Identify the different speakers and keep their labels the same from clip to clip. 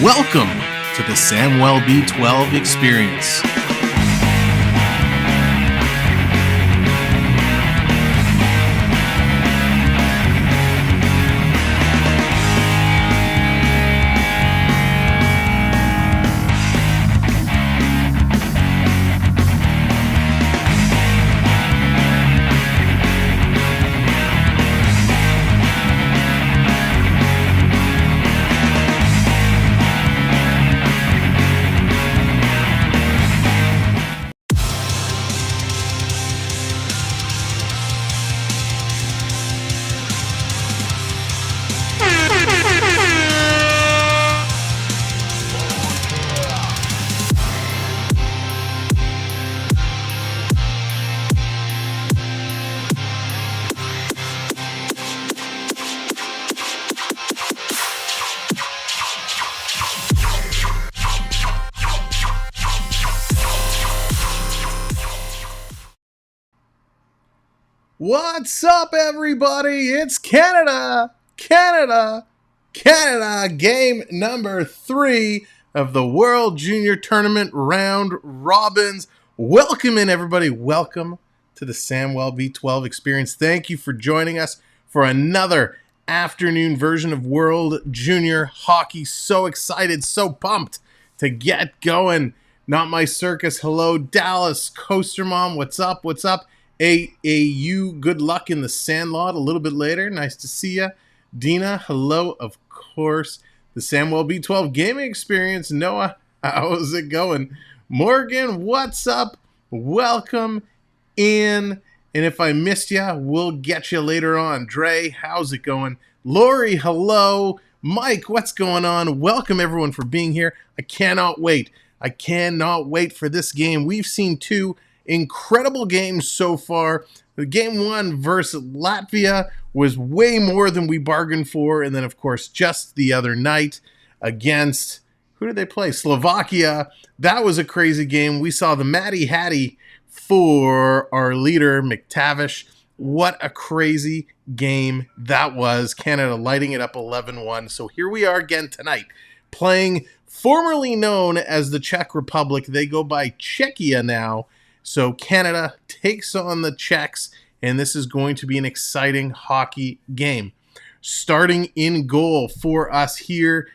Speaker 1: Welcome to the Samwelb12 Experience. What's up, everybody? It's Canada! Game number 3 of the World Junior Tournament round robins. Welcome in, everybody. Welcome to the Samwelb12 Experience. Thank you for joining us for another afternoon version of World Junior Hockey. So excited, so pumped to get going. NotMyCircus, hello. Dallas, Coaster Mom, what's up? AAU, good luck in the Sandlot a little bit later. Nice to see you. Dina, hello, of course. The Samwelb12 Gaming Experience. Noah, how's it going? Morgan, what's up? Welcome in. And if I missed you, we'll get you later on. Dre, how's it going? Lori, hello. Mike, what's going on? Welcome, everyone, for being here. I cannot wait. For this game. We've seen two incredible games so far. The game 1 versus Latvia was way more than we bargained for. And then, of course, just the other night against, who did they play? Slovakia. That was a crazy game. We saw the Matty Hattie for our leader, McTavish. What a crazy game that was. Canada lighting it up 11-1. So here we are again tonight, playing formerly known as the Czech Republic. They go by Czechia now. So Canada takes on the Czechs, and this is going to be an exciting hockey game. Starting in goal for us here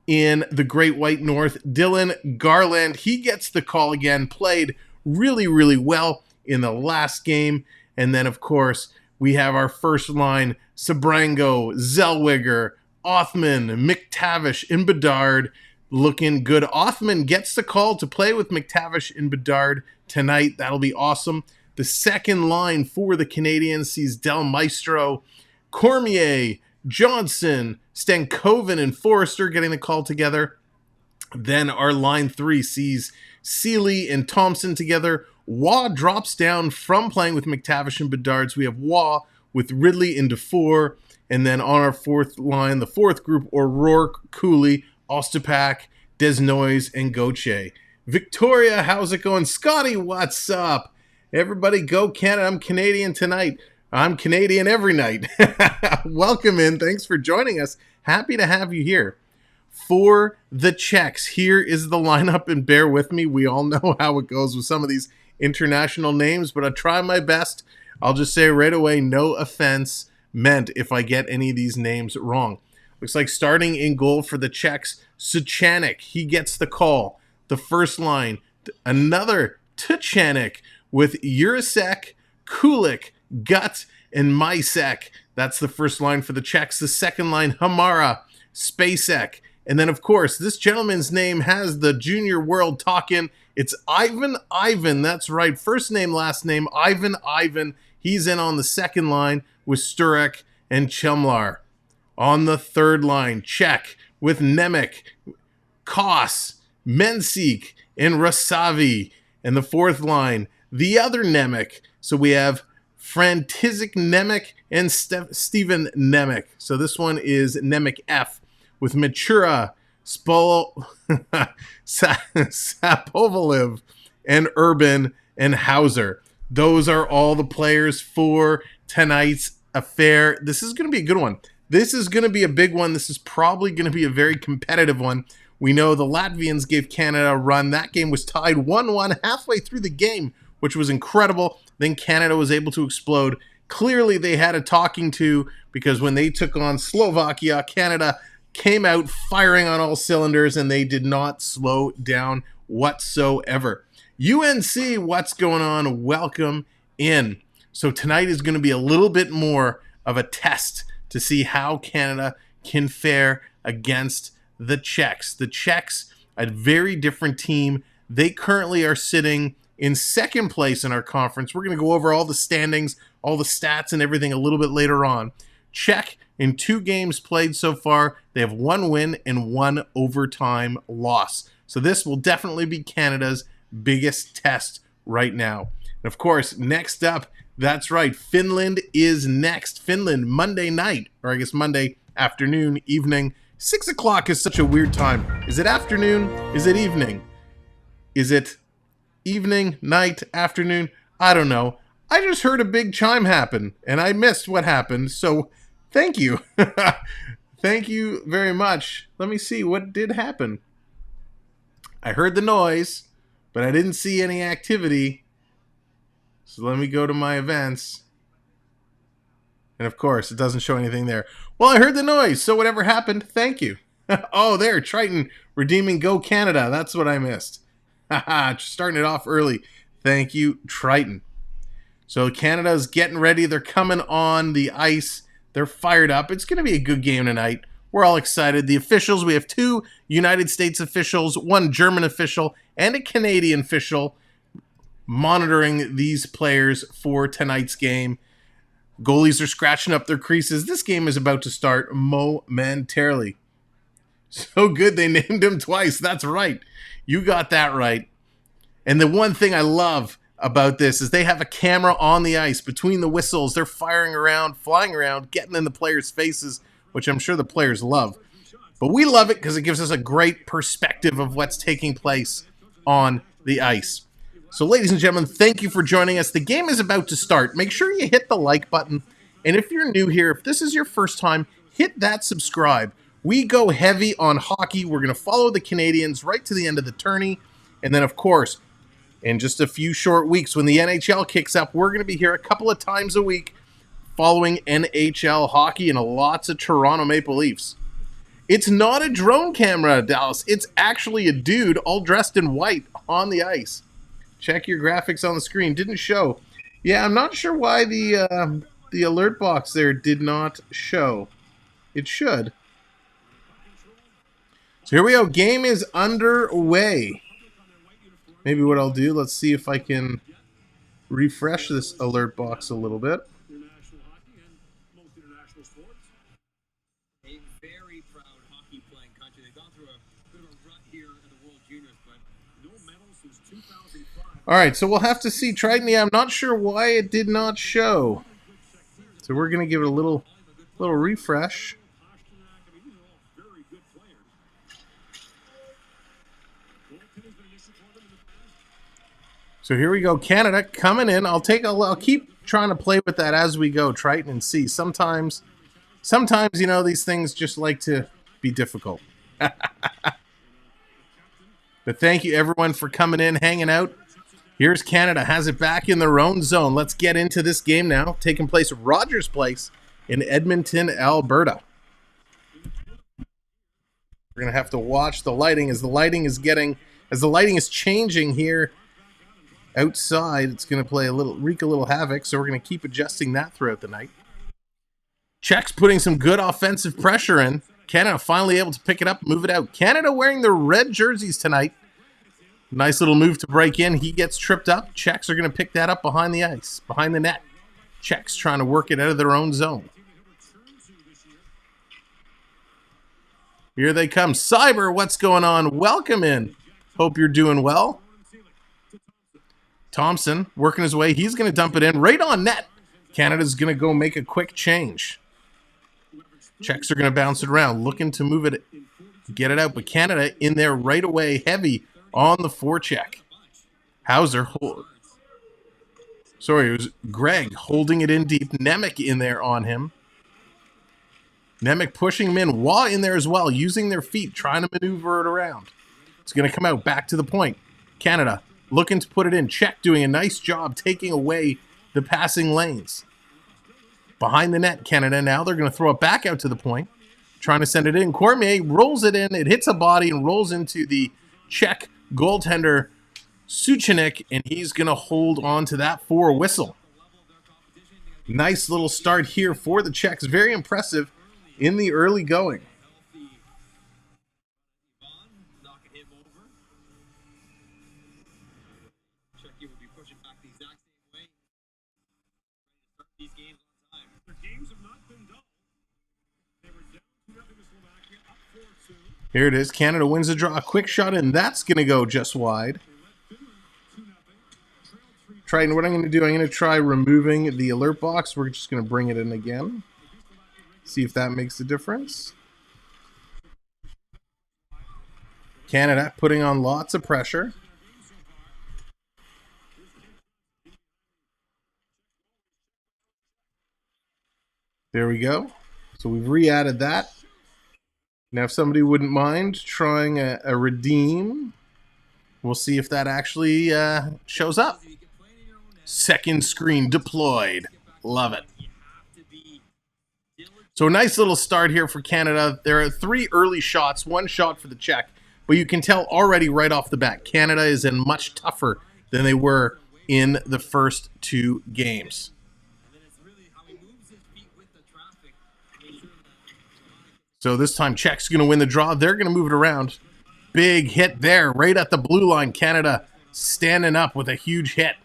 Speaker 1: in the Great White North, Dylan Garland. He gets the call again, played really, really well in the last game. And then, of course, we have our first line, Sabrango, Zellweger, Othman, McTavish, and Bedard. Looking good. Othman gets the call to play with McTavish and Bedard tonight. That'll be awesome. The second line for the Canadians sees Del Maestro, Cormier, Johnson, Stankoven, and Forrester getting the call together. Then our line 3 sees Seeley and Thompson together. Waugh drops down from playing with McTavish and Bedard. So we have Waugh with Ridley and DeFore. And then on our fourth line, the fourth group, O'Rourke, Cooley, Ostapak, Desnoyes, and Gauthier. Victoria, how's it going? Scotty, what's up? Everybody go Canada. I'm Canadian tonight. I'm Canadian every night. Welcome in. Thanks for joining us. Happy to have you here. For the Czechs, here is the lineup, and bear with me. We all know how it goes with some of these international names, but I'll try my best. I'll just say right away, no offense meant if I get any of these names wrong. Looks like starting in goal for the Czechs, Suchanek. He gets the call. The first line, another Tuchanek with Jurasek, Kulik, Gut, and Mysek. That's the first line for the Czechs. The second line, Hamara, Spacek. And then, of course, this gentleman's name has the Junior World talking. It's Ivan. That's right. First name, last name, Ivan. He's in on the second line with Sturek and Chemlar. On the third line, Czech with Nemec, Kos, Mensik, and Rasavi. And the fourth line, the other Nemec. So we have František Nemec and Steven Nemec. So this one is Nemec F with Matura, Sapovaliv, and Urban and Hauser. Those are all the players for tonight's affair. This is going to be a good one. This is going to be a big one. This is probably going to be a very competitive one. We know the Latvians gave Canada a run. That game was tied 1-1 halfway through the game, which was incredible. Then Canada was able to explode. Clearly, they had a talking to, because when they took on Slovakia, Canada came out firing on all cylinders, and they did not slow down whatsoever. UNC, what's going on? Welcome in. So tonight is going to be a little bit more of a test to see how Canada can fare against the Czechs. The Czechs, a very different team. They currently are sitting in second place in our conference. We're going to go over all the standings, all the stats, and everything a little bit later on. Czech, in 2 games played so far, they have 1 win and 1 overtime loss. So this will definitely be Canada's biggest test right now. And of course, next up, that's right, Finland is next. Finland, Monday night, or I guess Monday afternoon, evening. 6 o'clock is such a weird time. Is it afternoon? Is it evening? Is it evening, night, afternoon? I don't know. I just heard a big chime happen, and I missed what happened, so thank you. Thank you very much. Let me see what did happen. I heard the noise, but I didn't see any activity. So let me go to my events. And of course, it doesn't show anything there. Well, I heard the noise, so whatever happened, thank you. Oh, there, Triton redeeming Go Canada. That's what I missed. Haha, starting it off early. Thank you, Triton. So Canada's getting ready. They're coming on the ice. They're fired up. It's going to be a good game tonight. We're all excited. The officials, we have 2 United States officials, 1 German official, and a Canadian official monitoring these players for tonight's game. Goalies are scratching up their creases. This game is about to start momentarily. So good they named him twice. That's right. You got that right. And the one thing I love about this is they have a camera on the ice between the whistles. They're firing around, flying around, getting in the players' faces, which I'm sure the players love. But we love it because it gives us a great perspective of what's taking place on the ice. So ladies and gentlemen, thank you for joining us. The game is about to start. Make sure you hit the like button. And if you're new here, if this is your first time, hit that subscribe. We go heavy on hockey. We're going to follow the Canadians right to the end of the tourney. And then, of course, in just a few short weeks, when the NHL kicks up, we're going to be here a couple of times a week following NHL hockey and lots of Toronto Maple Leafs. It's not a drone camera, Dallas. It's actually a dude all dressed in white on the ice. Check your graphics on the screen. Didn't show. Yeah, I'm not sure why the alert box there did not show. It should. So here we go. Game is underway. Maybe what I'll do, let's see if I can refresh this alert box a little bit.
Speaker 2: A very proud hockey playing country. They've gone through a bit of a rut here in the World Juniors, but no medals since 2005.
Speaker 1: All right, so we'll have to see. Triton, yeah, I'm not sure why it did not show. So we're going to give it a little refresh. So here we go, Canada coming in. I'll keep trying to play with that as we go, Triton, and see. Sometimes, you know, these things just like to be difficult. But thank you, everyone, for coming in, hanging out. Here's Canada, has it back in their own zone. Let's get into this game now, taking place at Rogers Place in Edmonton, Alberta. We're going to have to watch the lighting as the lighting is changing here. Outside, it's going to wreak a little havoc, so we're going to keep adjusting that throughout the night. Czechs putting some good offensive pressure in. Canada finally able to pick it up, move it out. Canada wearing their red jerseys tonight. Nice little move to break in. He gets tripped up. Czechs are going to pick that up behind the ice, behind the net. Czechs trying to work it out of their own zone. Here they come. Cyber, what's going on? Welcome in. Hope you're doing well. Thompson working his way. He's going to dump it in right on net. Canada's going to go make a quick change. Czechs are going to bounce it around, looking to move it, get it out. But Canada in there right away, heavy on the forecheck. Hauser, it was Greg holding it in deep. Nemec in there on him. Nemec pushing him in, Waugh in there as well, using their feet, trying to maneuver it around. It's going to come out back to the point. Canada looking to put it in. Czech doing a nice job taking away the passing lanes. Behind the net, Canada now. They're going to throw it back out to the point. Trying to send it in. Cormier rolls it in. It hits a body and rolls into the Czech goaltender, Suchanek, and he's going to hold on to that for a whistle. Nice little start here for the Czechs. Very impressive in the early going. Here it is. Canada wins the draw. A quick shot, and that's going to go just wide. Triton, what I'm going to do, I'm going to try removing the alert box. We're just going to bring it in again. See if that makes a difference. Canada putting on lots of pressure. There we go. So we've re-added that. Now, if somebody wouldn't mind trying a redeem, we'll see if that actually shows up. Second screen deployed. Love it. So a nice little start here for Canada. There are 3 early shots, 1 shot for the Czech. But you can tell already right off the bat, Canada is in much tougher than they were in the first 2 games. So this time, Czech's going to win the draw. They're going to move it around. Big hit there, right at the blue line. Canada standing up with a huge hit.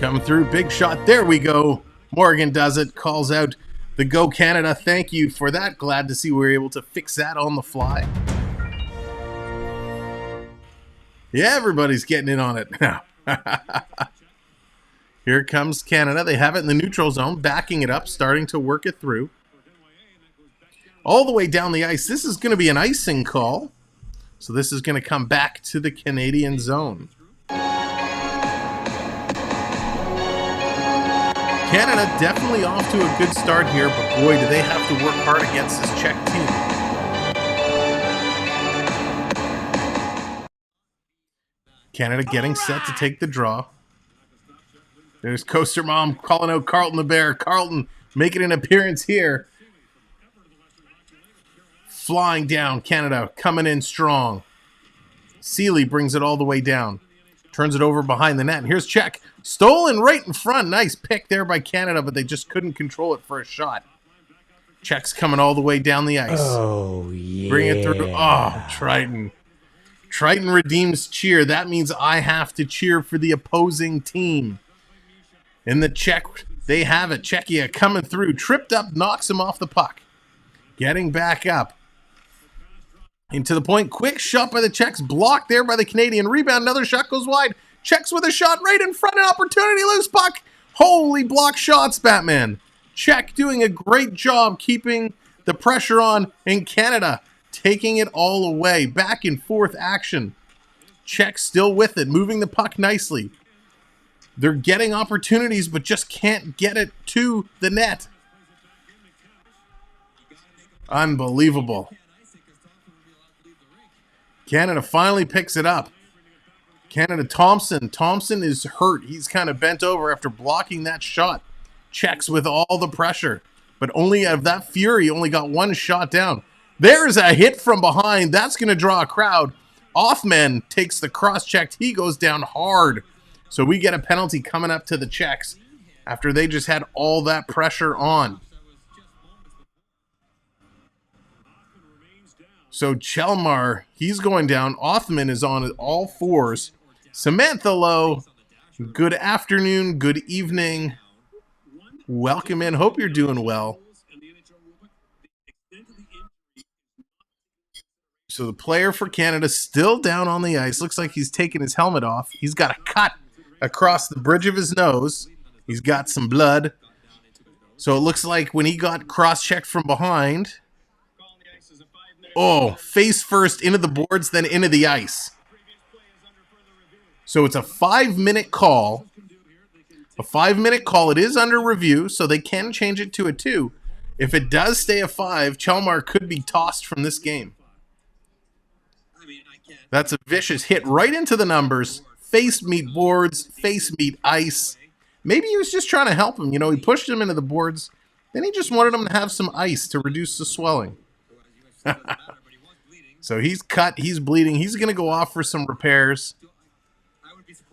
Speaker 1: Coming through, big shot. There we go. Morgan does it, calls out the Go Canada. Thank you for that. Glad to see we were able to fix that on the fly. Yeah, everybody's getting in on it now. Here comes Canada. They have it in the neutral zone, backing it up, starting to work it through. All the way down the ice. This is going to be an icing call. So this is going to come back to the Canadian zone. Canada definitely off to a good start here, but boy, do they have to work hard against this Czech team. Canada getting set to take the draw. There's Coaster Mom calling out Carlton the Bear. Carlton making an appearance here. Flying down, Canada coming in strong. Seeley brings it all the way down. Turns it over behind the net. And here's Czech. Stolen right in front. Nice pick there by Canada, but they just couldn't control it for a shot. Czech's coming all the way down the ice.
Speaker 3: Oh, yeah.
Speaker 1: Bring it through. Oh, Triton. Triton redeems cheer. That means I have to cheer for the opposing team. In the Czech, they have it. Czechia coming through. Tripped up, knocks him off the puck. Getting back up. Into the point. Quick shot by the Czechs. Blocked there by the Canadian. Rebound. Another shot goes wide. Czechs with a shot right in front. An opportunity. Loose puck. Holy block shots, Batman. Czech doing a great job keeping the pressure on. And Canada taking it all away. Back and forth action. Czech still with it. Moving the puck nicely. They're getting opportunities, but just can't get it to the net. Unbelievable. Canada finally picks it up. Canada, Thompson. Thompson is hurt. He's kind of bent over after blocking that shot. Czechs with all the pressure. But only out of that fury, only got 1 shot down. There's a hit from behind. That's going to draw a crowd. Offman takes the cross-checked. He goes down hard. So we get a penalty coming up to the Czechs after they just had all that pressure on. So Chelmar, he's going down. Othman is on all 4s. Samantha Lowe, good afternoon, good evening. Welcome in. Hope you're doing well. So the player for Canada still down on the ice. Looks like he's taking his helmet off. He's got a cut across the bridge of his nose. He's got some blood. So it looks like when he got cross-checked from behind, oh, face first into the boards, then into the ice. So it's a 5-minute call. A 5-minute call. It is under review, so they can change it to a 2. If it does stay a 5, Chalmar could be tossed from this game. That's a vicious hit right into the numbers. Face meet boards, face meet ice. Maybe he was just trying to help him. You know, he pushed him into the boards. Then he just wanted him to have some ice to reduce the swelling. So he's cut. He's bleeding. He's going to go off for some repairs.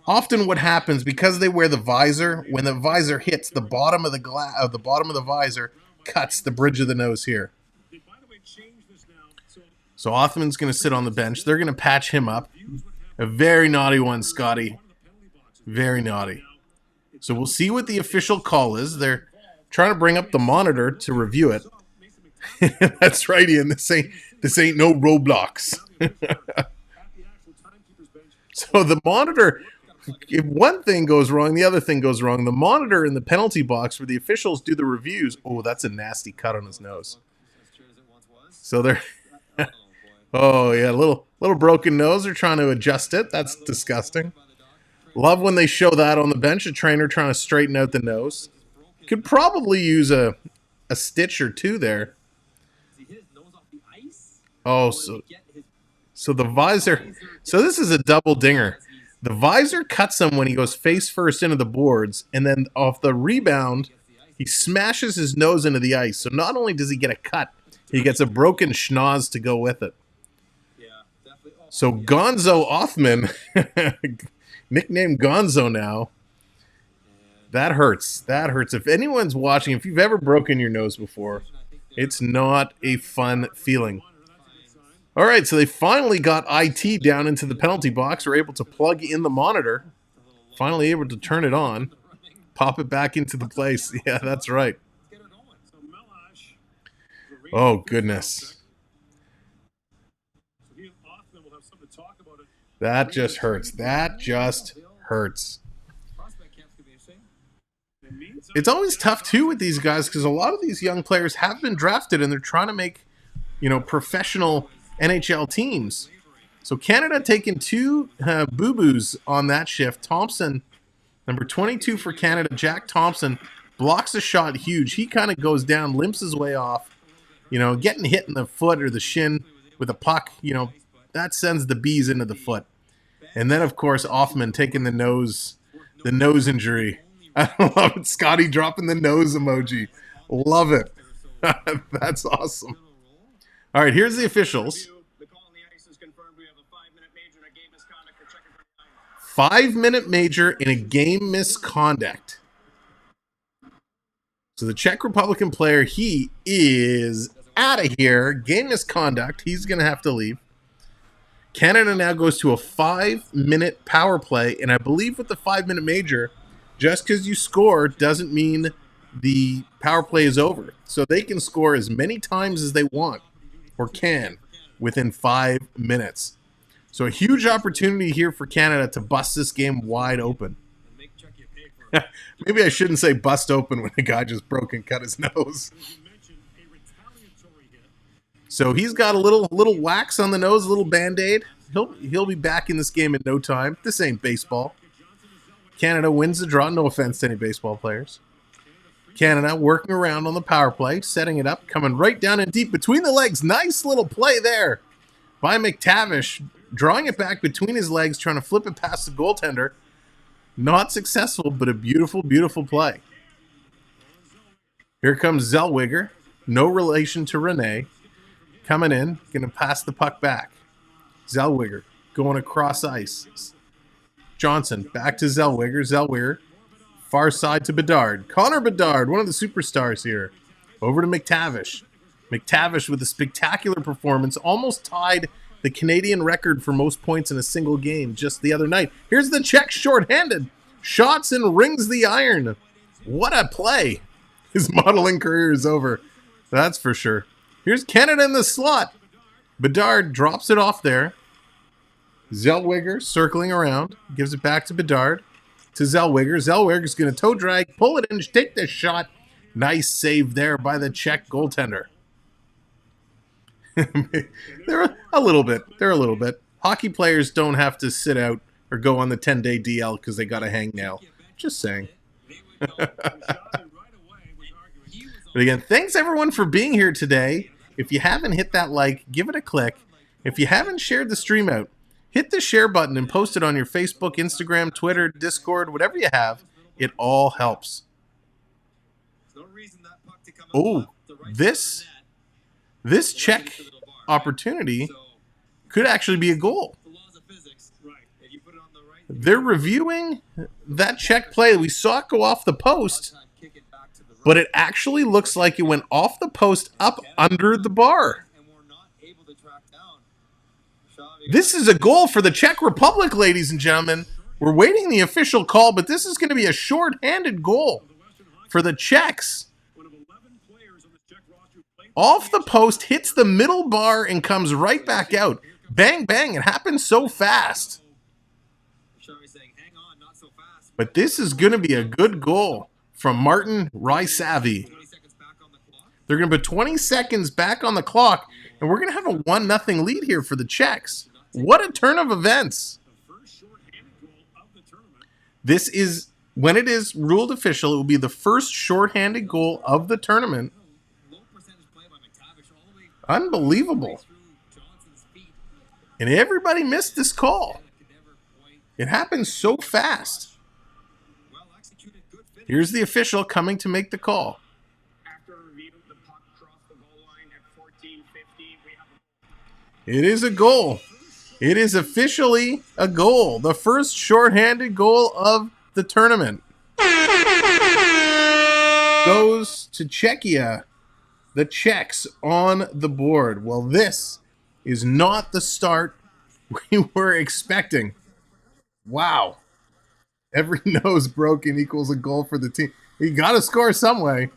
Speaker 1: Often what happens, because they wear the visor, when the visor hits the bottom of the visor, cuts the bridge of the nose here. So Othman's going to sit on the bench. They're going to patch him up. A very naughty one, Scotty. Very naughty. So we'll see what the official call is. They're trying to bring up the monitor to review it. That's right, Ian. This ain't no Roblox. So the monitor, if one thing goes wrong, the other thing goes wrong. The monitor in the penalty box where the officials do the reviews. Oh, that's a nasty cut on his nose. So they're... Oh, yeah, a little broken nose. They're trying to adjust it. That's disgusting. Love when they show that on the bench, a trainer trying to straighten out the nose. Could probably use a stitch or two there. Oh, so the visor. So this is a double dinger. The visor cuts him when he goes face first into the boards, and then off the rebound, he smashes his nose into the ice. So not only does he get a cut, he gets a broken schnoz to go with it. So Gonzo Othman, nicknamed Gonzo now, that hurts. That hurts. If anyone's watching, if you've ever broken your nose before, it's not a fun feeling. All right, so they finally got IT down into the penalty box. We're able to plug in the monitor. Finally able to turn it on. Pop it back into the place. Yeah, that's right. Oh, goodness. That just hurts. That just hurts. It's always tough, too, with these guys because a lot of these young players have been drafted and they're trying to make, you know, professional NHL teams. So Canada taking 2 boo-boos on that shift. Thompson, number 22 for Canada, Jack Thompson, blocks a shot huge. He kind of goes down, limps his way off. You know, getting hit in the foot or the shin with a puck, you know, that sends the bees into the foot. And then, of course, Othman taking the nose injury. I love it. Scotty dropping the nose emoji. Love it. That's awesome. All right, here's the officials. 5-minute major in a game misconduct. So the Czech Republican player, he is out of here. Game misconduct. He's going to have to leave. Canada now goes to a 5-minute power play, and I believe with the 5-minute major, just because you score doesn't mean the power play is over. So they can score as many times as they want or can within 5 minutes. So a huge opportunity here for Canada to bust this game wide open. Maybe I shouldn't say bust open when the guy just broke and cut his nose. So he's got a little wax on the nose, a little Band-Aid. He'll be back in this game in no time. This ain't baseball. Canada wins the draw. No offense to any baseball players. Canada working around on the power play, setting it up, coming right down and deep between the legs. Nice little play there by McTavish, drawing it back between his legs, trying to flip it past the goaltender. Not successful, but a beautiful, beautiful play. Here comes Zellweger. No relation to Rene. Coming in, going to pass the puck back. Zellweger going across ice. Johnson back to Zellweger. Zellweger far side to Bedard. Connor Bedard, one of the superstars here. Over to McTavish. McTavish with a spectacular performance. Almost tied the Canadian record for most points in a single game just the other night. Here's the Czech shorthanded. Shots and rings the iron. What a play. His modeling career is over. That's for sure. Here's Canada in the slot. Bedard drops it off there. Zellweger circling around. Gives it back to Bedard. To Zellweger. Zellweger's going to toe drag. Pull it in. Take the shot. Nice save there by the Czech goaltender. They're a little bit. Hockey players don't have to sit out or go on the 10-day DL because they got a hang nail. Just saying. But again, thanks everyone for being here today. If you haven't hit that like, give it a click. If you haven't shared the stream out, hit the share button and post it on your Facebook, Instagram, Twitter, Discord, whatever you have. It all helps. Oh, this Czech opportunity could actually be a goal. They're reviewing that Czech play. We saw it go off the post, but it actually looks like it went off the post up under the bar. This is a goal for the Czech Republic, ladies and gentlemen. We're waiting the official call, but this is going to be a short-handed goal for the Czechs. Off the post, hits the middle bar, and comes right back out. Bang, bang. It happens so fast. But this is going to be a good goal from Martin Rysavi. They're going to put 20 seconds back on the clock, and we're going to have a 1-0 lead here for the Czechs. What a turn of events. This is, when it is ruled official, it will be the first shorthanded goal of the tournament. Unbelievable. And everybody missed this call. It happened so fast. Here's the official coming to make the call. It is a goal. It is officially a goal. The first shorthanded goal of the tournament goes to Czechia. The Czechs on the board. Well, this is not the start we were expecting. Wow. Every nose broken equals a goal for the team. You got to score some way.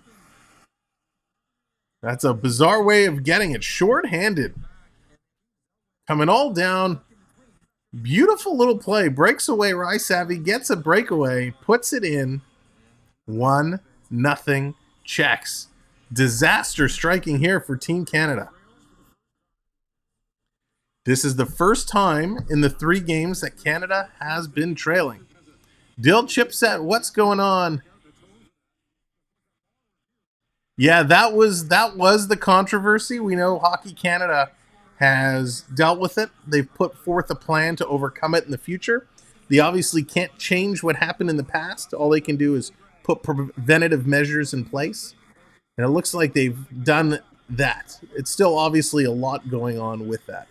Speaker 1: That's a bizarre way of getting it. Short-handed. Coming all down. Beautiful little play. Breaks away. Rysavi gets a breakaway. Puts it in. 1-0 Czechs. Disaster striking here for Team Canada. This is the first time in the 3 games that Canada has been trailing. Dill chipset, what's going on? Yeah, that was the controversy. We know Hockey Canada has dealt with it. They've put forth a plan to overcome it in the future. They obviously can't change what happened in the past. All they can do is put preventative measures in place. And it looks like they've done that. It's still obviously a lot going on with that.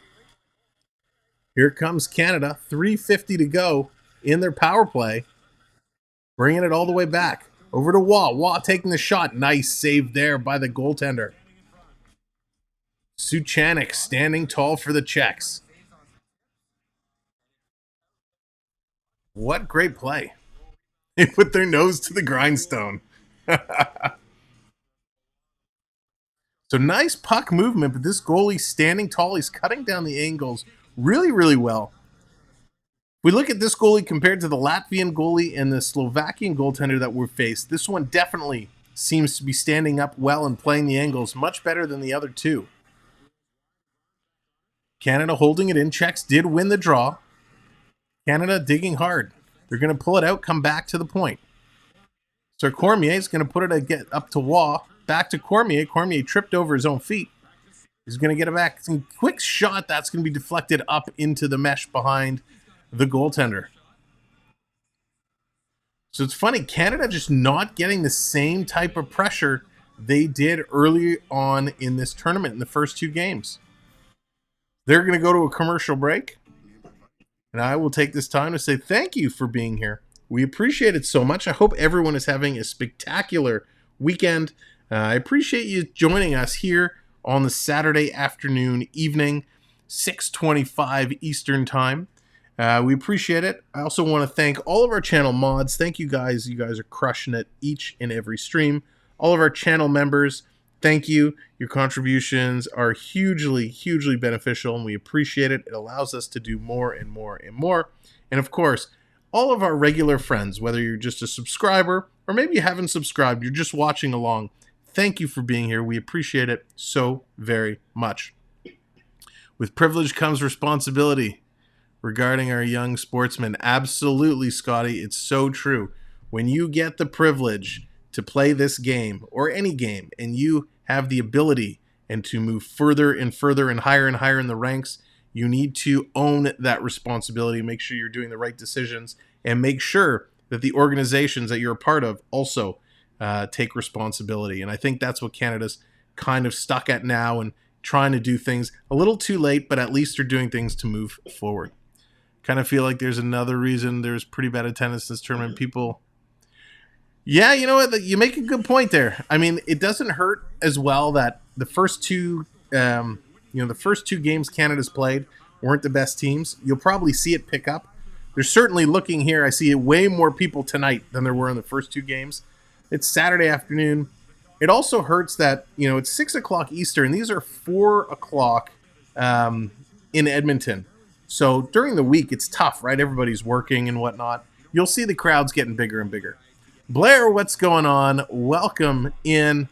Speaker 1: Here comes Canada. 3:50 to go in their power play. Bringing it all the way back. Over to Waugh. Waugh taking the shot. Nice save there by the goaltender. Suchanik standing tall for the Czechs. What great play. They put their nose to the grindstone. So nice puck movement, but this goalie standing tall. He's cutting down the angles really, really well. If we look at this goalie compared to the Latvian goalie and the Slovakian goaltender that we've faced, this one definitely seems to be standing up well and playing the angles much better than the other two. Canada holding it in. Czechs did win the draw. Canada digging hard. They're going to pull it out, come back to the point. So Cormier is going to put it get up to Waugh. Back to Cormier. Cormier tripped over his own feet. He's going to get it back. It's a quick shot that's going to be deflected up into the mesh behind the goaltender. So it's funny, Canada just not getting the same type of pressure they did early on in this tournament in the first 2 games. They're going to go to a commercial break. And I will take this time to say thank you for being here. We appreciate it so much. I hope everyone is having a spectacular weekend. I appreciate you joining us here on the Saturday afternoon, evening, 6:25 Eastern Time. We appreciate it. I also want to thank all of our channel mods. Thank you guys. You guys are crushing it each and every stream. All of our channel members, thank you. Your contributions are hugely, hugely beneficial, and we appreciate it. It allows us to do more and more and more. And of course, all of our regular friends, whether you're just a subscriber or maybe you haven't subscribed, you're just watching along, thank you for being here. We appreciate it so very much. With privilege comes responsibility regarding our young sportsmen. Absolutely, Scotty. It's so true. when you get the privilege to play this game or any game, and you have the ability and to move further and further and higher in the ranks, you need to own that responsibility, make sure you're doing the right decisions, and make sure that the organizations that you're a part of also take responsibility. And I think that's what Canada's kind of stuck at now, and trying to do things a little too late, but at least they're doing things to move forward. Kind of feel like there's another reason there's pretty bad attendance this tournament. People, yeah, you know what? You make a good point there. I mean, it doesn't hurt as well that the first two, the first two games Canada's played weren't the best teams. You'll probably see it pick up. There's certainly, looking here, I see way more people tonight than there were in the first two games. It's Saturday afternoon. It also hurts that, it's 6 o'clock Eastern. These are 4 o'clock in Edmonton. So during the week, it's tough, right? Everybody's working and whatnot. You'll see the crowds getting bigger and bigger. Blair, what's going on? Welcome in.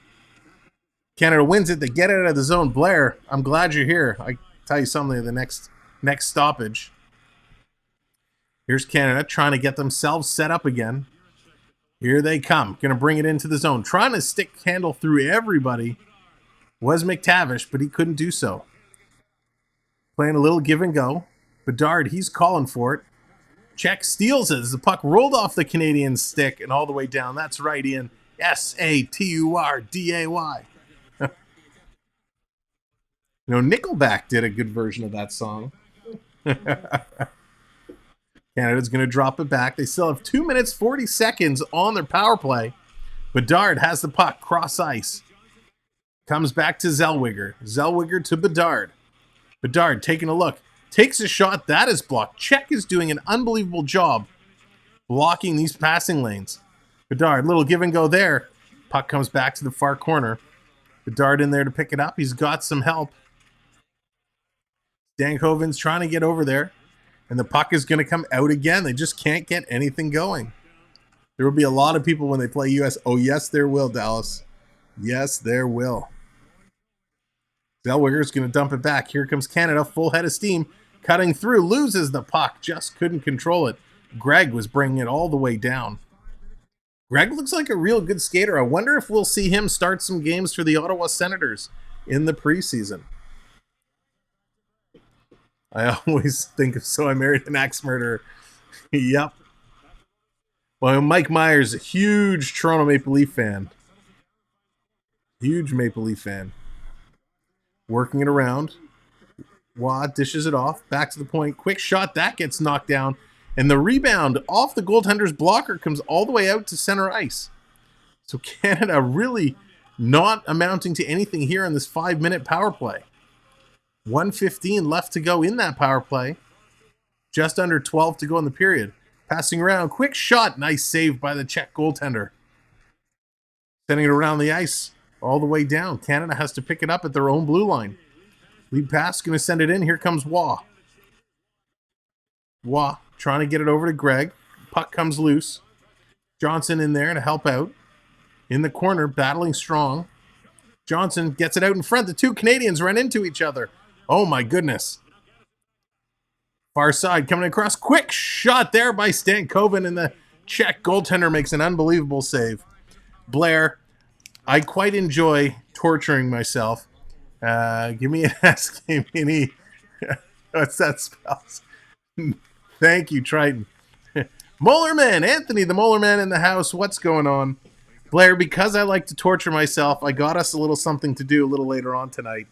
Speaker 1: Canada wins it. They get it out of the zone. Blair, I'm glad you're here. I tell you something, the next stoppage. Here's Canada trying to get themselves set up again. Here they come. Going to bring it into the zone. Trying to stick handle through everybody was McTavish, but he couldn't do so. Playing a little give and go. Bedard, he's calling for it. Czech steals it as the puck rolled off the Canadian stick and all the way down. That's right, Ian. Saturday. Nickelback did a good version of that song. Canada's going to drop it back. They still have 2 minutes, 40 seconds on their power play. Bedard has the puck, cross ice. Comes back to Zellweger. Zellweger to Bedard. Bedard taking a look. Takes a shot. That is blocked. Czech is doing an unbelievable job blocking these passing lanes. Bedard, little give and go there. Puck comes back to the far corner. Bedard in there to pick it up. He's got some help. Stankoven's trying to get over there. And the puck is going to come out again. They just can't get anything going. There will be a lot of people when they play US. Oh, yes, there will, Dallas. Yes, there will. Zellweger's going to dump it back. Here comes Canada, full head of steam. Cutting through, loses the puck. Just couldn't control it. Greg was bringing it all the way down. Greg looks like a real good skater. I wonder if we'll see him start some games for the Ottawa Senators in the preseason. I always think of So I Married an Axe Murderer. Yep. Well, Mike Myers, a huge Toronto Maple Leaf fan. Huge Maple Leaf fan. Working it around. Watt dishes it off. Back to the point. Quick shot. That gets knocked down. And the rebound off the goaltender's blocker comes all the way out to center ice. So Canada really not amounting to anything here on this 5-minute power play. 1:15 left to go in that power play. Just under 12 to go in the period. Passing around. Quick shot. Nice save by the Czech goaltender. Sending it around the ice all the way down. Canada has to pick it up at their own blue line. Lead pass. Going to send it in. Here comes Waugh. Waugh trying to get it over to Greg. Puck comes loose. Johnson in there to help out. In the corner. Battling strong. Johnson gets it out in front. The two Canadians run into each other. Oh my goodness. Far side coming across. Quick shot there by Stankoven, and the Czech goaltender makes an unbelievable save. Blair, I quite enjoy torturing myself. Give me an ask game any. What's that spell? Thank you, Triton. Molarman, Anthony, the Molarman in the house. What's going on? Blair, because I like to torture myself, I got us a little something to do a little later on tonight.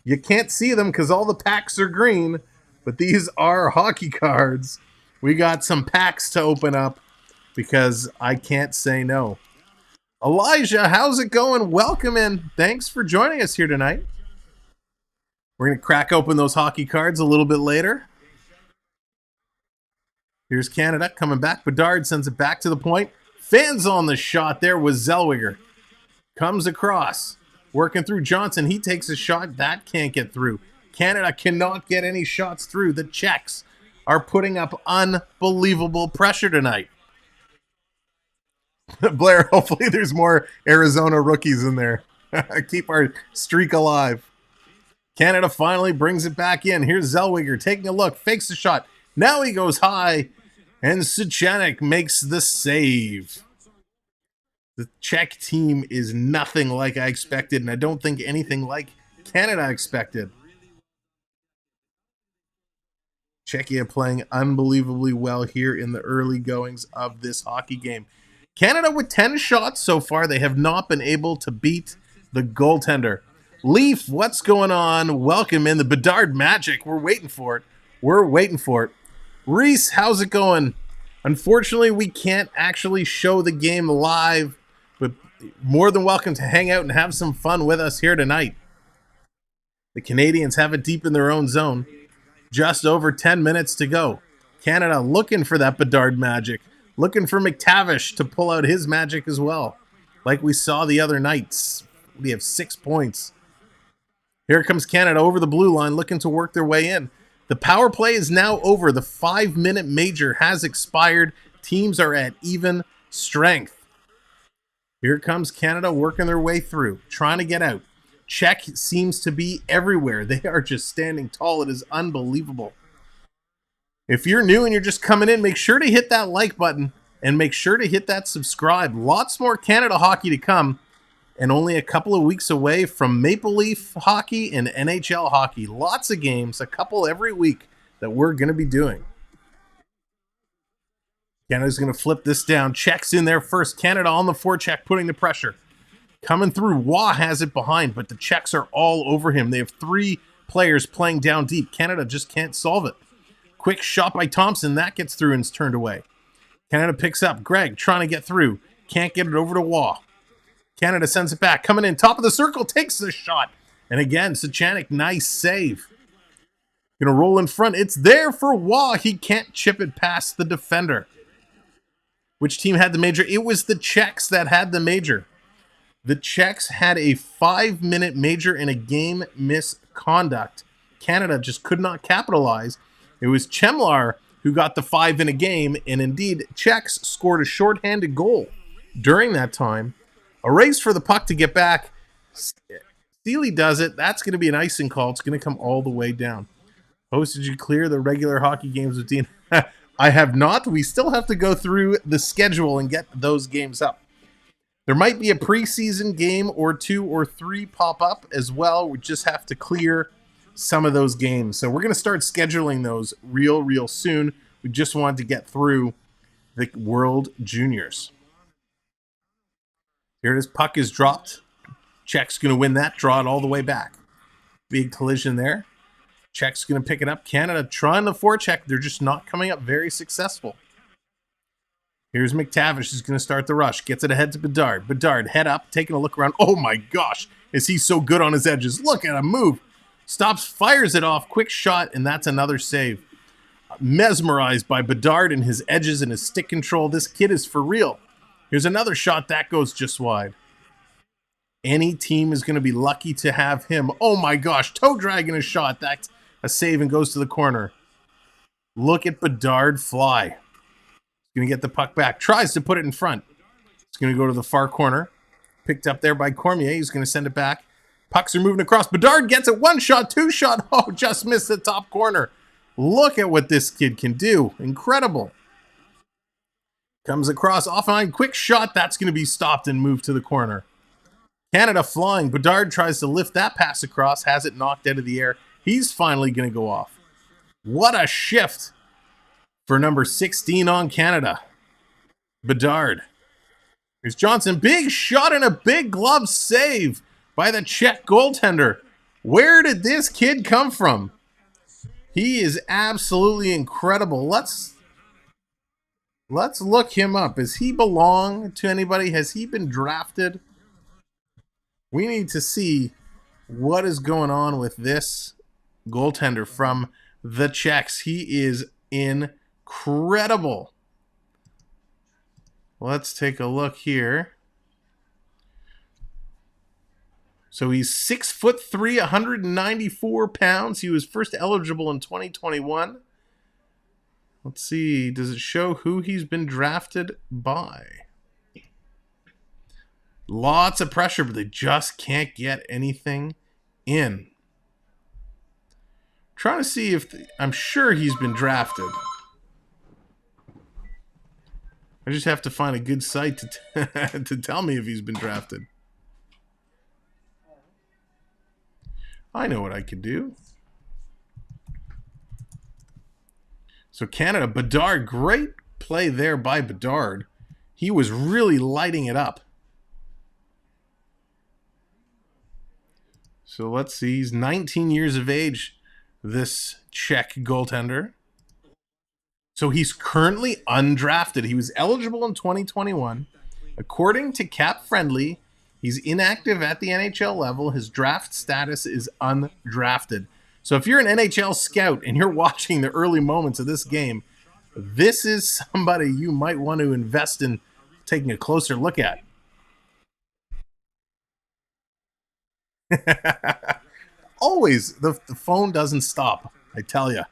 Speaker 1: You can't see them because all the packs are green, but these are hockey cards. We got some packs to open up because I can't say no. Elijah, how's it going? Welcome in. Thanks for joining us here tonight. We're going to crack open those hockey cards a little bit later. Here's Canada coming back. Bedard sends it back to the point. Fans on the shot there was Zellweger. Comes across. Working through Johnson. He takes a shot. That can't get through. Canada cannot get any shots through. The Czechs are putting up unbelievable pressure tonight. Blair, hopefully there's more Arizona rookies in there. Keep our streak alive. Canada finally brings it back in. Here's Zellweger taking a look. Fakes the shot. Now he goes high. And Suchanek makes the save. The Czech team is nothing like I expected, and I don't think anything like Canada expected. Czechia playing unbelievably well here in the early goings of this hockey game. Canada with 10 shots so far. They have not been able to beat the goaltender. Leaf, what's going on? Welcome in the Bedard Magic. We're waiting for it. We're waiting for it. Reese, how's it going? Unfortunately, we can't actually show the game live, but more than welcome to hang out and have some fun with us here tonight. The Canadians have it deep in their own zone. Just over 10 minutes to go. Canada looking for that Bedard magic. Looking for McTavish to pull out his magic as well. Like we saw the other nights. We have 6 points. Here comes Canada over the blue line looking to work their way in. The power play is now over. The 5-minute major has expired. Teams are at even strength. Here comes Canada working their way through. Trying to get out. Czech seems to be everywhere. They are just standing tall. It is unbelievable. If you're new and you're just coming in, make sure to hit that like button and make sure to hit that subscribe. Lots more Canada hockey to come, and only a couple of weeks away from Maple Leaf hockey and NHL hockey. Lots of games, a couple every week that we're going to be doing. Canada's going to flip this down. Czech's in there first. Canada on the forecheck, putting the pressure. Coming through, Waugh has it behind, but the Czechs are all over him. They have 3 players playing down deep. Canada just can't solve it. Quick shot by Thompson. That gets through and is turned away. Canada picks up. Greg trying to get through. Can't get it over to Waugh. Canada sends it back. Coming in, top of the circle, takes the shot. And again, Suchanek, nice save. Gonna roll in front. It's there for Waugh. He can't chip it past the defender. Which team had the major? It was the Czechs that had the major. The Czechs had a 5-minute major in a game misconduct. Canada just could not capitalize. It was Chemlar who got the 5 in a game, and indeed, Czechs scored a shorthanded goal during that time. A race for the puck to get back. Steely does it. That's going to be an icing call. It's going to come all the way down. Host, did you clear the regular hockey games with Dean? I have not. We still have to go through the schedule and get those games up. There might be a preseason game or 2 or 3 pop up as well. We just have to clear some of those games. So we're going to start scheduling those real soon. We just wanted to get through the World Juniors. Here it is. Puck is dropped. Czech's going to win that. Draw it all the way back. Big collision there. Czech's going to pick it up. Canada trying the forecheck. They're just not coming up very successful. Here's McTavish. He's going to start the rush. Gets it ahead to Bedard. Bedard, head up, taking a look around. Oh my gosh, is he so good on his edges. Look at him move. Stops, fires it off. Quick shot, and that's another save. Mesmerized by Bedard and his edges and his stick control. This kid is for real. Here's another shot. That goes just wide. Any team is going to be lucky to have him. Oh my gosh, toe dragging a shot. That's a save and goes to the corner. Look at Bedard fly. Going to get the puck back. Tries to put it in front. It's going to go to the far corner. Picked up there by Cormier. He's going to send it back. Pucks are moving across. Bedard gets it. 1 shot, 2 shot. Oh, just missed the top corner. Look at what this kid can do. Incredible. Comes across offline. Quick shot. That's going to be stopped and moved to the corner. Canada flying. Bedard tries to lift that pass across. Has it knocked out of the air. He's finally going to go off. What a shift for number 16 on Canada. Bedard. Here's Johnson. Big shot and a big glove save by the Czech goaltender. Where did this kid come from? He is absolutely incredible. Let's look him up. Does he belong to anybody? Has he been drafted? We need to see what is going on with this goaltender from the Czechs. He is incredible. Let's take a look here. So he's 6'3", 194 pounds. He was first eligible in 2021. Let's see. Does it show who he's been drafted by? Lots of pressure, but they just can't get anything in. Trying to see if I'm sure he's been drafted. I just have to find a good site to tell me if he's been drafted. I know what I could do. So Canada, Bedard, great play there by Bedard. He was really lighting it up. So let's see. He's 19 years of age, this Czech goaltender. So he's currently undrafted. He was eligible in 2021. According to Cap Friendly, he's inactive at the NHL level. His draft status is undrafted. So if you're an NHL scout and you're watching the early moments of this game, this is somebody you might want to invest in taking a closer look at. Always, the phone doesn't stop, I tell you.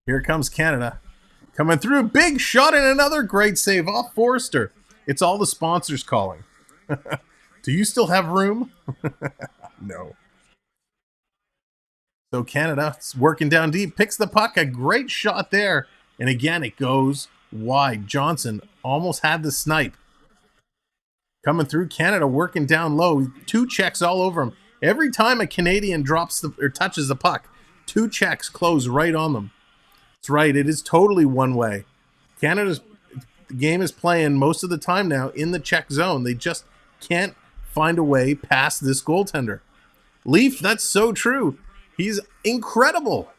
Speaker 1: Here comes Canada. Coming through, big shot and another great save off Forrester. It's all the sponsors calling. Do you still have room? No. So Canada, working down deep, picks the puck. A great shot there. And again, it goes wide. Johnson almost had the snipe. Coming through, Canada working down low. 2 checks all over him. Every time a Canadian drops or touches the puck, 2 checks close right on them. That's right. It is totally one way. Canada's game is playing most of the time now in the Czech zone. They just can't find a way past this goaltender. Leaf, that's so true. He's incredible.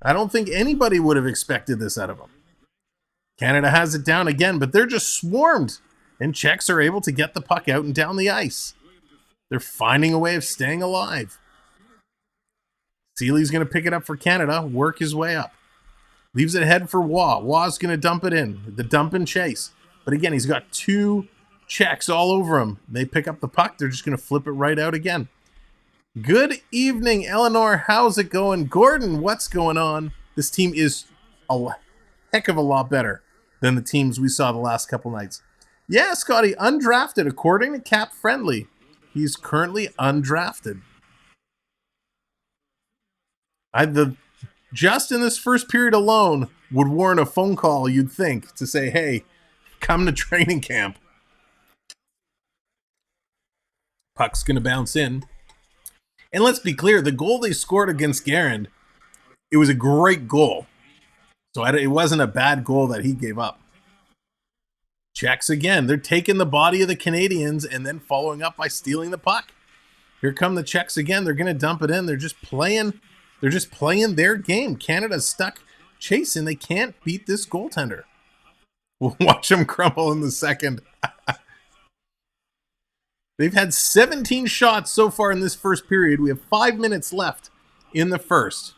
Speaker 1: I don't think anybody would have expected this out of him. Canada has it down again, but they're just swarmed. And Czechs are able to get the puck out and down the ice. They're finding a way of staying alive. Seeley's going to pick it up for Canada, work his way up. Leaves it ahead for Waugh. Waugh's going to dump it in. The dump and chase. But again, he's got 2 Czechs all over him. They pick up the puck. They're just going to flip it right out again. Good evening, Eleanor. How's it going? Gordon, what's going on? This team is a heck of a lot better than the teams we saw the last couple nights. Yeah, Scotty, undrafted. According to Cap Friendly, he's currently undrafted. Just in this first period alone would warrant a phone call, you'd think, to say, hey, come to training camp. Puck's going to bounce in. And let's be clear, the goal they scored against Garand, it was a great goal. So it wasn't a bad goal that he gave up. Czechs again. They're taking the body of the Canadians and then following up by stealing the puck. Here come the Czechs again. They're going to dump it in. They're just playing their game. Canada's stuck chasing. They can't beat this goaltender. We'll watch them crumble in the second. They've had 17 shots so far in this first period. We have 5 minutes left in the first.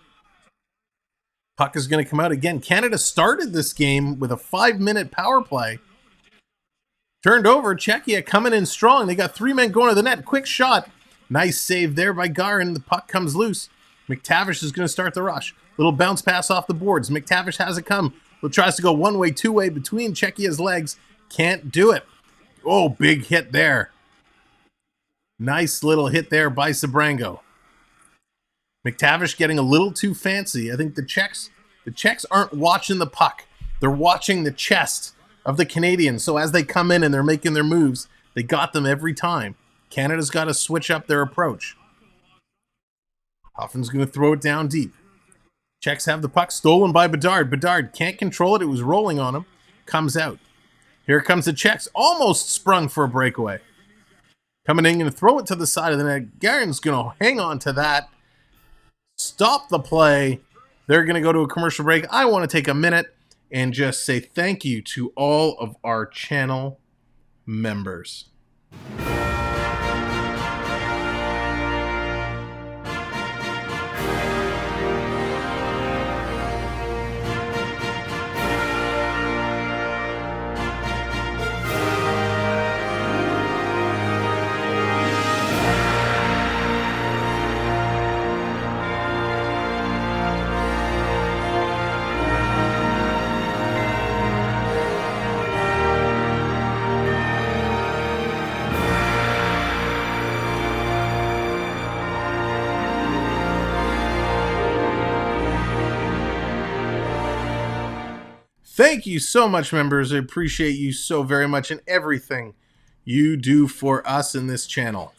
Speaker 1: Puck is going to come out again. Canada started this game with a 5-minute power play. Turned over. Czechia coming in strong. They got 3 men going to the net. Quick shot. Nice save there by Garin. The puck comes loose. McTavish is going to start the rush. Little bounce pass off the boards. McTavish has it come. Tries to go one way, 2-way between Czechia's legs. Can't do it. Oh, big hit there. Nice little hit there by Sabrango. McTavish getting a little too fancy. I think the Czechs aren't watching the puck. They're watching the chest of the Canadians. So as they come in and they're making their moves, they got them every time. Canada's got to switch up their approach. Huffman's going to throw it down deep. Czechs have the puck stolen by Bedard. Bedard can't control it. It was rolling on him. Comes out. Here comes the Czechs. Almost sprung for a breakaway. Coming in, going to throw it to the side of the net. Garen's going to hang on to that. Stop the play. They're going to go to a commercial break. I want to take a minute and just say thank you to all of our channel members. Thank you so much, members. I appreciate you so very much and everything you do for us in this channel.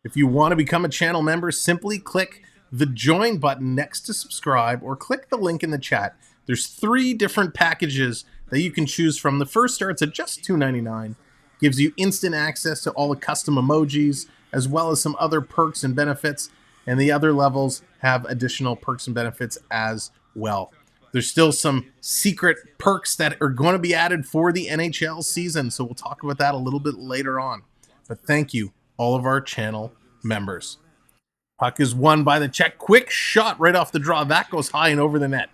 Speaker 1: If you want to become a channel member, simply click the join button next to subscribe or click the link in the chat. There's 3 different packages that you can choose from. The first starts at just $2.99, gives you instant access to all the custom emojis, as well as some other perks and benefits, and the other levels have additional perks and benefits as well. There's still some secret perks that are going to be added for the NHL season, so we'll talk about that a little bit later on. But thank you, all of our channel members. Puck is won by the Czech. Quick shot right off the draw. That goes high and over the net.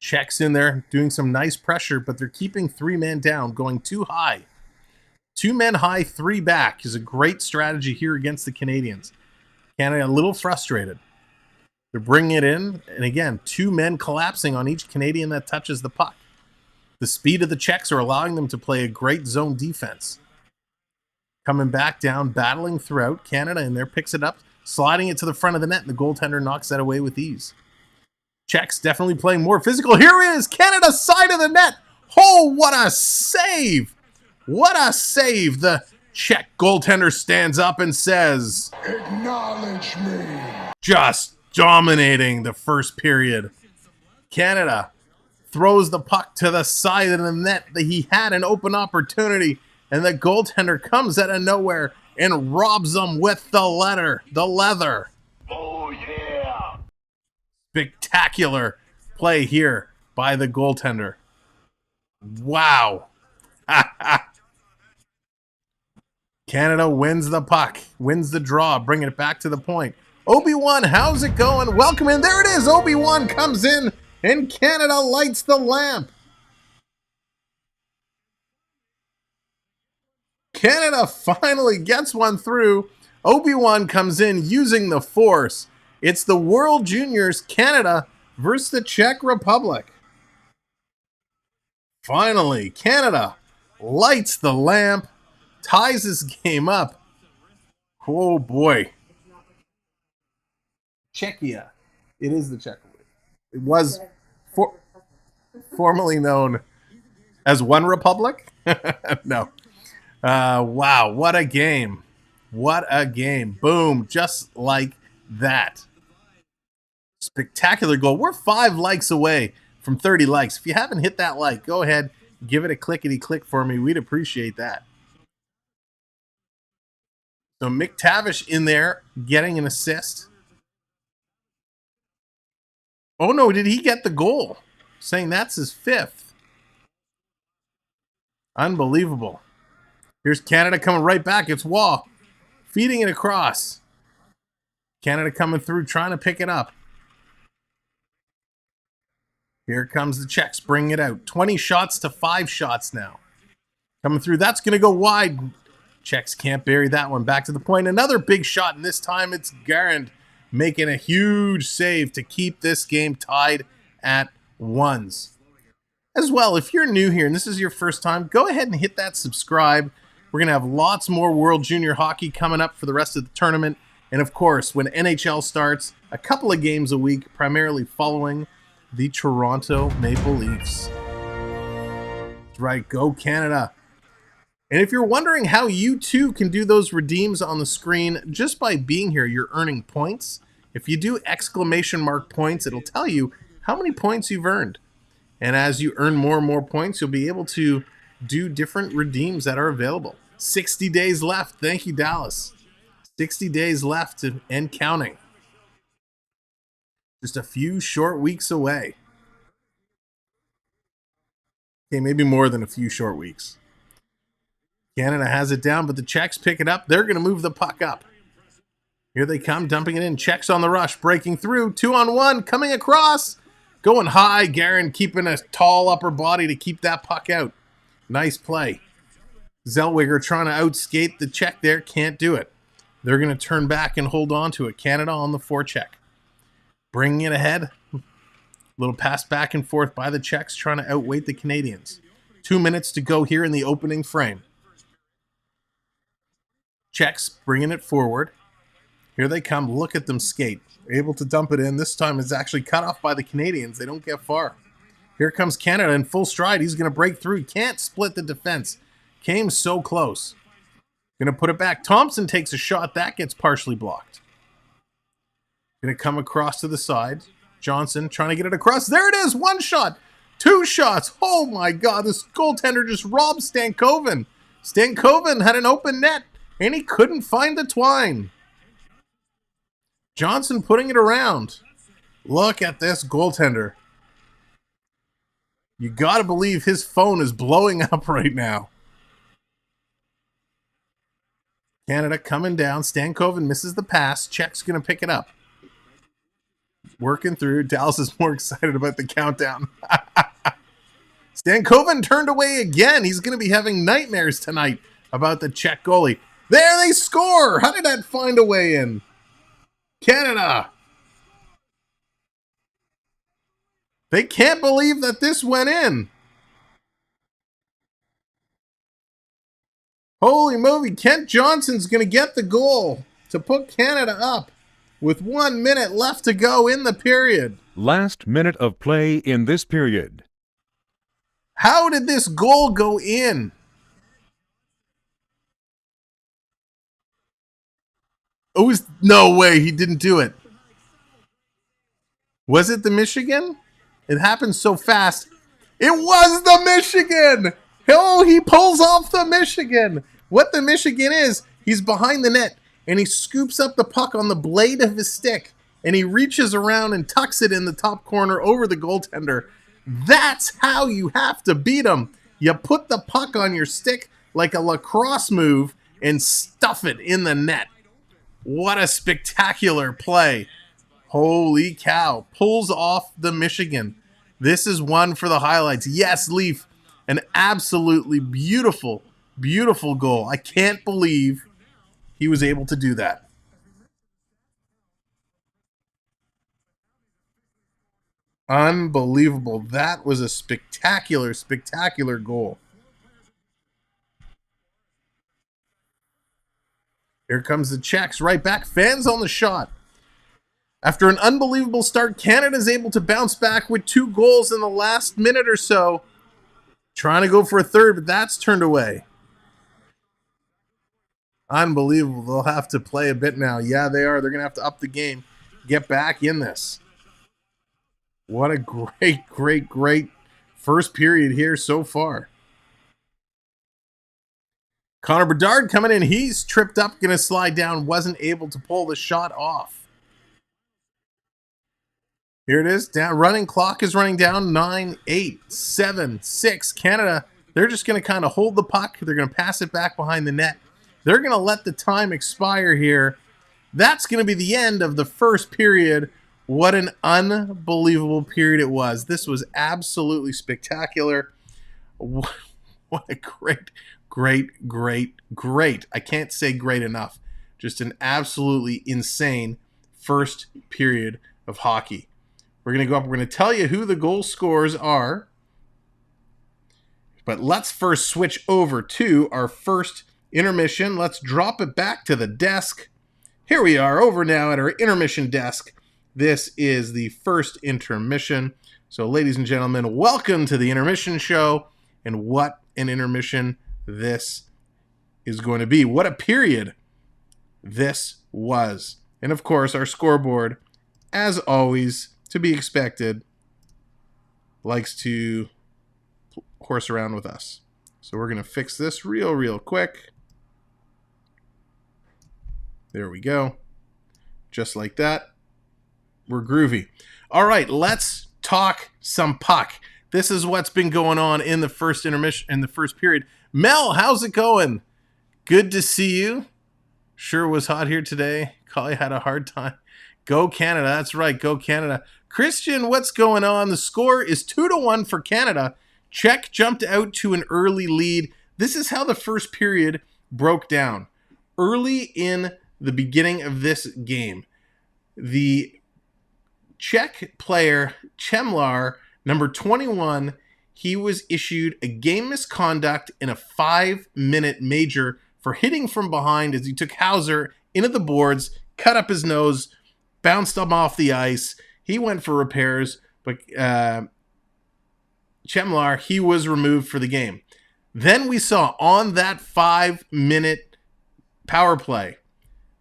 Speaker 1: Czechs in there doing some nice pressure, but they're keeping 3 men down, going too high. 2 men high, 3 back is a great strategy here against the Canadians. Canada a little frustrated. They're bringing it in, and again, 2 men collapsing on each Canadian that touches the puck. The speed of the Czechs are allowing them to play a great zone defense. Coming back down, battling throughout. Canada in there picks it up, sliding it to the front of the net, and the goaltender knocks that away with ease. Czechs definitely playing more physical. Here it is, Canada's side of the net. Oh, what a save! What a save! The Czech goaltender stands up and says,
Speaker 3: "Acknowledge me."
Speaker 1: Just dominating the first period. Canada throws the puck to the side of the net. He had an open opportunity, and the goaltender comes out of nowhere and robs them with the leather.
Speaker 3: Oh, yeah.
Speaker 1: Spectacular play here by the goaltender. Wow. Canada wins the puck, wins the draw, bringing it back to the point. Obi-Wan, how's it going? Welcome in. There it is. Obi-Wan comes in, and Canada lights the lamp. Canada finally gets one through. Obi-Wan comes in using the force. It's the World Juniors, Canada versus the Czech Republic. Finally, Canada lights the lamp, ties this game up. Oh boy. Czechia. It is the Czech Republic. It was formerly known as One Republic. No. Wow, what a game. What a game. Boom, just like that. Spectacular goal. We're 5 likes away from 30 likes. If you haven't hit that like, go ahead, give it a clickety-click for me. We'd appreciate that. So McTavish in there getting an assist. Oh no, did he get the goal? Saying that's his 5th. Unbelievable. Here's Canada coming right back. It's Waugh feeding it across. Canada coming through, trying to pick it up. Here comes the Czechs, bringing it out. 20 shots to 5 shots now. Coming through, that's going to go wide. Czechs can't bury that one. Back to the point. Another big shot, and this time it's Garand making a huge save to keep this game tied at 1s. As well, if you're new here and this is your first time, go ahead and hit that subscribe. We're going to have lots more World Junior Hockey coming up for the rest of the tournament. And of course, when NHL starts, a couple of games a week, primarily following the Toronto Maple Leafs. That's right, go Canada. And if you're wondering how you too can do those redeems on the screen, just by being here, you're earning points. If you do exclamation mark points, it'll tell you how many points you've earned. And as you earn more and more points, you'll be able to do different redeems that are available. 60 days left. Thank you, Dallas. 60 days left and counting. Just a few short weeks away. Okay, maybe more than a few short weeks. Canada has it down, but the Czechs pick it up. They're going to move the puck up. Here they come, dumping it in. Czechs on the rush, breaking through. 2-on-1, coming across. Going high. Garand keeping a tall upper body to keep that puck out. Nice play. Zellweger trying to outskate the Czech there. Can't do it. They're going to turn back and hold on to it. Canada on the forecheck. Bringing it ahead. Little pass back and forth by the Czechs, trying to outweight the Canadians. 2 minutes to go here in the opening frame. Czechs bringing it forward. Here they come. Look at them skate. Able to dump it in. This time it's actually cut off by the Canadians. They don't get far. Here comes Canada in full stride. He's going to break through. He can't split the defense. Came so close. Going to put it back. Thompson takes a shot. That gets partially blocked. Going to come across to the side. Johnson trying to get it across. There it is. One shot. Two shots. Oh my God. This goaltender just robbed Stankoven. Stankoven had an open net and he couldn't find the twine. Johnson putting it around. Look at this goaltender. You got to believe his phone is blowing up right now. Canada coming down. Stankoven misses the pass. Czech's going to pick it up. Working through. Dallas is more excited about the countdown. Stankoven turned away again. He's going to be having nightmares tonight about the Czech goalie. There they score. How did that find a way in? Canada. They can't believe that this went in. Holy moly, Kent Johnson's going to get the goal to put Canada up with 1 minute left to go in the period.
Speaker 4: Last minute of play in this period.
Speaker 1: How did this goal go in? Oh, no way he didn't do it. Was it the Michigan? It happened so fast. It was the Michigan! Oh, he pulls off the Michigan. What the Michigan is, he's behind the net, and he scoops up the puck on the blade of his stick, and he reaches around and tucks it in the top corner over the goaltender. That's how you have to beat him. You put the puck on your stick like a lacrosse move and stuff it in the net. What a spectacular play. Holy cow. Pulls off the Michigan. This is one for the highlights. Yes, Leaf, an absolutely beautiful, beautiful goal. I can't believe he was able to do that. Unbelievable. That was a spectacular, spectacular goal. Here comes the Czechs right back. Fans on the shot. After an unbelievable start, Canada's able to bounce back with 2 goals in the last minute or so. Trying to go for a third, but that's turned away. Unbelievable. They'll have to play a bit now. Yeah, they are. They're going to have to up the game. Get back in this. What a great, great, great first period here so far. Connor Bedard coming in. He's tripped up, going to slide down. Wasn't able to pull the shot off. Here it is. Down. Running clock is running down. 9, 8, 7, 6. Canada, they're just going to kind of hold the puck. They're going to pass it back behind the net. They're going to let the time expire here. That's going to be the end of the first period. What an unbelievable period it was. This was absolutely spectacular. What a great, great, great, great. I can't say great enough. Just an absolutely insane first period of hockey. We're going to go up. We're going to tell you who the goal scorers are. But let's first switch over to our first intermission. Let's drop it back to the desk. Here we are over now at our intermission desk. This is the first intermission. So, ladies and gentlemen, welcome to the intermission show. And what an intermission this is going to be. What a period this was. And, of course, our scoreboard, as always, to be expected, likes to horse around with us. So we're going to fix this real quick. There we go. Just like that. We're groovy. All right, let's talk some puck. This is what's been going on in the first intermission, in the first period. Mel, how's it going? Good to see you. Sure was hot here today. Collie had a hard time. Go Canada. That's right. Go Canada. Christian, what's going on? The score is 2-1 for Canada. Czech jumped out to an early lead. This is how the first period broke down. Early in the beginning of this game, the Czech player, Chemlar, number 21, he was issued a game misconduct in a 5-minute major for hitting from behind as he took Hauser into the boards, cut up his nose, bounced him off the ice. He went for repairs, but Chemlar, he was removed for the game. Then we saw on that 5-minute power play,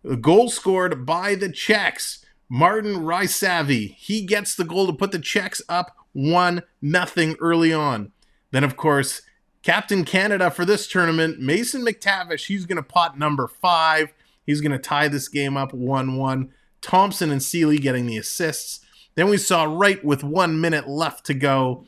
Speaker 1: the goal scored by the Czechs. Martin Rysavi, he gets the goal to put the Czechs up 1-0 early on. Then, of course, Captain Canada for this tournament, Mason McTavish, he's going to pot number 5. He's going to tie this game up 1-1. Thompson and Seeley getting the assists. Then we saw right with 1 minute left to go,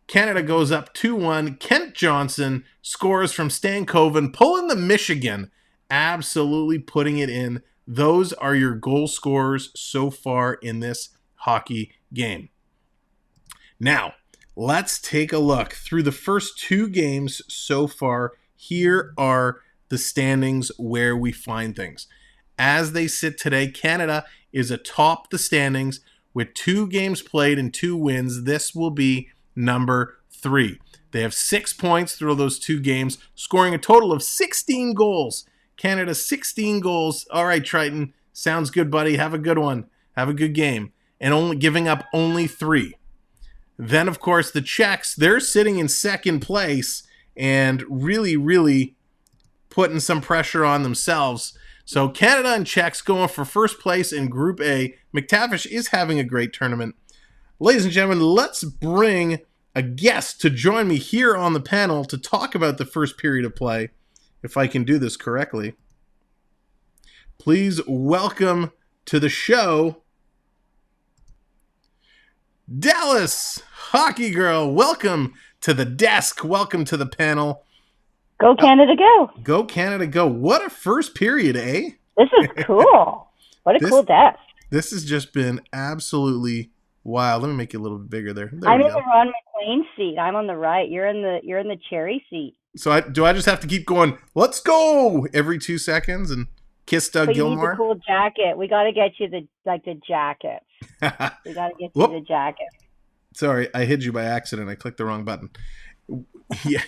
Speaker 1: Canada goes up 2-1. Kent Johnson scores from Stankoven, pulling the Michigan, absolutely putting it in. Those are your goal scorers so far in this hockey game. Now, let's take a look through the first 2 games so far. Here are the standings where we find things. As they sit today, Canada is atop the standings with 2 games played and 2 wins. This will be number 3. They have 6 points through those 2 games, scoring a total of 16 goals. Canada, 16 goals. All right, Triton. Sounds good, buddy. Have a good one. Have a good game. And only giving up only 3. Then, of course, the Czechs, they're sitting in second place and really putting some pressure on themselves. So Canada and Czechs going for first place in Group A. McTavish is having a great tournament. Ladies and gentlemen, let's bring a guest to join me here on the panel to talk about the first period of play, if I can do this correctly. Please welcome to the show, Dallas Hockey Girl. Welcome to the desk. Welcome to the panel.
Speaker 5: Go Canada, go.
Speaker 1: Go Canada, go. What a first period, eh?
Speaker 5: This is cool. What a cool desk.
Speaker 1: This has just been absolutely wild. Let me make it a little bit bigger there.
Speaker 5: I'm in the Ron McLean seat. I'm on the right. You're in the Cherry seat.
Speaker 1: So do I just have to keep going, let's go, every 2 seconds and kiss Doug
Speaker 5: but
Speaker 1: Gilmore?
Speaker 5: You need the cool jacket. We got to get you the jacket. We got to get you the jacket.
Speaker 1: Sorry, I hid you by accident. I clicked the wrong button. Yeah.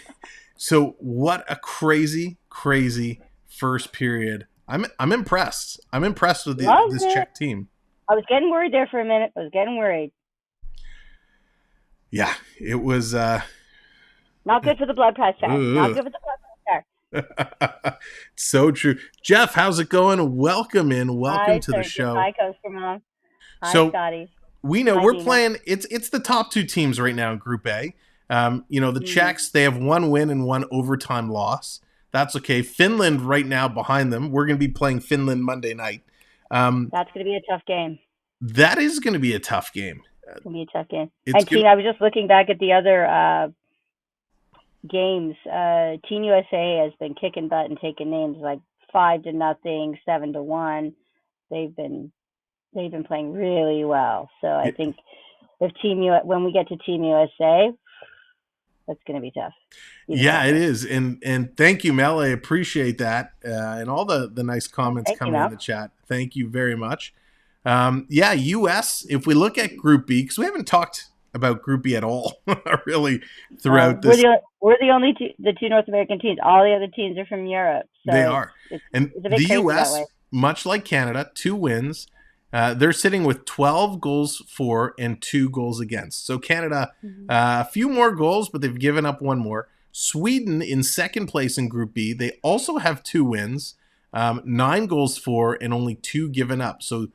Speaker 1: So what a crazy first period. I'm impressed. I'm impressed with this Czech team.
Speaker 5: I was getting worried there for a minute. I was getting worried.
Speaker 1: Yeah, it was
Speaker 5: not good for the blood pressure. Not good for the blood pressure.
Speaker 1: So true. Jeff, how's it going? Welcome in. Welcome to the show.
Speaker 5: Hi, Coaster Mom. Hi,
Speaker 1: so,
Speaker 5: Scotty.
Speaker 1: We know we're playing. It's the top 2 teams right now in Group A. The Czechs, they have 1 win and 1 overtime loss. That's okay. Finland right now behind them. We're going to be playing Finland Monday night.
Speaker 5: That's going to be a tough game.
Speaker 1: That is going to be a tough game.
Speaker 5: It's going to be a tough game. I was just looking back at the other games. Team USA has been kicking butt and taking names like 5-0, 7-1. They've been playing really well. So I think when we get to Team USA, that's going to be tough.
Speaker 1: Yeah, it is. And thank you, Mel. I appreciate that. And all the nice comments coming in the chat. Thank you very much. US, if we look at Group B, because we haven't talked about Group B at all, really, throughout this.
Speaker 5: We're the only 2 North American teams. All the other teams are from Europe. So
Speaker 1: they are. And
Speaker 5: it's
Speaker 1: the US, much like Canada, 2 wins. They're sitting with 12 goals for and 2 goals against. So Canada, a few more goals, but they've given up 1 more. Sweden in second place in Group B. They also have 2 wins, 9 goals for and only 2 given up. So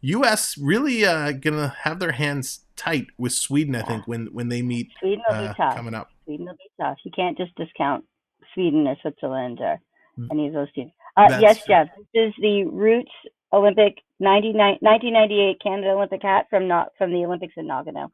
Speaker 1: U.S. really going to have their hands tight with Sweden, I think, when they meet
Speaker 5: Sweden will be tough.
Speaker 1: Coming up.
Speaker 5: Sweden will be tough. You can't just discount Sweden or Switzerland or any of those teams. Yes, Jeff. This is the Roots Olympic 1998 Canada Olympic hat from the Olympics in Nagano.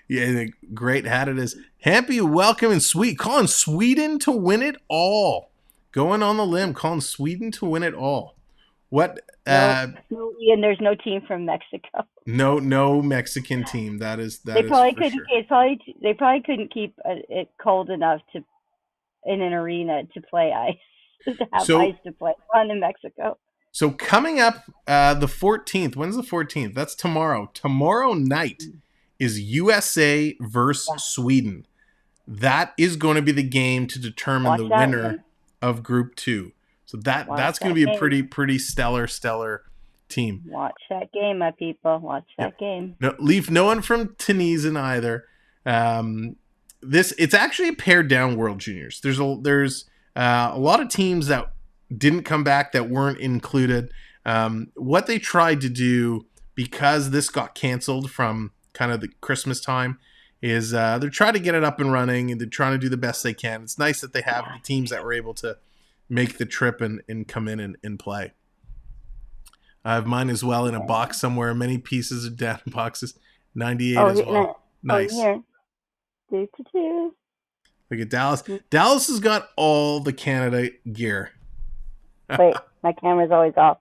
Speaker 1: Yeah, great hat it is. Happy welcome and sweet. Calling Sweden to win it all. Going on the limb, calling Sweden to win it all. What?
Speaker 5: And there's no team from Mexico.
Speaker 1: No Mexican team. That is.
Speaker 5: They probably couldn't keep it cold enough in an arena to play ice. To have ice to play on in Mexico.
Speaker 1: So coming up the 14th. When's the 14th? That's tomorrow. Tomorrow night is USA versus Sweden. That is going to be the game to determine the winner of Group 2. So that's going to be a pretty stellar team.
Speaker 5: Watch that game, my people. Watch that game.
Speaker 1: No, leave no one from Tunisia either. It's actually a pared down World Juniors. There's a lot of teams that didn't come back that weren't included. What they tried to do, because this got canceled from kind of the Christmas time, is they're trying to get it up and running, and they're trying to do the best they can. It's nice that they have the teams that were able to make the trip and come in and play. I have mine as well in a box somewhere. Many pieces of data boxes. 98 as well. Nice.
Speaker 5: Here. 2-2.
Speaker 1: Look at Dallas. Dallas has got all the Canada gear.
Speaker 5: Wait, my camera's always off.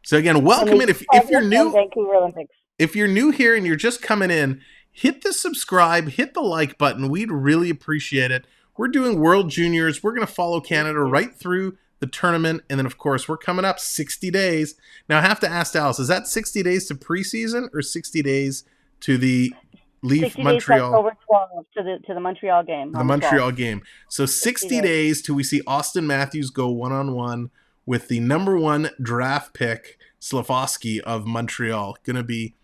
Speaker 1: So again, welcome in. If you're new,
Speaker 5: Vancouver Olympics.
Speaker 1: If you're new here and you're just coming in, hit the subscribe, hit the like button. We'd really appreciate it. We're doing World Juniors. We're going to follow Canada right through the tournament. And then, of course, we're coming up 60 days. Now, I have to ask Dallas, is that 60 days to preseason or 60 days to the Leaf Montreal?
Speaker 5: October 12th to the Montreal game.
Speaker 1: The Montreal game. So 60 days till we see Austin Matthews go one-on-one with the number 1 draft pick, Slafosky of Montreal. Going to be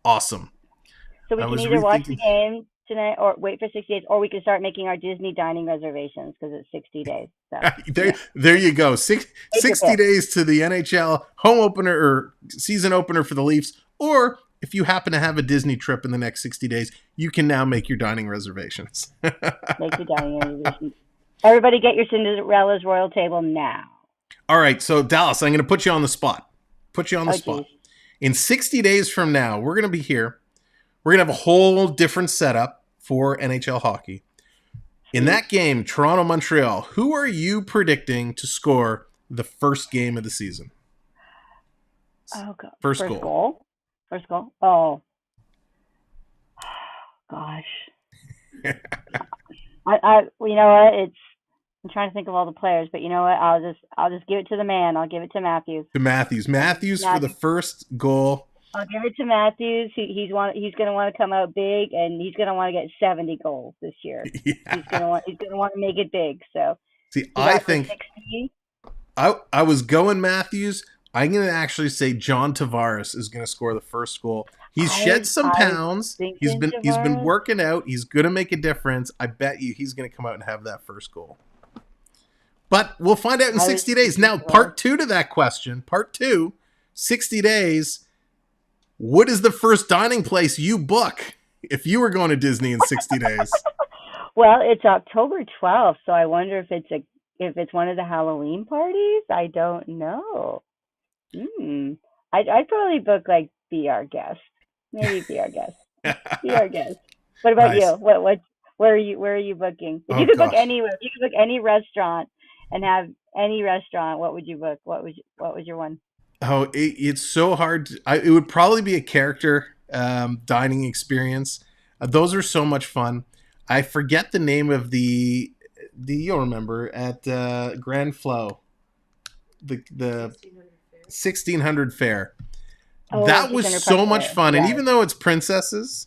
Speaker 1: awesome.
Speaker 5: So we can either watch the game tonight or wait for 60 days, or we can start making our Disney dining reservations because it's 60 days. So,
Speaker 1: there you go. 60 days to the NHL home opener or season opener for the Leafs. Or if you happen to have a Disney trip in the next 60 days, you can now make your dining reservations.
Speaker 5: Make your dining reservations. Everybody get your Cinderella's Royal Table now. All
Speaker 1: right. So, Dallas, I'm going to put you on the spot. Spot.
Speaker 5: Geez.
Speaker 1: In 60 days from now, we're going to be here. We're going to have a whole different setup for NHL hockey. In that game, Toronto-Montreal, who are you predicting to score the first game of the season?
Speaker 5: Oh, God.
Speaker 1: First goal.
Speaker 5: First goal? Oh. Gosh. You know what? I'm trying to think of all the players, but you know what? I'll just give it to the man. I'll give it to Matthews. Matthews for the first goal. I'll give it to Matthews. He's going to want to come out big, and he's going to want to get 70 goals this year. Yeah. He's going to want to make it big. So
Speaker 1: see, I think I was going Matthews. I'm going to actually say John Tavares is going to score the first goal. He's shed some pounds. He's been working out. He's going to make a difference. I bet you he's going to come out and have that first goal. But we'll find out in 60 days. Now, part 2 to that question. Part 2, 60 days. What is the first dining place you book if you were going to Disney in 60 days?
Speaker 5: Well, it's October 12th, so I wonder if it's one of the Halloween parties. I don't know. I'd probably book like Be Our Guest. Maybe Be Our Guest. Be Our Guest. What about you? Where are you booking? If you could book anywhere, if you could book any restaurant and have any restaurant, what would you book? What was your one?
Speaker 1: Oh, it's so hard. It would probably be a character dining experience. Those are so much fun. I forget the name of the you'll remember at Grand Flow, the 1600 Fair. Oh, that was so much fun. Yeah. And even though it's princesses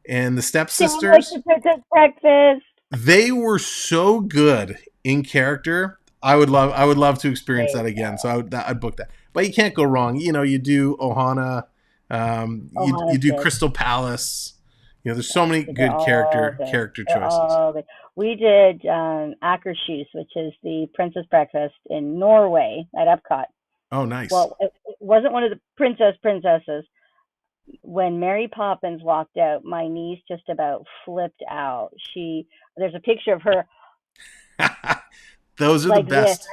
Speaker 1: and the stepsisters,
Speaker 5: like the princess breakfast,
Speaker 1: they were so good in character. I would love to experience that again. So I'd book that. But you can't go wrong. You know, you do Ohana, you do Crystal Palace. You know, there's so many good character choices.
Speaker 5: We did Akershus, which is the Princess Breakfast in Norway at Epcot.
Speaker 1: Oh, nice.
Speaker 5: Well, it wasn't one of the princesses. When Mary Poppins walked out, my niece just about flipped out. There's a picture of her.
Speaker 1: Those are like the best.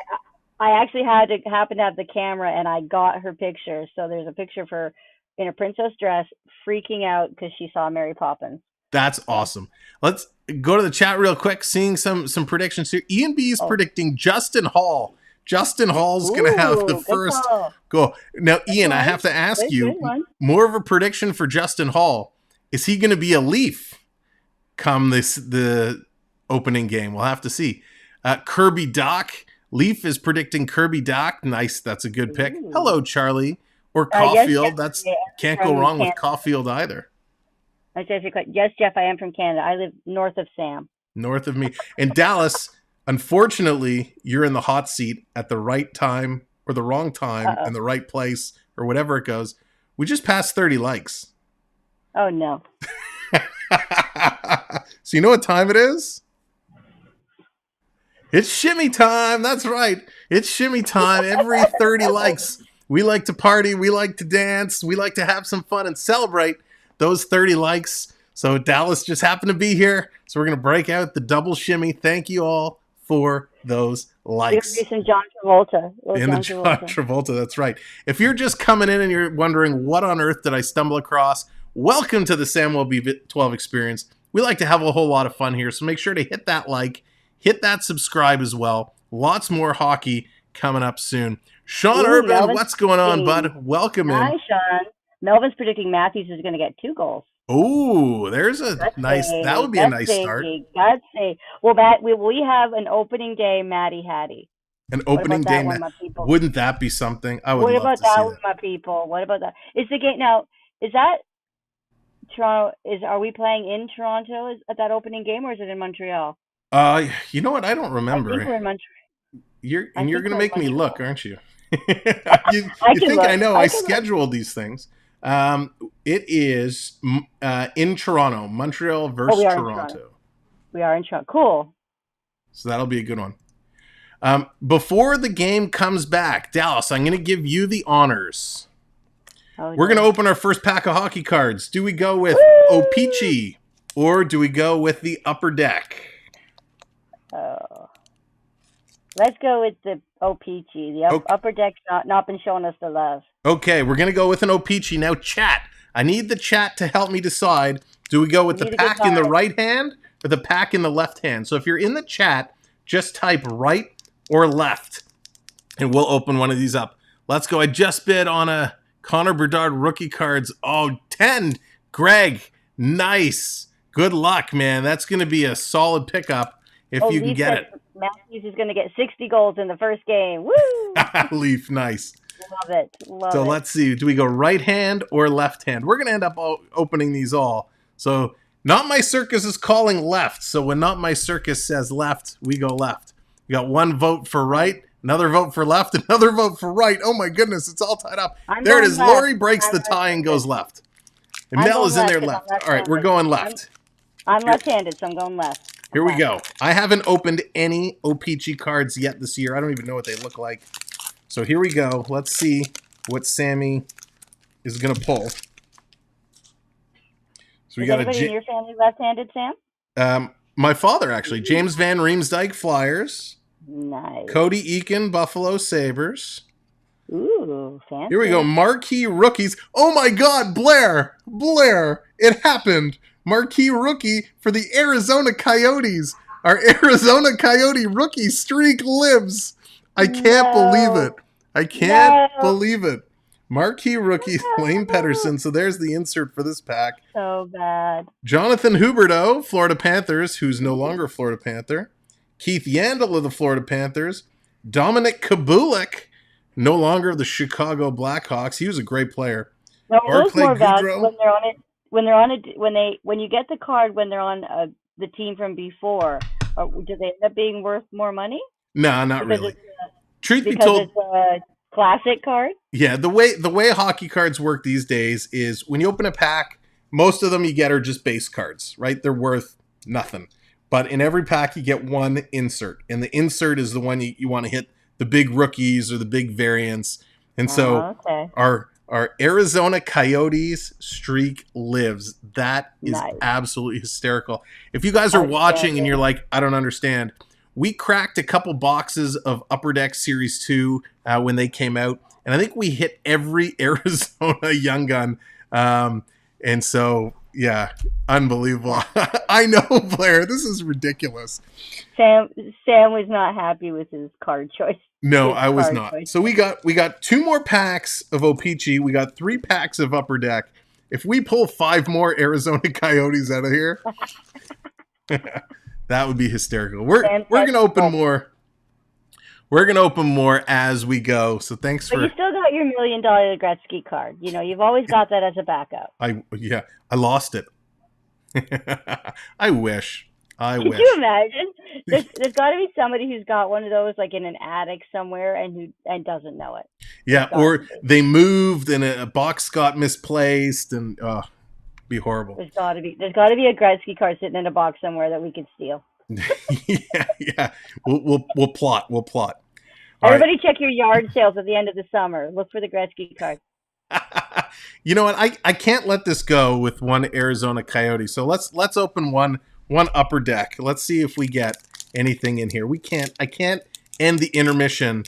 Speaker 5: I actually happened to have the camera, and I got her picture. So there's a picture of her in a princess dress, freaking out because she saw Mary Poppins.
Speaker 1: That's awesome. Let's go to the chat real quick, seeing some predictions here. Ian B is predicting Justin Hall. Justin Hall's going to have the first goal. Now, Ian, I have to ask you, more of a prediction for Justin Hall. Is he going to be a Leaf come the opening game? We'll have to see. Kirby Doc. Leaf is predicting Kirby Doc. Nice. That's a good pick. Ooh. Hello, Charlie. Or Caulfield. Can't go wrong with Caulfield either.
Speaker 5: Yes, Jeff, I am from Canada. I live north of Sam.
Speaker 1: North of me. And Dallas, unfortunately, you're in the hot seat at the right time or the wrong time in the right place or whatever it goes. We just passed 30 likes.
Speaker 5: Oh, no.
Speaker 1: So you know what time it is? It's shimmy time. That's right. It's shimmy time. Every 30 likes. We like to party. We like to dance. We like to have some fun and celebrate those 30 likes. So Dallas just happened to be here. So we're going to break out the double shimmy. Thank you all for those likes.
Speaker 5: We're going to do some John Travolta.
Speaker 1: In the John Travolta, that's right. If you're just coming in and you're wondering, what on earth did I stumble across? Welcome to the Samwelb12 Experience. We like to have a whole lot of fun here, so make sure to hit that like, hit that subscribe as well. Lots more hockey coming up soon. Sean Urban, Melvin's what's going on, bud? Welcome in.
Speaker 5: Hi, Sean. Melvin's predicting Matthews is going to get 2 goals.
Speaker 1: Oh, there's a nice. That would be a nice start.
Speaker 5: Let's see. Well, Matt, we have an opening day, Matty Hattie.
Speaker 1: An opening day, wouldn't that be something? I would love to see that. What about that with
Speaker 5: my people? What about that? Is the game now? Is that Toronto? Are we playing in Toronto at that opening game, or is it in Montreal?
Speaker 1: You know what? I don't remember.
Speaker 5: I think we're in Montreal.
Speaker 1: You're going to make me look, aren't you? you think I know? I scheduled these things. It is in Toronto, Montreal versus Toronto.
Speaker 5: We are in Toronto. Cool.
Speaker 1: So that'll be a good one. Before the game comes back, Dallas, I'm going to give you the honors. We're going to open our first pack of hockey cards. Do we go with O-Pee-Chee or do we go with the Upper Deck?
Speaker 5: Let's go with the O-Pee-Chee. The Upper Deck's not been showing us the love.
Speaker 1: Okay, we're going to go with an O-Pee-Chee. Now, chat. I need the chat to help me decide. Do we go with the pack in the right hand or the pack in the left hand? So if you're in the chat, just type right or left, and we'll open one of these up. Let's go. I just bid on a Connor Bedard rookie cards. Oh, 10. Greg, nice. Good luck, man. That's going to be a solid pickup if you can get it.
Speaker 5: Matthews is going to get 60 goals in the first game. Woo!
Speaker 1: Leaf, nice.
Speaker 5: Love it.
Speaker 1: So let's see. Do we go right hand or left hand? We're going to end up opening these all. So NotMyCircus is calling left. So when NotMyCircus says left, we go left. We got one vote for right, another vote for left, another vote for right. Oh my goodness, it's all tied up. There it is. Left. Lori breaks the tie and goes left. And Mel is in there left. All right, we're going left.
Speaker 5: I'm left-handed, so I'm going left.
Speaker 1: Here we go. I haven't opened any O-Pee-Chee cards yet this year. I don't even know what they look like. So here we go. Let's see what Sammy is going to pull. So we got
Speaker 5: anybody in your family left-handed, Sam?
Speaker 1: My father, actually. James Van Riemsdyk, Flyers.
Speaker 5: Nice.
Speaker 1: Cody Eakin, Buffalo Sabres.
Speaker 5: Ooh, fancy.
Speaker 1: Here we go. Marquee rookies. Oh my God, Blair. It happened. Marquee rookie for the Arizona Coyotes. Our Arizona Coyote rookie streak lives. I can't believe it. I can't believe it. Marquee rookie, Lane Pedersen. So there's the insert for this pack.
Speaker 5: So bad.
Speaker 1: Jonathan Huberdeau, Florida Panthers, who's no longer a Florida Panther. Keith Yandel of the Florida Panthers. Dominic Kabulik, no longer of the Chicago Blackhawks. He was a great player.
Speaker 5: No, those more valuable when they're on it. When you get the card when they're on the team from before, do they end up being worth more money?
Speaker 1: No, not really. Truth be
Speaker 5: told,
Speaker 1: it's
Speaker 5: a classic card.
Speaker 1: Yeah, the way hockey cards work these days is when you open a pack, most of them you get are just base cards, right? They're worth nothing. But in every pack you get one insert, and the insert is the one you want to hit the big rookies or the big variants. And so our Arizona Coyotes streak lives. That is absolutely hysterical. If you guys are watching and you're like, I don't understand, we cracked a couple boxes of Upper Deck Series 2 when they came out, and I think we hit every Arizona Young Gun. And so, yeah, unbelievable. I know, Blair, this is ridiculous.
Speaker 5: Sam was not happy with his card choice.
Speaker 1: No, I was not. So we got 2 more packs of O-Pee-Chee. We got 3 packs of Upper Deck. If we pull 5 more Arizona Coyotes out of here, that would be hysterical. We're gonna open more. We're gonna open more as we go. So thanks for.
Speaker 5: But you still got your $1 million Gretzky card. You know, you've always got that as a backup.
Speaker 1: I lost it. I wish.
Speaker 5: Could you imagine? there's got to be somebody who's got one of those like in an attic somewhere and doesn't know it.
Speaker 1: Yeah, or they moved and a box got misplaced and be horrible.
Speaker 5: There's got to be a Gretzky card sitting in a box somewhere that we could steal.
Speaker 1: yeah. We'll plot. All
Speaker 5: Everybody
Speaker 1: right.
Speaker 5: check your yard sales at the end of the summer. Look for the Gretzky card.
Speaker 1: You know what? I can't let this go with one Arizona Coyote. So let's open one upper deck. Let's see if we get anything in here. I can't end the intermission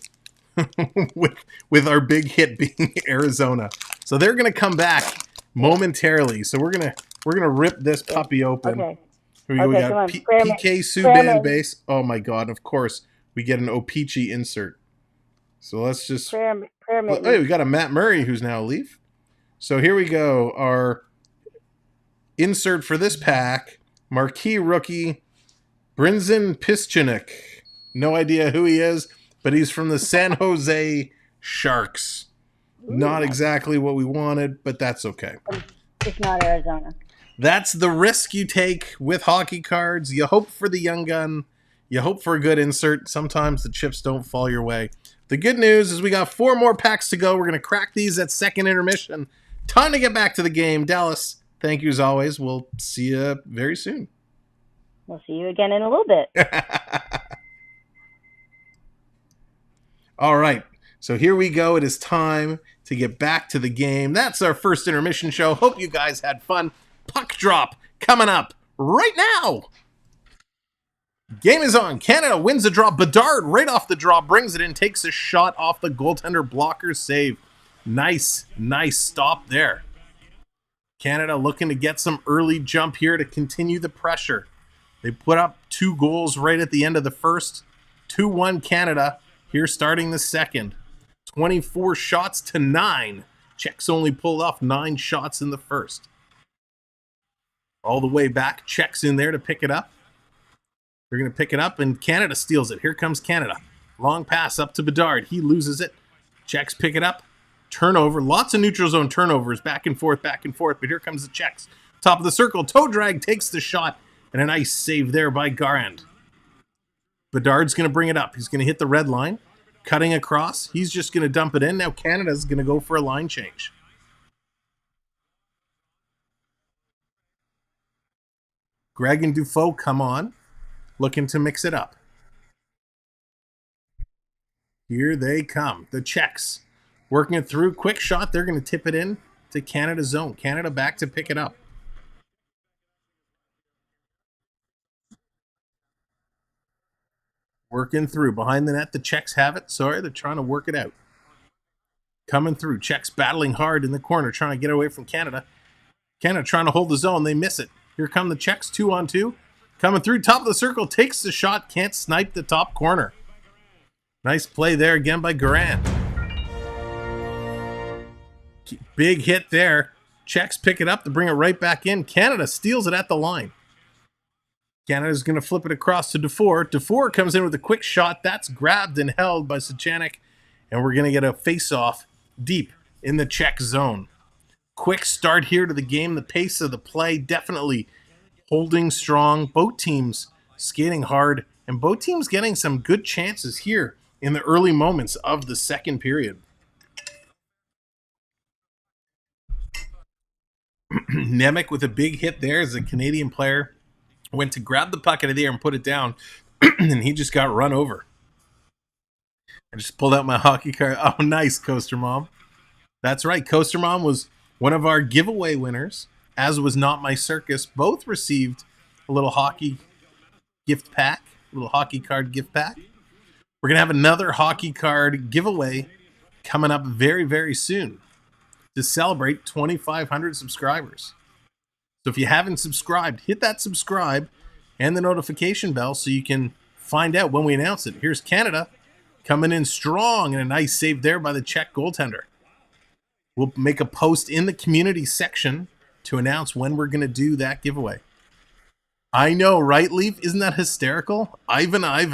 Speaker 1: with our big hit being Arizona. So they're gonna come back momentarily. So we're gonna rip this puppy open.
Speaker 5: Okay.
Speaker 1: Here we got PK Subban base. Oh my god! Of course we get an O-Pee-Chee insert. So let's just. Hey, we got a Matt Murray who's now a Leaf. So here we go. Our insert for this pack: marquee rookie Brinson Pischnik. No idea who he is, but he's from the San Jose Sharks. Not exactly what we wanted, but that's okay.
Speaker 5: It's not Arizona.
Speaker 1: That's the risk you take with hockey cards. You hope for the young gun. You hope for a good insert. Sometimes the chips don't fall your way. The good news is we got 4 more packs to go. We're going to crack these at second intermission. Time to get back to the game. Dallas, thank you as always. We'll see you very soon.
Speaker 5: We'll see you again in a little bit.
Speaker 1: All right. So here we go. It is time to get back to the game. That's our first intermission show. Hope you guys had fun. Puck drop coming up right now. Game is on. Canada wins the draw. Bedard right off the draw brings it in, takes a shot off the goaltender blocker save. Nice stop there. Canada looking to get some early jump here to continue the pressure. They put up 2 goals right at the end of the first. 2-1 Canada here starting the second. 24 shots to 9. Czechs only pulled off 9 shots in the first. All the way back, Czechs in there to pick it up. They're going to pick it up, and Canada steals it. Here comes Canada. Long pass up to Bedard. He loses it. Czechs pick it up. Turnover. Lots of neutral zone turnovers. Back and forth. But here comes the Czechs. Top of the circle. Toe drag takes the shot. And a nice save there by Garand. Bedard's going to bring it up. He's going to hit the red line. Cutting across. He's just going to dump it in. Now Canada's going to go for a line change. Greg and Dufault come on. Looking to mix it up. Here they come. The Czechs working it through. Quick shot. They're going to tip it in to Canada's zone. Canada back to pick it up. Working through. Behind the net, the Czechs have it. Sorry, they're trying to work it out. Coming through. Czechs battling hard in the corner, trying to get away from Canada. Canada trying to hold the zone. They miss it. Here come the Czechs, 2-on-2. Coming through, top of the circle, takes the shot, can't snipe the top corner. Nice play there again by Garand. Big hit there. Czechs pick it up to bring it right back in. Canada steals it at the line. Canada's going to flip it across to Dufour. Dufour comes in with a quick shot. That's grabbed and held by Suchanek. And we're going to get a face-off deep in the Czech zone. Quick start here to the game. The pace of the play definitely holding strong. Both teams skating hard. And both teams getting some good chances here in the early moments of the second period. Nemec with a big hit there as a Canadian player went to grab the puck out of the air and put it down, and he just got run over. I just pulled out my hockey card. Oh, nice, Coaster Mom. That's right. Coaster Mom was one of our giveaway winners, as was NotMyCircus. Both received a little hockey gift pack, a little hockey card gift pack. We're going to have another hockey card giveaway coming up very, very soon to celebrate 2,500 subscribers. So if you haven't subscribed, hit that subscribe and the notification bell so you can find out when we announce it. Here's Canada coming in strong, and a nice save there by the Czech goaltender. We'll make a post in the community section to announce when we're going to do that giveaway. I know, right, Leaf? Isn't that hysterical? Ivan. I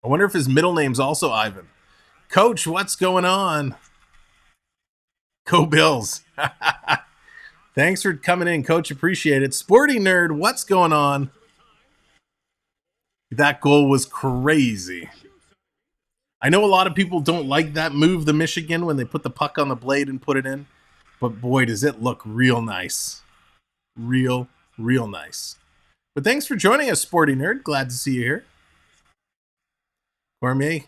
Speaker 1: wonder if his middle name's also Ivan. Coach, what's going on? Go Bills. Thanks for coming in, Coach. Appreciate it. Sporty Nerd, what's going on? That goal was crazy. I know a lot of people don't like that move, the Michigan, when they put the puck on the blade and put it in. But boy, does it look real nice. Real nice. But thanks for joining us, Sporty Nerd. Glad to see you here. Cormier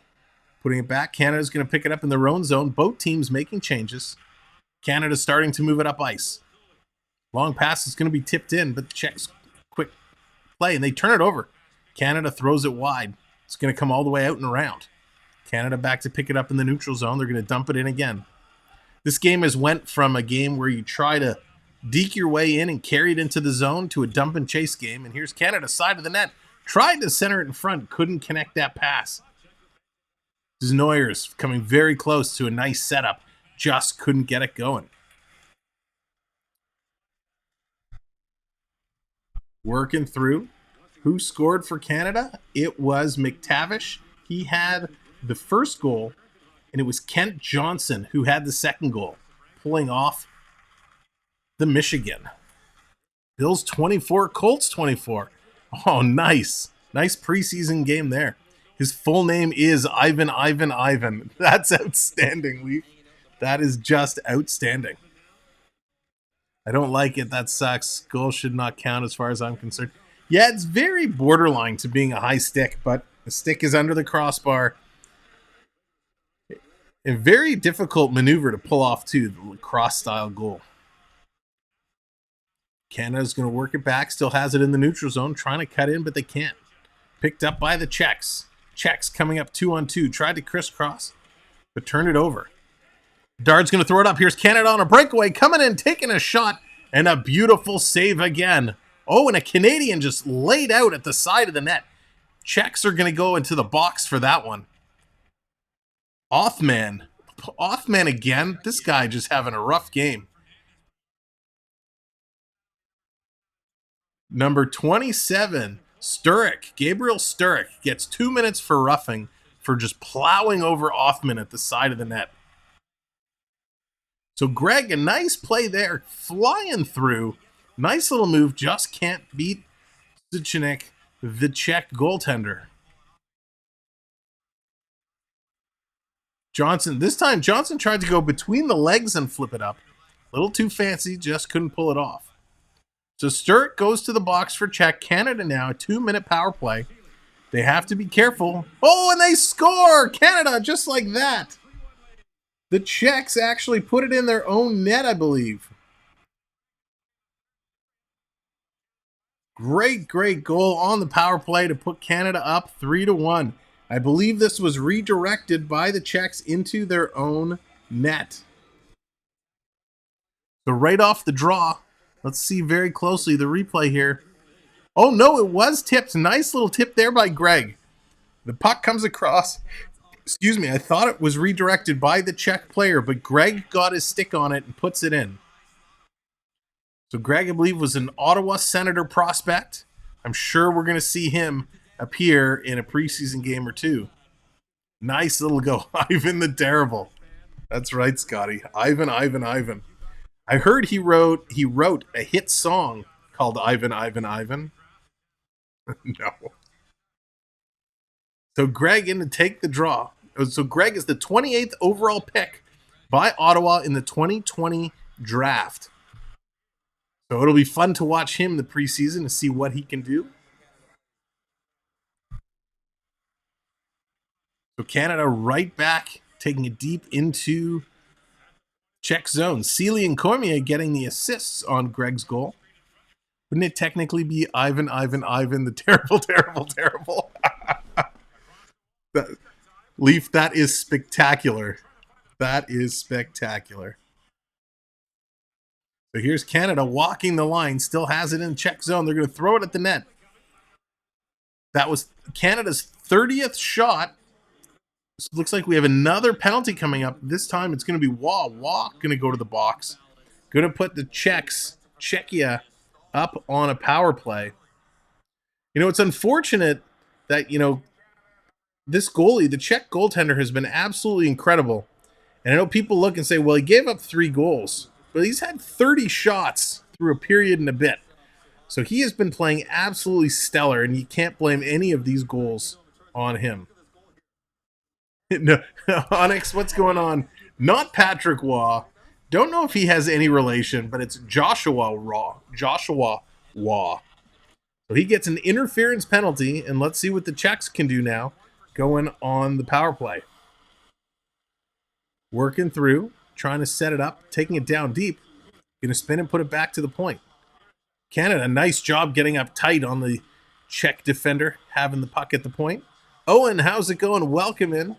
Speaker 1: putting it back. Canada's going to pick it up in their own zone. Both teams making changes. Canada starting to move it up ice. Long pass is going to be tipped in, but the Czechs quick play, and they turn it over. Canada throws it wide. It's going to come all the way out and around. Canada back to pick it up in the neutral zone. They're going to dump it in again. This game has went from a game where you try to deke your way in and carry it into the zone to a dump and chase game. And here's Canada side of the net. Tried to center it in front. Couldn't connect that pass. This is Neuer's coming very close to a nice setup. Just couldn't get it going. Working through. Who scored for Canada? It was McTavish. He had the first goal, and it was Kent Johnson who had the second goal, pulling off the Michigan. Bills 24, Colts 24. Oh, nice. Nice preseason game there. His full name is Ivan. That's outstanding, Leaf. That is just outstanding. I don't like it. That sucks. Goal should not count as far as I'm concerned. Yeah, it's very borderline to being a high stick, but the stick is under the crossbar. A very difficult maneuver to pull off, too, the lacrosse-style goal. Canada's going to work it back. Still has it in the neutral zone. Trying to cut in, but they can't. Picked up by the Czechs. Czechs coming up 2-on-2. Tried to crisscross, but turned it over. Dard's going to throw it up. Here's Canada on a breakaway. Coming in, taking a shot, and a beautiful save again. Oh, and a Canadian just laid out at the side of the net. Czechs are going to go into the box for that one. Othman again. This guy just having a rough game. Number 27, Sturrock. Gabriel Sturrock gets 2 minutes for roughing for just plowing over Othman at the side of the net. So Greg, a nice play there, flying through. Nice little move, just can't beat Zuchinek, the Czech goaltender. Johnson, this time Johnson tried to go between the legs and flip it up. A little too fancy, just couldn't pull it off. So Sturrock goes to the box for Czech. Canada now, a 2-minute power play. They have to be careful. Oh, and they score! Canada, just like that. The Czechs actually put it in their own net, I believe. Great goal on the power play to put Canada up 3-1. I believe this was redirected by the Czechs into their own net. So right off the draw, let's see very closely the replay here. Oh, no, it was tipped. Nice little tip there by Greg. The puck comes across. Excuse me, I thought it was redirected by the Czech player, but Greg got his stick on it and puts it in. So Greg, I believe, was an Ottawa Senator prospect. I'm sure we're going to see him appear in a preseason game or two. Nice little go. Ivan the Terrible. That's right, Scotty. Ivan. I heard he wrote a hit song called Ivan. No. So Greg in to take the draw. So Greg is the 28th overall pick by Ottawa in the 2020 draft. So it'll be fun to watch him in the preseason to see what he can do. So Canada right back, taking it deep into Czech zone. Sealy and Cormier getting the assists on Greg's goal. Wouldn't it technically be Ivan, the terrible? Leaf, that is spectacular. That is spectacular. So here's Canada walking the line, still has it in Czech zone. They're going to throw it at the net. That was Canada's 30th shot. So it looks like we have another penalty coming up. This time it's going to be Waugh going to go to the box. Going to put the Czechia up on a power play. You know, it's unfortunate that, this goalie, the Czech goaltender, has been absolutely incredible. And I know people look and say, well, he gave up 3 goals. But he's had 30 shots through a period and a bit. So he has been playing absolutely stellar, and you can't blame any of these goals on him. No, Onyx, what's going on? Not Patrick Waugh. Don't know if he has any relation, but it's Joshua Waugh. So he gets an interference penalty, and let's see what the Czechs can do now going on the power play. Working through, trying to set it up, taking it down deep. Going to spin and put it back to the point. Canada, nice job getting up tight on the Czech defender, having the puck at the point. Owen, how's it going? Welcome in.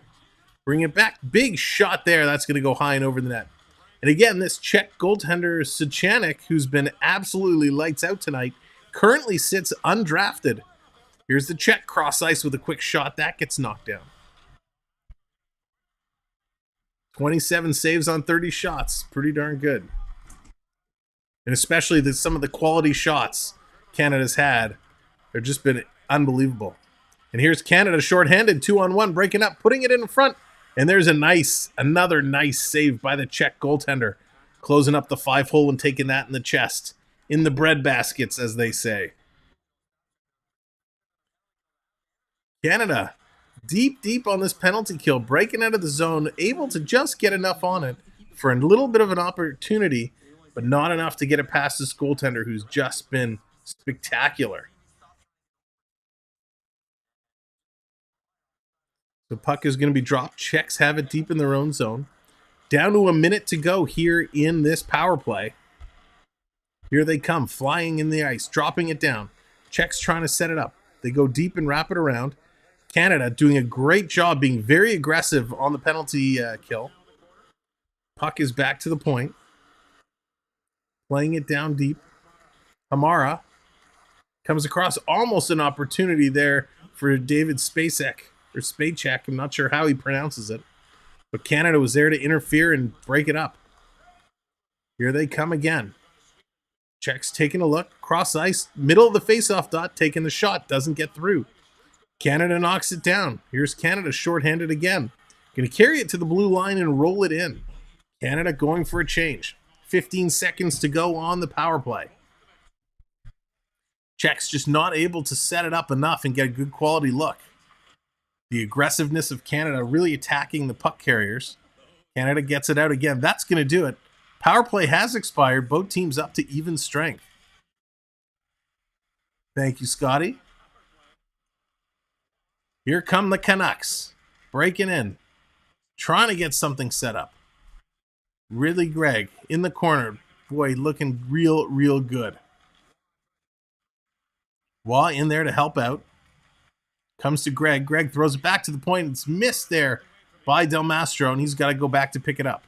Speaker 1: Bring it back. Big shot there. That's going to go high and over the net. And again, this Czech goaltender, Suchanek, who's been absolutely lights out tonight, currently sits undrafted. Here's the Czech cross ice with a quick shot. That gets knocked down. 27 saves on 30 shots. Pretty darn good. And especially some of the quality shots Canada's had have just been unbelievable. And here's Canada shorthanded, 2-on-1, breaking up, putting it in front. And there's another nice save by the Czech goaltender, closing up the 5-hole and taking that in the chest. In the bread baskets, as they say. Canada, deep on this penalty kill, breaking out of the zone, able to just get enough on it for a little bit of an opportunity, but not enough to get it past this goaltender who's just been spectacular. The puck is going to be dropped. Czechs have it deep in their own zone. Down to a minute to go here in this power play. Here they come, flying in the ice, dropping it down. Czechs trying to set it up. They go deep and wrap it around. Canada doing a great job being very aggressive on the penalty kill. Puck is back to the point. Playing it down deep. Hamara comes across almost an opportunity there for David Spacek. Or Spacek, I'm not sure how he pronounces it. But Canada was there to interfere and break it up. Here they come again. Czechs taking a look. Cross ice. Middle of the faceoff dot. Taking the shot. Doesn't get through. Canada knocks it down. Here's Canada shorthanded again. Going to carry it to the blue line and roll it in. Canada going for a change. 15 seconds to go on the power play. Czechs just not able to set it up enough and get a good quality look. The aggressiveness of Canada really attacking the puck carriers. Canada gets it out again. That's going to do it. Power play has expired. Both teams up to even strength. Thank you, Scotty. Here come the Canucks. Breaking in. Trying to get something set up. Ridley Gregg in the corner. Boy, looking real good. Waugh in there to help out. Comes to Greg. Greg throws it back to the point. It's missed there by Del Mastro, and he's got to go back to pick it up.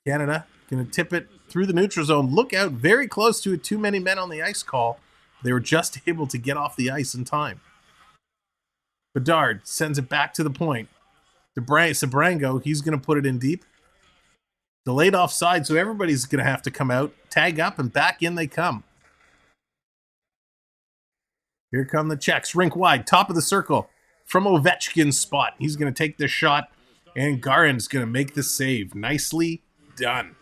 Speaker 1: Canada going to tip it through the neutral zone. Look out, very close to it. Too many men on the ice call. They were just able to get off the ice in time. Bedard sends it back to the point. Sabrango, he's going to put it in deep. Delayed offside, so everybody's going to have to come out, tag up, and back in they come. Here come the Czechs, rink wide, top of the circle, from Ovechkin's spot. He's going to take this shot, and Garin's going to make the save. Nicely done.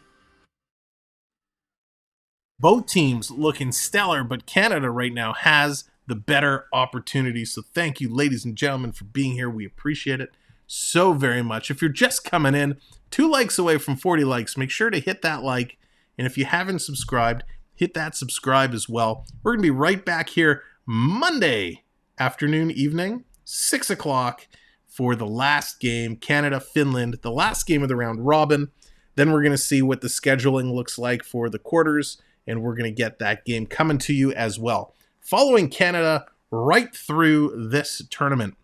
Speaker 1: Both teams looking stellar, but Canada right now has the better opportunity. So thank you, ladies and gentlemen, for being here. We appreciate it so very much. If you're just coming in, 2 likes away from 40 likes, make sure to hit that like. And if you haven't subscribed, hit that subscribe as well. We're going to be right back here Monday afternoon, evening, 6 o'clock for the last game, Canada-Finland, the last game of the round robin. Then we're going to see what the scheduling looks like for the quarters, and we're going to get that game coming to you as well. Following Canada right through this tournament.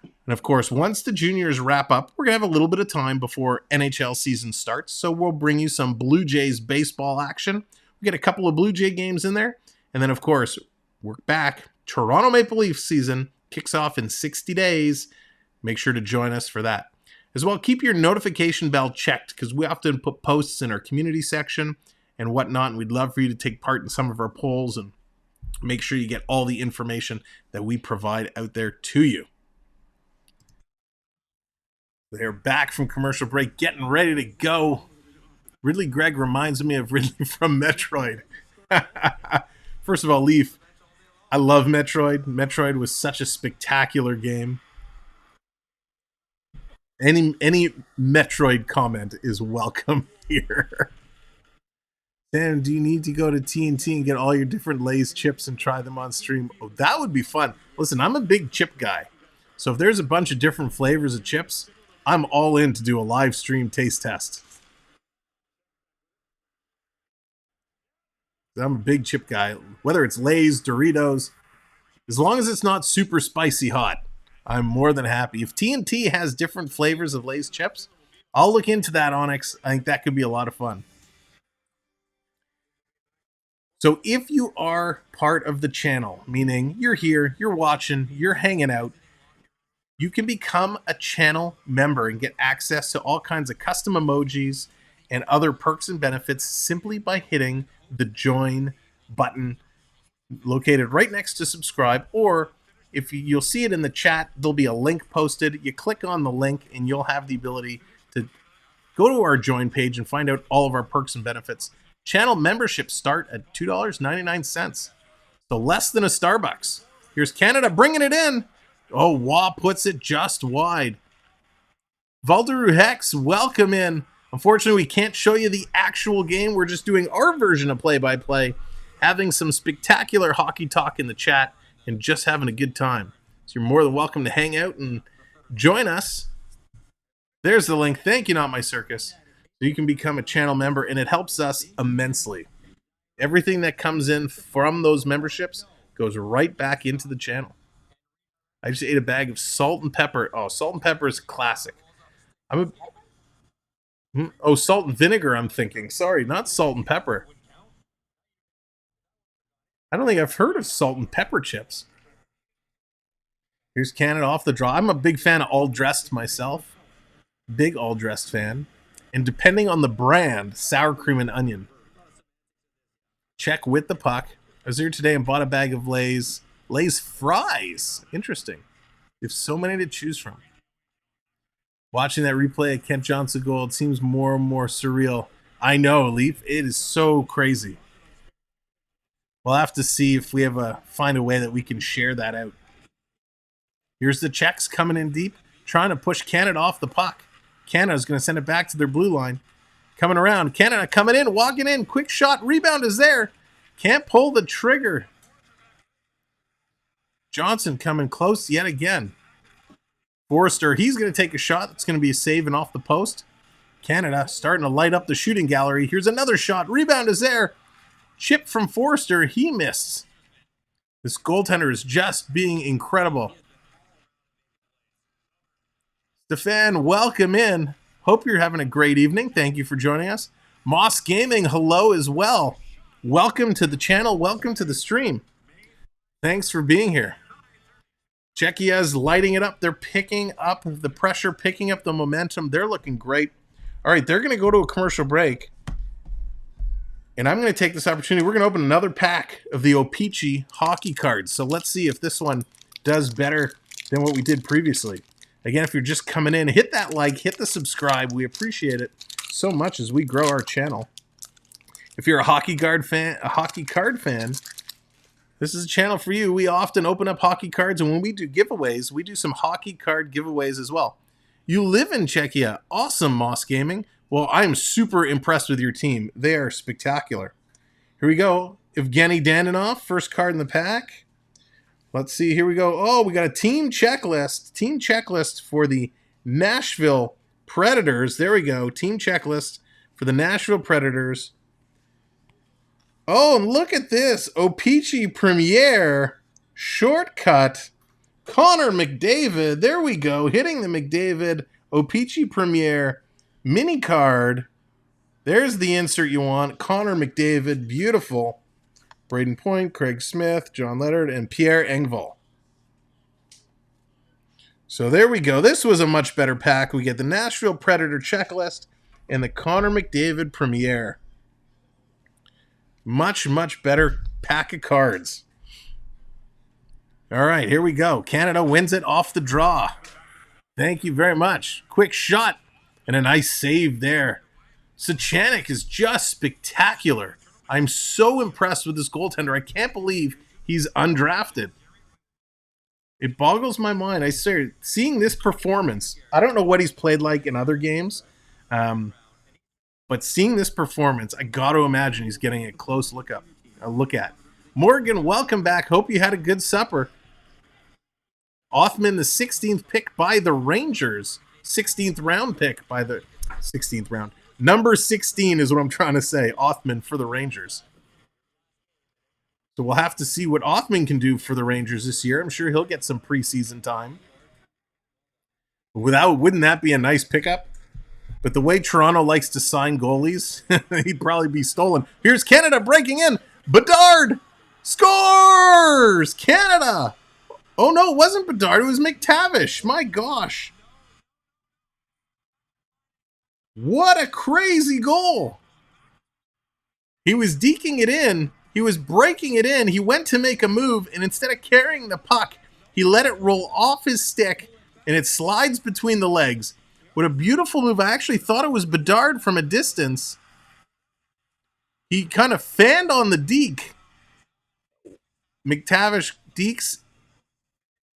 Speaker 1: And of course, once the juniors wrap up, we're going to have a little bit of time before NHL season starts, so we'll bring you some Blue Jays baseball action. We get a couple of Blue Jay games in there, and then of course, we're back. Toronto Maple Leafs season kicks off in 60 days. Make sure to join us for that. As well, keep your notification bell checked because we often put posts in our community section and whatnot, and we'd love for you to take part in some of our polls and make sure you get all the information that we provide out there to you. They're back from commercial break, getting ready to go. Ridley Gregg reminds me of Ridley from Metroid. First of all, Leaf, I love Metroid. Metroid was such a spectacular game. Any Metroid comment is welcome here. Dan, do you need to go to TNT and get all your different Lay's chips and try them on stream? Oh, that would be fun. Listen, I'm a big chip guy. So if there's a bunch of different flavors of chips, I'm all in to do a live stream taste test. I'm a big chip guy. Whether it's Lay's, Doritos, as long as it's not super spicy hot, I'm more than happy. If TNT has different flavors of Lay's chips, I'll look into that, Onyx. I think that could be a lot of fun. So if you are part of the channel, meaning you're here, you're watching, you're hanging out, you can become a channel member and get access to all kinds of custom emojis and other perks and benefits simply by hitting the join button located right next to subscribe, or if you'll see it in the chat, there'll be a link posted. You click on the link and you'll have the ability to go to our join page and find out all of our perks and benefits. Channel memberships start at $2.99, so less than a Starbucks. Here's Canada bringing it in. Oh, Wah puts it just wide. Valderu Hex, welcome in. Unfortunately, we can't show you the actual game. We're just doing our version of play-by-play, having some spectacular hockey talk in the chat, and just having a good time. So you're more than welcome to hang out and join us. There's the link. Thank you, NotMyCircus. So you can become a channel member, and it helps us immensely. Everything that comes in from those memberships goes right back into the channel. I just ate a bag of salt and pepper. Oh, salt and pepper is classic. Oh, salt and vinegar, I'm thinking. Sorry, not salt and pepper. I don't think I've heard of salt and pepper chips. Here's Canada off the draw. I'm a big fan of all dressed myself. Big all dressed fan. And depending on the brand, sour cream and onion. Check with the puck. I was here today and bought a bag of Lay's fries. Interesting. You have so many to choose from. Watching that replay of Kent Johnson goal, it seems more and more surreal. I know, Leaf. It is so crazy. We'll have to see if we find a way that we can share that out. Here's the Czechs coming in deep, trying to push Canada off the puck. Canada's going to send it back to their blue line. Coming around. Canada coming in, walking in. Quick shot. Rebound is there. Can't pull the trigger. Johnson coming close yet again. Forrester, he's going to take a shot. That's going to be a save and off the post. Canada starting to light up the shooting gallery. Here's another shot. Rebound is there. Chip from Forrester. He missed. This goaltender is just being incredible. Stefan, welcome in. Hope you're having a great evening. Thank you for joining us. Moss Gaming, hello as well. Welcome to the channel. Welcome to the stream. Thanks for being here. Czechia's lighting it up. They're picking up the pressure, picking up the momentum. They're looking great. All right, they're going to go to a commercial break. And I'm going to take this opportunity. We're going to open another pack of the O-Pee-Chee hockey cards. So let's see if this one does better than what we did previously. Again, if you're just coming in, hit that like, hit the subscribe. We appreciate it so much as we grow our channel. If you're a hockey card fan, this is a channel for you. We often open up hockey cards, and when we do giveaways, we do some hockey card giveaways as well. You live in Czechia. Awesome, Moss Gaming. Well, I'm super impressed with your team. They are spectacular. Here we go. Evgeny Danilov, first card in the pack. Let's see. Here we go. Oh, we got a team checklist. Team checklist for the Nashville Predators. There we go. Team checklist for the Nashville Predators. Oh, and look at this. O-Pee-Chee Premier shortcut. Connor McDavid. There we go. Hitting the McDavid O-Pee-Chee Premier mini card. There's the insert you want. Connor McDavid. Beautiful. Braden Point, Craig Smith, John Leonard, and Pierre Engvall. So there we go. This was a much better pack. We get the Nashville Predator checklist and the Connor McDavid Premier. Much, much better pack of cards. All right, here we go. Canada wins it off the draw. Thank you very much. Quick shot and a nice save there. Sachanik is just spectacular. I'm so impressed with this goaltender. I can't believe he's undrafted. It boggles my mind. I swear, seeing this performance, I don't know what he's played like in other games, but seeing this performance, I got to imagine he's getting a close look at. Morgan, welcome back. Hope you had a good supper. Othman, the 16th pick by the Rangers. 16th round pick by the 16th round. Number 16 is what I'm trying to say. Othman for the Rangers. So we'll have to see what Othman can do for the Rangers this year. I'm sure he'll get some preseason time. Wouldn't that be a nice pickup? But the way Toronto likes to sign goalies, he'd probably be stolen. Here's Canada breaking in. Bedard scores! Canada! Oh no, it wasn't Bedard. It was McTavish. My gosh. What a crazy goal. He was deking it in. He was breaking it in. He went to make a move, and instead of carrying the puck, he let it roll off his stick, and it slides between the legs. What a beautiful move. I actually thought it was Bedard from a distance. He kind of fanned on the deke. McTavish dekes.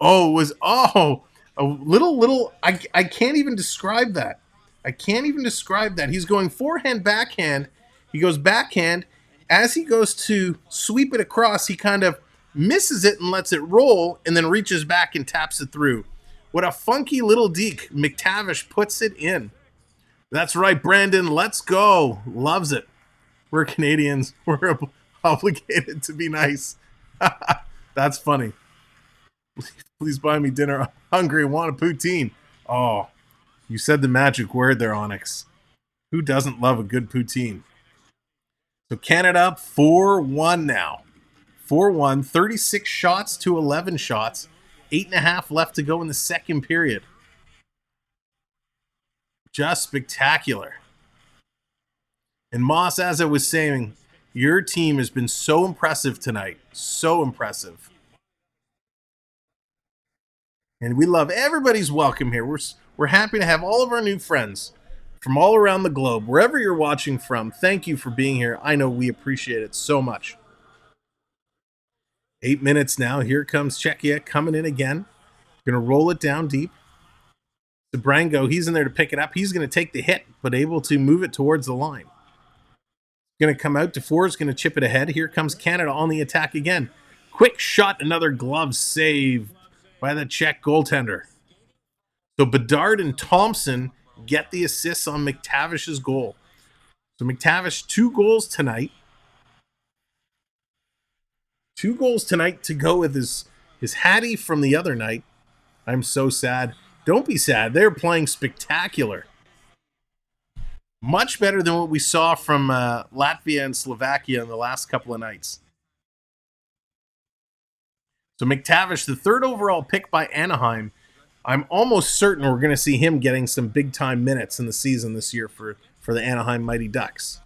Speaker 1: Oh, it was, a little, I can't even describe that. He's going forehand, backhand. He goes backhand. As he goes to sweep it across, he kind of misses it and lets it roll and then reaches back and taps it through. What a funky little deke. McTavish puts it in. That's right, Brandon. Let's go. Loves it. We're Canadians. We're obligated to be nice. That's funny. Please buy me dinner. I'm hungry. I want a poutine. Oh, you said the magic word there, Onyx. Who doesn't love a good poutine? So Canada up 4-1 now. 4-1, 36 shots to 11 shots. 8.5 left to go in the second period. Just spectacular. And Moss, as I was saying, your team has been so impressive tonight. So impressive. And we love everybody's welcome here. We're happy to have all of our new friends from all around the globe, wherever you're watching from. Thank you for being here. I know we appreciate it so much. 8 minutes now. Here comes Czechia coming in again. Going to roll it down deep. Zabrango, he's in there to pick it up. He's going to take the hit, but able to move it towards the line. Going to come out. DeFore is going to chip it ahead. Here comes Canada on the attack again. Quick shot, another glove save by the Czech goaltender. So Bedard and Thompson get the assists on McTavish's goal. So McTavish, 2 goals tonight. 2 goals tonight to go with his Hattie from the other night. I'm so sad. Don't be sad. They're playing spectacular. Much better than what we saw from Latvia and Slovakia in the last couple of nights. So McTavish, the 3rd overall pick by Anaheim. I'm almost certain we're going to see him getting some big-time minutes in the season this year for the Anaheim Mighty Ducks.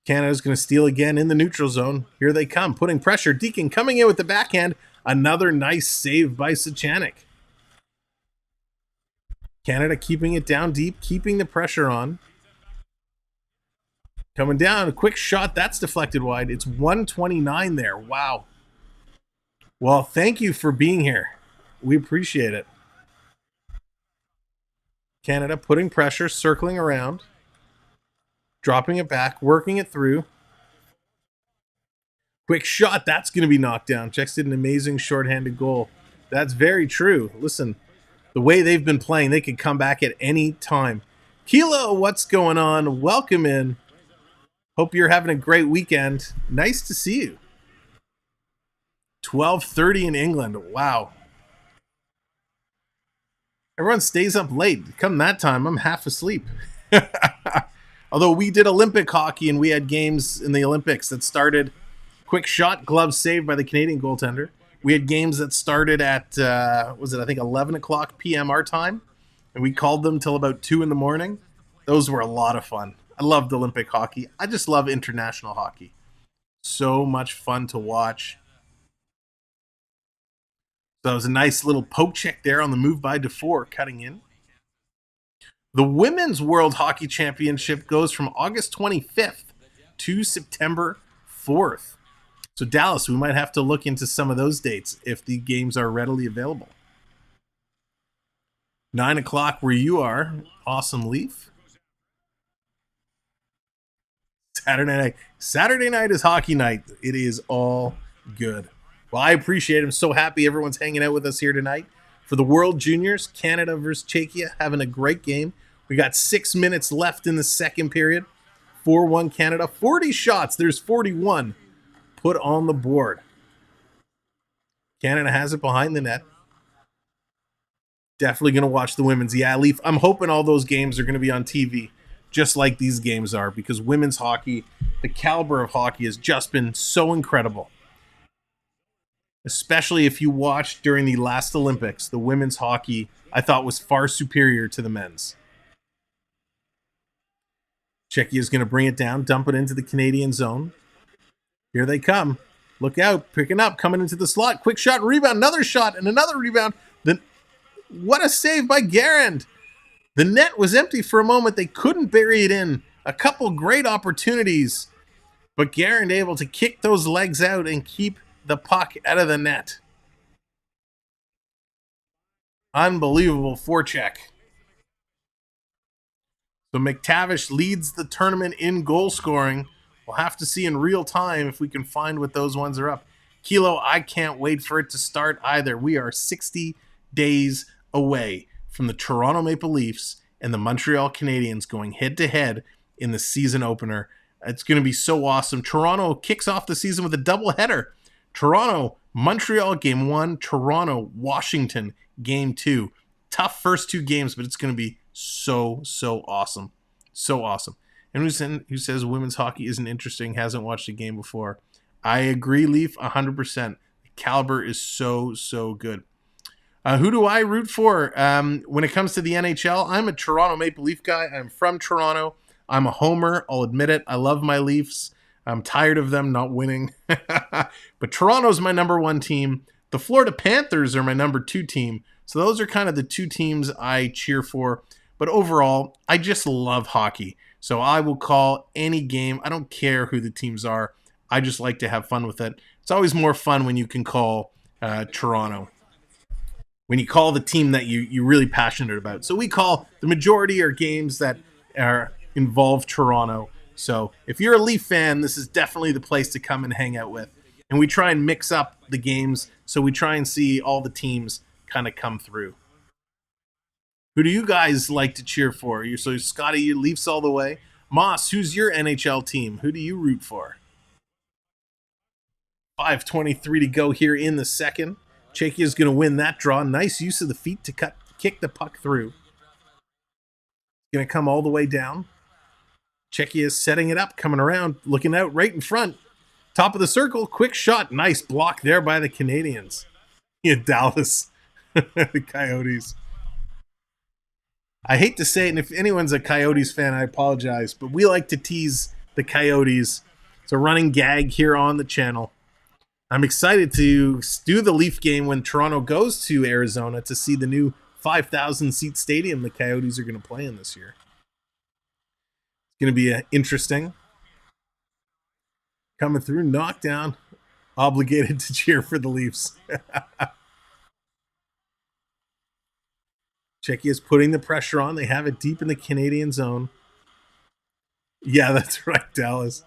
Speaker 1: Canada's going to steal again in the neutral zone. Here they come, putting pressure. Deacon coming in with the backhand. Another nice save by Sachanik. Canada keeping it down deep, keeping the pressure on. Coming down, a quick shot. That's deflected wide. It's 129 there. Wow. Well, thank you for being here. We appreciate it. Canada putting pressure, circling around. Dropping it back, working it through. Quick shot. That's going to be knocked down. Czechs did an amazing shorthanded goal. That's very true. Listen, the way they've been playing, they could come back at any time. Kilo, what's going on? Welcome in. Hope you're having a great weekend. Nice to see you. 12:30 in England. Wow. Everyone stays up late. Come that time, I'm half asleep. Although we did Olympic hockey and we had games in the Olympics that started. Quick shot, glove saved by the Canadian goaltender. We had games that started at, 11 o'clock p.m. our time. And we called them till about 2 in the morning. Those were a lot of fun. I loved Olympic hockey. I just love international hockey. So much fun to watch. So that was a nice little poke check there on the move by DeFore, cutting in. The Women's World Hockey Championship goes from August 25th to September 4th. So Dallas, we might have to look into some of those dates if the games are readily available. 9 o'clock where you are. Awesome Leaf. Saturday night. Saturday night is hockey night. It is all good. Well, I appreciate it. I'm so happy everyone's hanging out with us here tonight for the World Juniors. Canada versus Czechia, having a great game. We got 6 minutes left in the second period. 4-1 Canada. 40 shots. There's 41 put on the board. Canada has it behind the net. Definitely going to watch the women's. Yeah, Leaf, I'm hoping all those games are going to be on TV, just like these games are, because women's hockey, the caliber of hockey has just been so incredible. Especially if you watched during the last Olympics, the women's hockey, I thought, was far superior to the men's. Czechia is going to bring it down, dump it into the Canadian zone. Here they come. Look out, picking up, coming into the slot. Quick shot, rebound, another shot, and another rebound. Then, what a save by Garand. The net was empty for a moment. They couldn't bury it in. A couple great opportunities, but Garand able to kick those legs out and keep the puck out of the net. Unbelievable forecheck. So McTavish leads the tournament in goal scoring. We'll have to see in real time if we can find what those ones are up. Kilo, I can't wait for it to start either. We are 60 days away from the Toronto Maple Leafs and the Montreal Canadiens going head-to-head in the season opener. It's going to be so awesome. Toronto kicks off the season with a doubleheader. Toronto, Montreal game 1, Toronto, Washington game 2. Tough first 2 games, but it's going to be so awesome. So awesome. And who says women's hockey isn't interesting, hasn't watched a game before. I agree, Leaf, 100%. The caliber is so good. Who do I root for? When it comes to the NHL, I'm a Toronto Maple Leaf guy. I'm from Toronto. I'm a homer. I'll admit it. I love my Leafs. I'm tired of them not winning. But Toronto's my number 1 team. The Florida Panthers are my number 2 team. So those are kind of the 2 teams I cheer for. But overall, I just love hockey. So I will call any game. I don't care who the teams are. I just like to have fun with it. It's always more fun when you can call Toronto. When you call the team that you're really passionate about. So we call the majority are games that involve Toronto. So if you're a Leaf fan, this is definitely the place to come and hang out with. And we try and mix up the games. So we try and see all the teams kind of come through. Who do you guys like to cheer for? So Scotty, you Leafs all the way. Moss, who's your NHL team? Who do you root for? 5:23 to go here in the second. Czechia is going to win that draw. Nice use of the feet to kick the puck through. Going to come all the way down. Czechia is setting it up, coming around, looking out right in front. Top of the circle, quick shot. Nice block there by the Canadians. Yeah, Dallas. The Coyotes. I hate to say it, and if anyone's a Coyotes fan, I apologize, but we like to tease the Coyotes. It's a running gag here on the channel. I'm excited to do the Leaf game when Toronto goes to Arizona to see the new 5,000-seat stadium the Coyotes are going to play in this year. It's going to be interesting. Coming through, knockdown. Obligated to cheer for the Leafs. Czechia is putting the pressure on. They have it deep in the Canadian zone. Yeah, that's right, Dallas.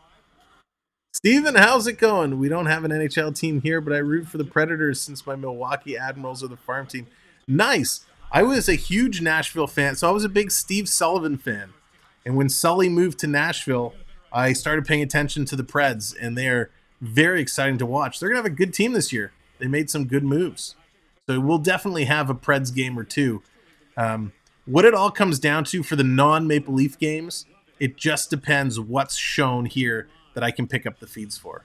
Speaker 1: Steven, how's it going? We don't have an NHL team here, but I root for the Predators since my Milwaukee Admirals are the farm team. Nice. I was a huge Nashville fan, so I was a big Steve Sullivan fan. And when Sully moved to Nashville, I started paying attention to the Preds, and they're very exciting to watch. They're going to have a good team this year. They made some good moves. So we'll definitely have a Preds game or two. What it all comes down to for the non-Maple Leaf games, it just depends what's shown here that I can pick up the feeds for.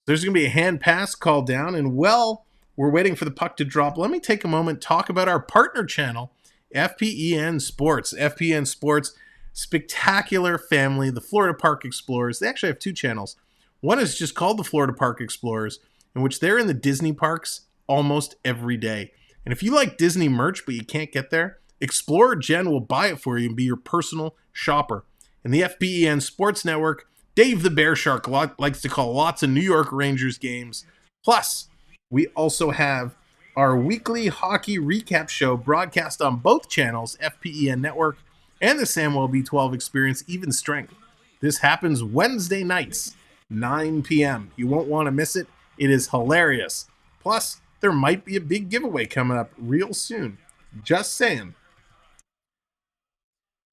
Speaker 1: There's going to be a hand pass called down, and while we're waiting for the puck to drop, let me take a moment, talk about our partner channel, FPEN Sports. FPEN Sports, spectacular family, the Florida Park Explorers. They actually have 2 channels. One is just called the Florida Park Explorers, in which they're in the Disney parks almost every day. And if you like Disney merch, but you can't get there, Explorer Gen will buy it for you and be your personal shopper. And the FBEN Sports Network, Dave the Bear Shark likes to call lots of New York Rangers games. Plus, we also have our weekly hockey recap show broadcast on both channels, FPEN Network and the Samwelb12 Experience Even Strength. This happens Wednesday nights, 9 p.m. You won't want to miss it. It is hilarious. Plus, there might be a big giveaway coming up real soon. Just saying.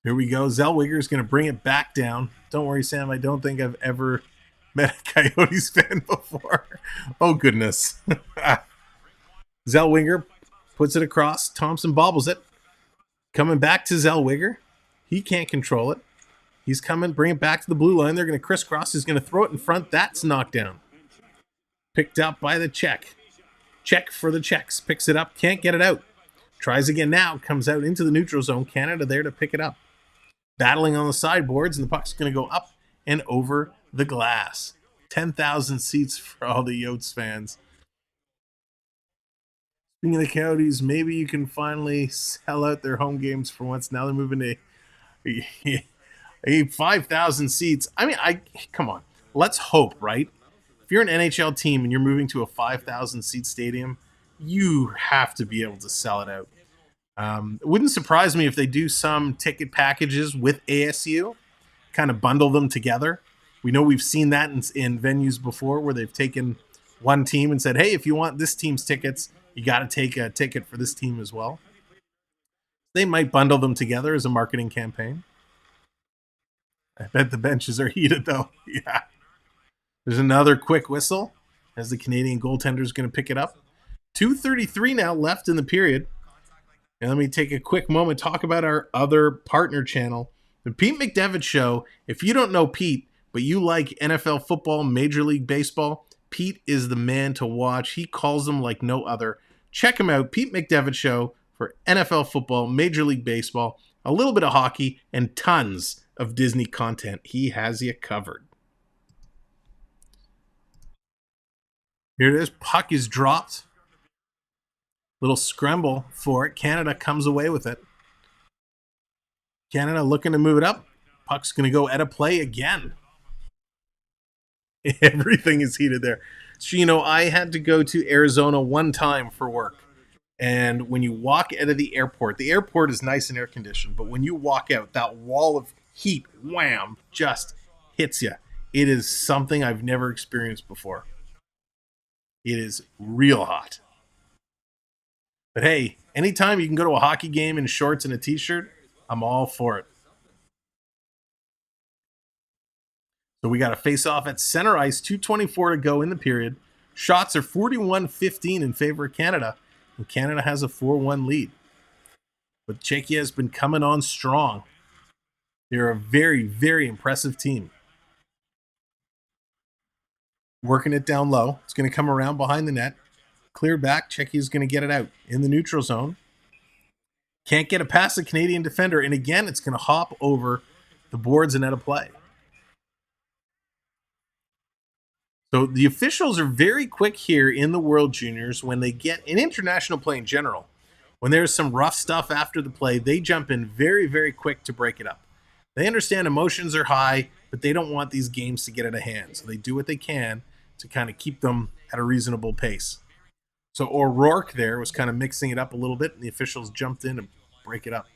Speaker 1: Here we go. Zellweger is going to bring it back down. Don't worry, Sam. I don't think I've ever met a Coyotes fan before. Oh, goodness. Zellweger puts it across. Thompson bobbles it. Coming back to Zellweger. He can't control it. He's coming, bring it back to the blue line. They're going to crisscross. He's going to throw it in front. That's knocked down. Picked up by the Czech. Czech for the Czechs. Picks it up. Can't get it out. Tries again now. Comes out into the neutral zone. Canada there to pick it up. Battling on the sideboards, and the puck's going to go up and over the glass. 10,000 seats for all the Yotes fans. Speaking of the Coyotes, maybe you can finally sell out their home games for once. Now they're moving to a 5,000 seats. I mean, come on. Let's hope, right? If you're an NHL team and you're moving to a 5,000 seat stadium, you have to be able to sell it out. It wouldn't surprise me if they do some ticket packages with ASU, kind of bundle them together. We know we've seen that in venues before where they've taken one team and said, hey, if you want this team's tickets, you got to take a ticket for this team as well. They might bundle them together as a marketing campaign. I bet the benches are heated, though. Yeah. There's another quick whistle as the Canadian goaltender is going to pick it up. 2:33 now left in the period. And let me take a quick moment to talk about our other partner channel, the Pete McDevitt Show. If you don't know Pete, but you like NFL football, Major League Baseball, Pete is the man to watch. He calls them like no other. Check him out, Pete McDevitt Show, for NFL football, Major League Baseball, a little bit of hockey, and tons of Disney content. He has you covered. Here it is. Puck is dropped. Little scramble for it. Canada comes away with it. Canada looking to move it up. Puck's going to go out of play again. Everything is heated there. So, you know, I had to go to Arizona one time for work. And when you walk out of the airport is nice and air conditioned, but when you walk out, that wall of heat, wham, just hits you. It is something I've never experienced before. It is real hot. But hey, anytime you can go to a hockey game in shorts and a t-shirt, I'm all for it. So we got a face-off at center ice, 2:24 to go in the period. Shots are 41-15 in favor of Canada, and Canada has a 4-1 lead. But Czechia has been coming on strong. They're a very, very impressive team. Working it down low. It's going to come around behind the net. Clear back. Czechia's going to get it out in the neutral zone. Can't get it past the Canadian defender. And again, it's going to hop over the boards and out of play. So the officials are very quick here in the World Juniors when they get in international play in general. When there's some rough stuff after the play, they jump in very, very quick to break it up. They understand emotions are high, but they don't want these games to get out of hand. So they do what they can to kind of keep them at a reasonable pace. So O'Rourke there was kind of mixing it up a little bit, and the officials jumped in to break it up.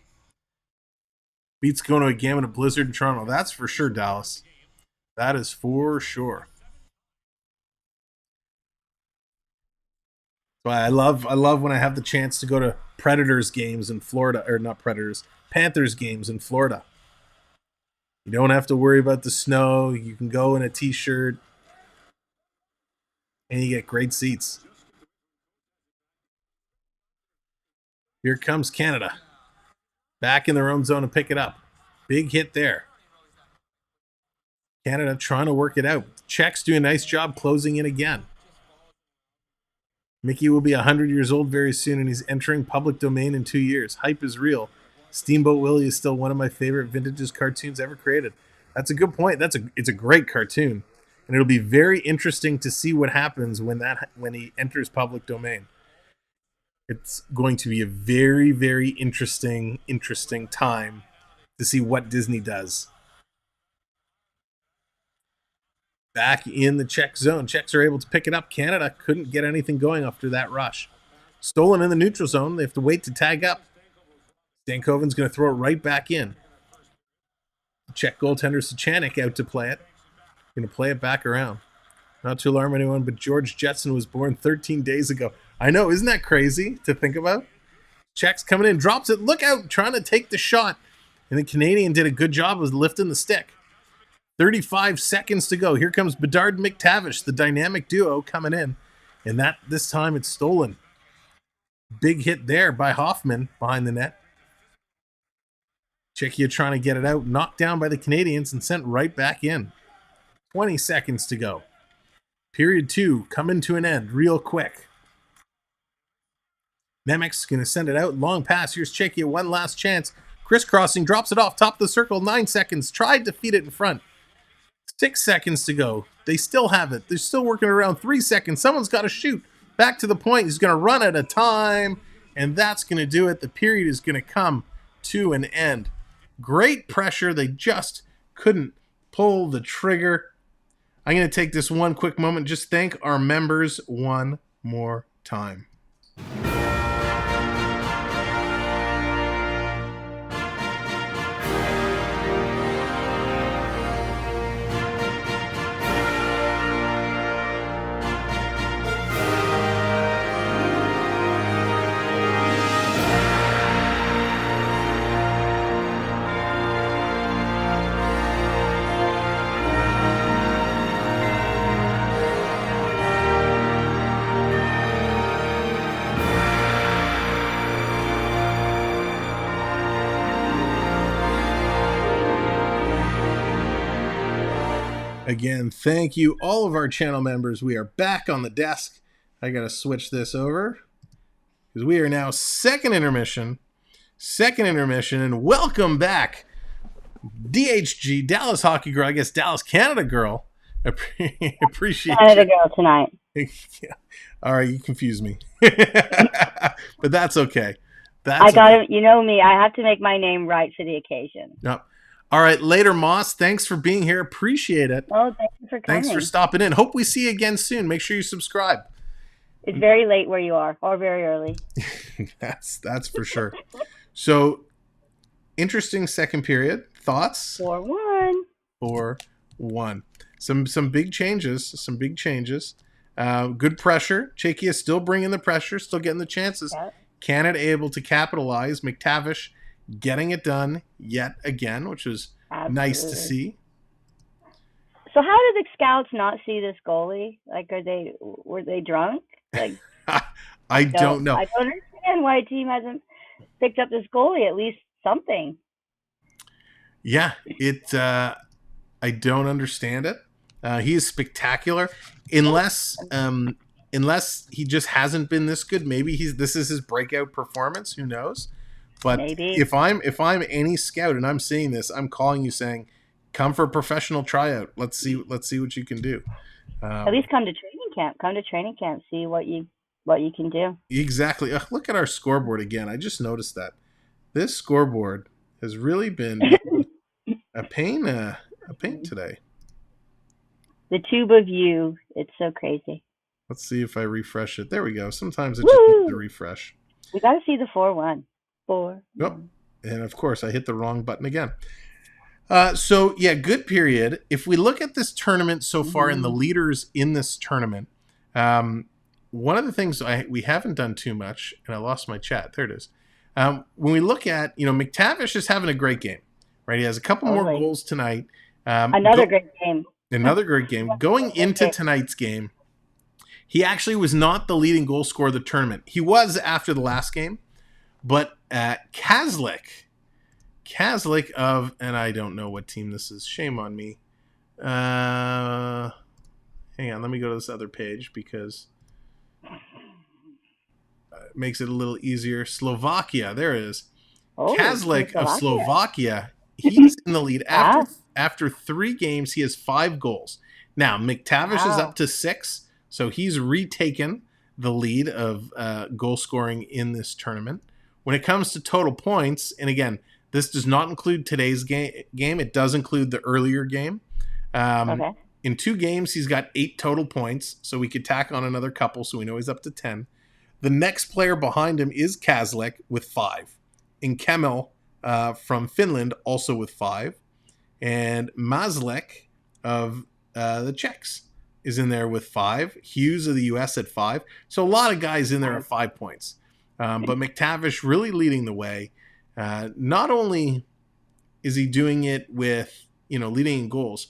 Speaker 1: Beats going to a game in a blizzard in Toronto. That's for sure, Dallas. That is for sure. So I love when I have the chance to go to Predators games in Florida, or not Predators, Panthers games in Florida. You don't have to worry about the snow. You can go in a t-shirt, and you get great seats. Here comes Canada. Back in their own zone to pick it up. Big hit there. Canada trying to work it out. Czechs doing a nice job closing in again. Mickey will be 100 years old very soon, and he's entering public domain in 2 years. Hype is real. Steamboat Willie is still one of my favorite vintage cartoons ever created. That's a good point. It's a great cartoon, and it'll be very interesting to see what happens when he enters public domain. It's going to be a very, very interesting time to see what Disney does. Back in the Czech zone. Czechs are able to pick it up. Canada couldn't get anything going after that rush. Stolen in the neutral zone. They have to wait to tag up. Stankoven's going to throw it right back in. Czech goaltender Sachanik out to play it. Going to play it back around. Not to alarm anyone, but George Jetson was born 13 days ago. I know, isn't that crazy to think about? Czech's coming in, drops it. Look out, trying to take the shot. And the Canadian did a good job of lifting the stick. 35 seconds to go. Here comes Bedard and McTavish, the dynamic duo coming in. And that this time it's stolen. Big hit there by Hoffman behind the net. Czechia trying to get it out, knocked down by the Canadians and sent right back in. 20 seconds to go. Period 2 coming to an end real quick. Nemec's going to send it out. Long pass. Here's Czechia. One last chance. Crisscrossing. Drops it off. Top of the circle. 9 seconds. Tried to feed it in front. 6 seconds to go. They still have it. They're still working around. 3 seconds. Someone's got to shoot. Back to the point. He's going to run out of time. And that's going to do it. The period is going to come to an end. Great pressure. They just couldn't pull the trigger. I'm going to take this one quick moment, just thank our members one more time. Again, thank you, all of our channel members. We are back on the desk. I got to switch this over because we are now second intermission, and welcome back, DHG, Dallas Hockey Girl, I guess Dallas Canada Girl. Appreciate
Speaker 5: Canada Girl tonight.
Speaker 1: Yeah. All right, you confuse me, but that's okay.
Speaker 5: I got it. You know me. I have to make my name right for the occasion.
Speaker 1: Yep. All right, later, Moss. Thanks for being here. Appreciate it.
Speaker 5: Oh, thank you for coming.
Speaker 1: Thanks for stopping in. Hope we see you again soon. Make sure you subscribe.
Speaker 5: It's very late where you are, or very early.
Speaker 1: That's for sure. So, interesting second period. Thoughts?
Speaker 5: 4-1.
Speaker 1: 4-1. Some big changes. Good pressure. Czechia still bringing the pressure, still getting the chances.
Speaker 5: Yep.
Speaker 1: Canada able to capitalize. McTavish getting it done yet again, which was nice to see.
Speaker 5: So how did the scouts not see this goalie? Like, were they drunk? Like,
Speaker 1: I don't know.
Speaker 5: I don't understand why a team hasn't picked up this goalie, at least something.
Speaker 1: Yeah, I don't understand it. He is spectacular, unless he just hasn't been this good. Maybe this is his breakout performance. Who knows? But
Speaker 5: maybe.
Speaker 1: if I'm any scout and I'm seeing this, I'm calling you saying, come for a professional tryout. Let's see what you can do.
Speaker 5: At least come to training camp. Come to training camp. See what you can do.
Speaker 1: Exactly. Look at our scoreboard again. I just noticed that this scoreboard has really been a pain today.
Speaker 5: The tube of you. It's so crazy.
Speaker 1: Let's see if I refresh it. There we go. Sometimes it just needs to refresh.
Speaker 5: We got to see the 4-1. 4.
Speaker 1: Yep. And of course, I hit the wrong button again. So, yeah, good period. If we look at this tournament so far and the leaders in this tournament, one of the things we haven't done too much, and I lost my chat. There it is. When we look at, McTavish is having a great game, right? He has a couple more goals tonight.
Speaker 5: Another great game.
Speaker 1: Another great game. Going into tonight's game, he actually was not the leading goal scorer of the tournament. He was after the last game. But Kazlik of, and I don't know what team this is. Shame on me. Hang on, let me go to this other page because it makes it a little easier. Slovakia, there it is. Kazlik of Slovakia, he's in the lead. After 3 games, he has 5 goals. Now, McTavish is up to 6, so he's retaken the lead of goal scoring in this tournament. When it comes to total points, and again, this does not include today's game. It does include the earlier game.
Speaker 5: Okay.
Speaker 1: In 2 games, he's got 8 total points, so we could tack on another couple, so we know he's up to 10. The next player behind him is Kazlek with 5. And Kemel from Finland also with 5. And Mazlek of the Czechs is in there with 5. Hughes of the U.S. at 5. So a lot of guys in there at 5 points. But McTavish really leading the way. Not only is he doing it with, leading in goals,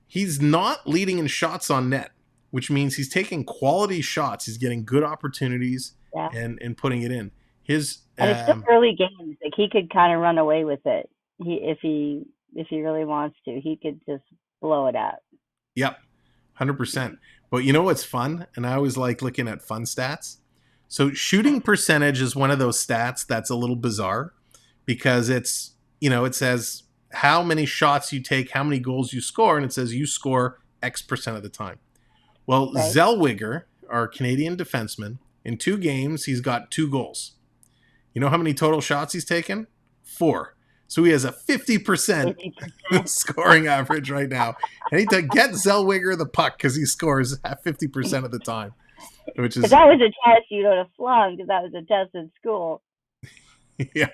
Speaker 1: he's not leading in shots on net, which means he's taking quality shots. He's getting good opportunities and putting it in.
Speaker 5: And it's still early games. Like, he could kind of run away with it. If he really wants to, he could just blow it out.
Speaker 1: Yep, 100%. But you know what's fun? And I always like looking at fun stats. So shooting percentage is one of those stats that's a little bizarre because it's, it says how many shots you take, how many goals you score, and it says you score X% of the time. Well, right. Zellweger, our Canadian defenseman, in 2 games, he's got 2 goals. You know how many total shots he's taken? 4. So he has a 50% scoring average right now. I need to get Zellweger the puck because he scores at 50% of the time. Which is,
Speaker 5: if that was a test you would have flung, because that was a test in school.
Speaker 1: Yeah.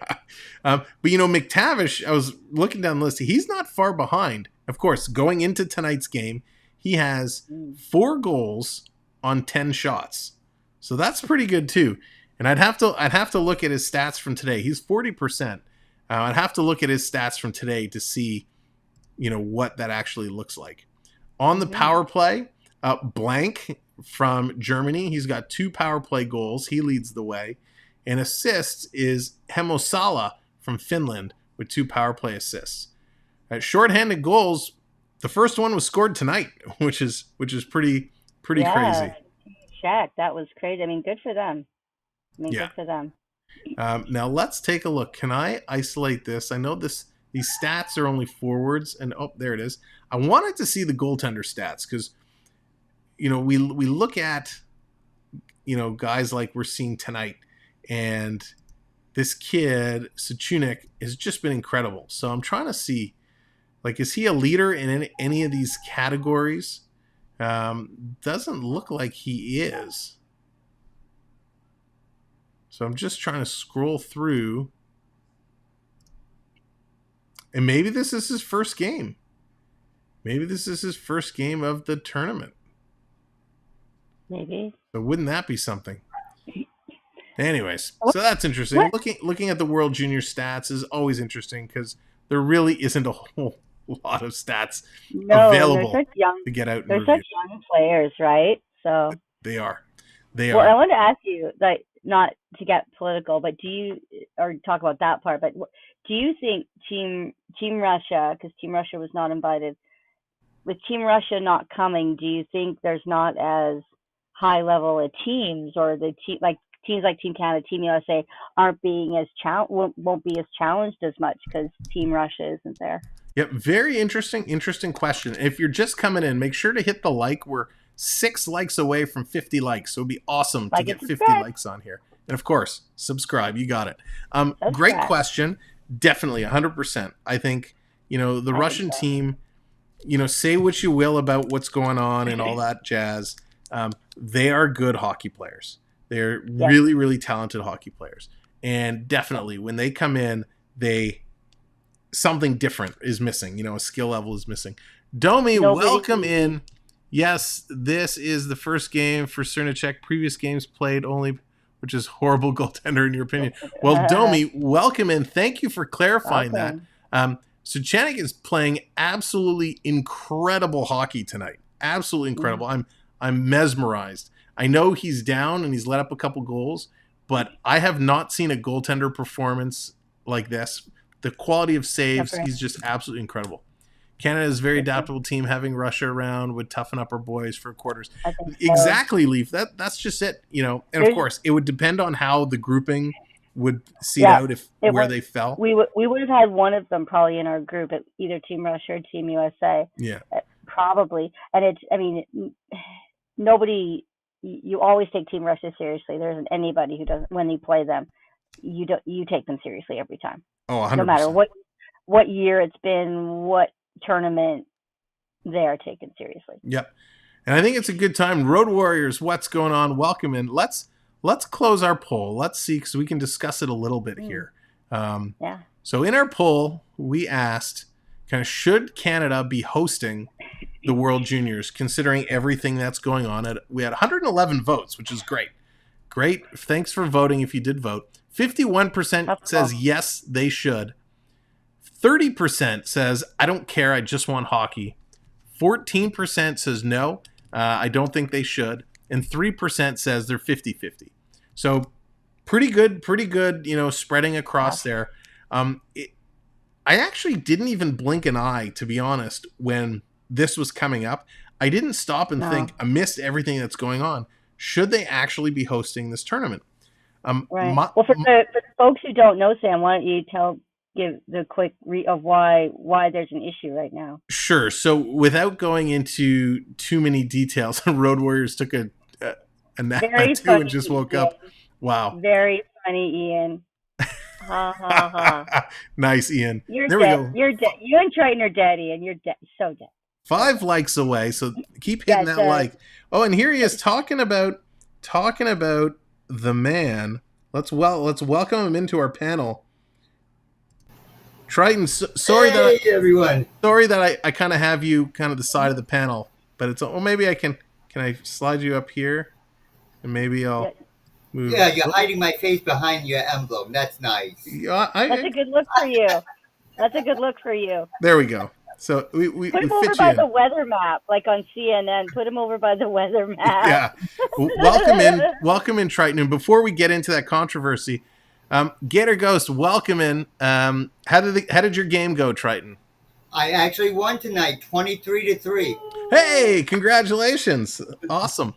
Speaker 1: But, McTavish, I was looking down the list. He's not far behind. Of course, going into tonight's game, he has 4 goals on 10 shots. So that's pretty good too. And I'd have to look at his stats from today. He's 40%. I'd have to look at his stats from today to see, what that actually looks like. On the power play, Blank from Germany, he's got 2 power play goals. He leads the way. And assists is Hemosala from Finland with 2 power play assists. At shorthanded goals, the first one was scored tonight, which is pretty crazy.
Speaker 5: Czech, that was crazy. I mean, good for them. Good for them.
Speaker 1: Now let's take a look. Can I isolate this? I know these stats are only forwards, and there it is. I wanted to see the goaltender stats because, we look at, guys like we're seeing tonight, and this kid Suchunik has just been incredible. So I'm trying to see, is he a leader in any of these categories? Doesn't look like he is. So I'm just trying to scroll through. And maybe this is his first game. Maybe this is his first game of the tournament.
Speaker 5: Maybe.
Speaker 1: So wouldn't that be something? Anyways, so that's interesting. Looking at the World Junior stats is always interesting because there really isn't a whole lot of stats available to get out.
Speaker 5: They're such young players, right? So
Speaker 1: they are.
Speaker 5: Well, I wanted to ask you, not to get political, but or talk about that part, but do you think Team Russia, because Team Russia was not invited, with Team Russia not coming, do you think there's not as high level of teams, or the teams like Team Canada, Team USA aren't being as won't be as challenged as much because Team Russia isn't there?
Speaker 1: Yep, very interesting question. If you're just coming in, make sure to hit the like. We're 6 likes away from 50 likes, so it'd be awesome to get 50 likes on here. And of course, subscribe. You got it. Great question. Definitely 100%. I think, the Russian team, say what you will about what's going on and all that jazz. They are good hockey players. They're really, really talented hockey players. And definitely when they come in, something different is missing. A skill level is missing. Domi, welcome in. Yes, this is the first game for Cernicek. Previous games played only, which is horrible goaltender in your opinion. Well, Domi, welcome in. Thank you for clarifying that. Suchanik is playing absolutely incredible hockey tonight. Absolutely incredible. I'm mesmerized. I know he's down and he's let up a couple goals, but I have not seen a goaltender performance like this. The quality of saves, he's just absolutely incredible. Canada is a very adaptable team. Having Russia around would toughen up our boys for quarters. Exactly, Leaf. That's just it. And of course, it would depend on how the grouping would seed out where they fell.
Speaker 5: We would have had one of them probably in our group, at either Team Russia or Team USA.
Speaker 1: Yeah,
Speaker 5: probably. And nobody you always take Team Russia seriously. There isn't anybody who doesn't, when you play them, you take them seriously every time.
Speaker 1: Oh, 100%.
Speaker 5: No matter what year it's been, what tournament, they are taken seriously.
Speaker 1: Yep. And I think it's a good time. Road Warriors, what's going on? Welcome in. Let's close our poll. Let's see, because we can discuss it a little bit here.
Speaker 5: Yeah.
Speaker 1: So in our poll, we asked, should Canada be hosting the World Juniors, considering everything that's going on? We had 111 votes, which is great. Great. Thanks for voting if you did vote. 51% says yes, they should. 30% says, I don't care, I just want hockey. 14% says no, I don't think they should. And 3% says they're 50-50. So pretty good, spreading across there. I actually didn't even blink an eye, to be honest, when this was coming up. I didn't stop and think, amidst everything that's going on, should they actually be hosting this tournament?
Speaker 5: Right. Well, for the folks who don't know, Sam, why don't you give the quick of why there's an issue right now? Sure.
Speaker 1: So without going into too many details, Road Warriors took a nap too and just woke up. Wow.
Speaker 5: Very funny, Ian. Ha ha ha.
Speaker 1: Nice, Ian.
Speaker 5: You're
Speaker 1: there
Speaker 5: dead.
Speaker 1: We go.
Speaker 5: You're dead. You and Triton are dead, Ian. You're dead. So dead.
Speaker 1: 5 likes away, so keep hitting that like. Oh, and here he is talking about the man. Let's welcome him into our panel. Triton, sorry
Speaker 6: everyone.
Speaker 1: Sorry that I kind of have you kind of the side of the panel, but it's maybe I can I slide you up here, and maybe I'll move.
Speaker 6: Yeah, you're hiding my face behind your emblem. That's nice.
Speaker 5: That's a good look for you. That's a good look for you.
Speaker 1: There we go. So we
Speaker 5: put him over by the weather map, like on CNN. Put him over by the weather map.
Speaker 1: Yeah. Welcome in, Triton. And before we get into that controversy, Gator Ghost, welcome in. How did your game go, Triton?
Speaker 6: I actually won tonight, 23-3.
Speaker 1: Hey, congratulations! Awesome.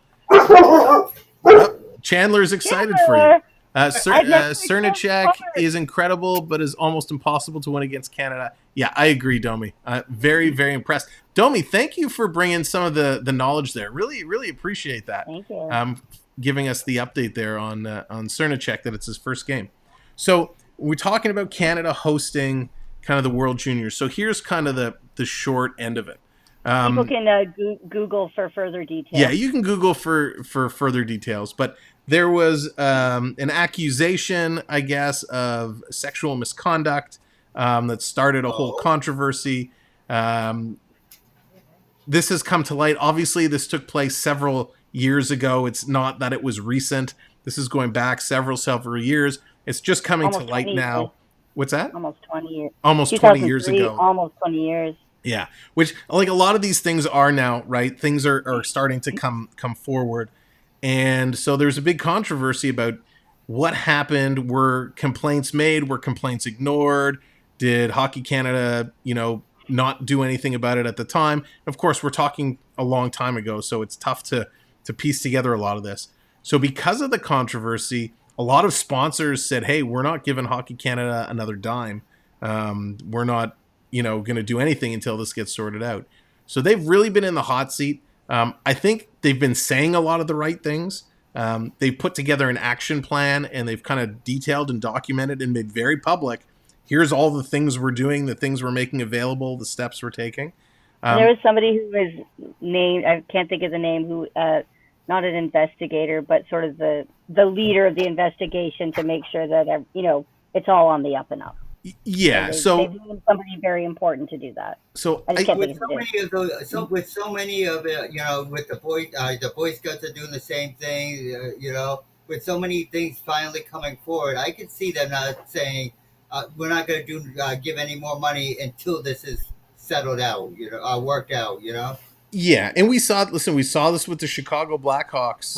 Speaker 1: Chandler's excited for you. Cernicek is incredible, but is almost impossible to win against Canada. Yeah, I agree, Domi. Very, very impressed. Domi, thank you for bringing some of the knowledge there. Really, really appreciate that.
Speaker 5: Thank you.
Speaker 1: Giving us the update there on Cernicek that it's his first game. So we're talking about Canada hosting kind of the World Juniors. So here's kind of the short end of it.
Speaker 5: People can Google for further details.
Speaker 1: Yeah, you can Google for further details, but there was an accusation, I guess, of sexual misconduct that started a whole controversy. This has come to light. Obviously, this took place several years ago. It's not that it was recent. This is going back several years. It's just coming to light now.
Speaker 5: Years.
Speaker 1: What's that?
Speaker 5: Almost 20 years.
Speaker 1: Almost 20 years ago.
Speaker 5: Almost 20 years.
Speaker 1: Yeah, which like a lot of these things are now, right? Things are starting to come forward. And so there's a big controversy about what happened. Were complaints made? Were complaints ignored? Did Hockey Canada, not do anything about it at the time? Of course, we're talking a long time ago, so it's tough to piece together a lot of this. So because of the controversy, a lot of sponsors said, hey, we're not giving Hockey Canada another dime. We're not, going to do anything until this gets sorted out. So they've really been in the hot seat. I think they've been saying a lot of the right things. They've put together an action plan, and they've kind of detailed and documented and made very public. Here's all the things we're doing, the things we're making available, the steps we're taking.
Speaker 5: There was somebody who was named, I can't think of the name, who not an investigator, but sort of the leader of the investigation to make sure that, it's all on the up and up.
Speaker 1: Yeah, so
Speaker 5: they need somebody very important to do that.
Speaker 1: So
Speaker 6: with so many of it, with the Boy Scouts are doing the same thing. With so many things finally coming forward, I could see them not saying we're not going to give any more money until this is settled out, worked out.
Speaker 1: Yeah, and we saw this with the Chicago Blackhawks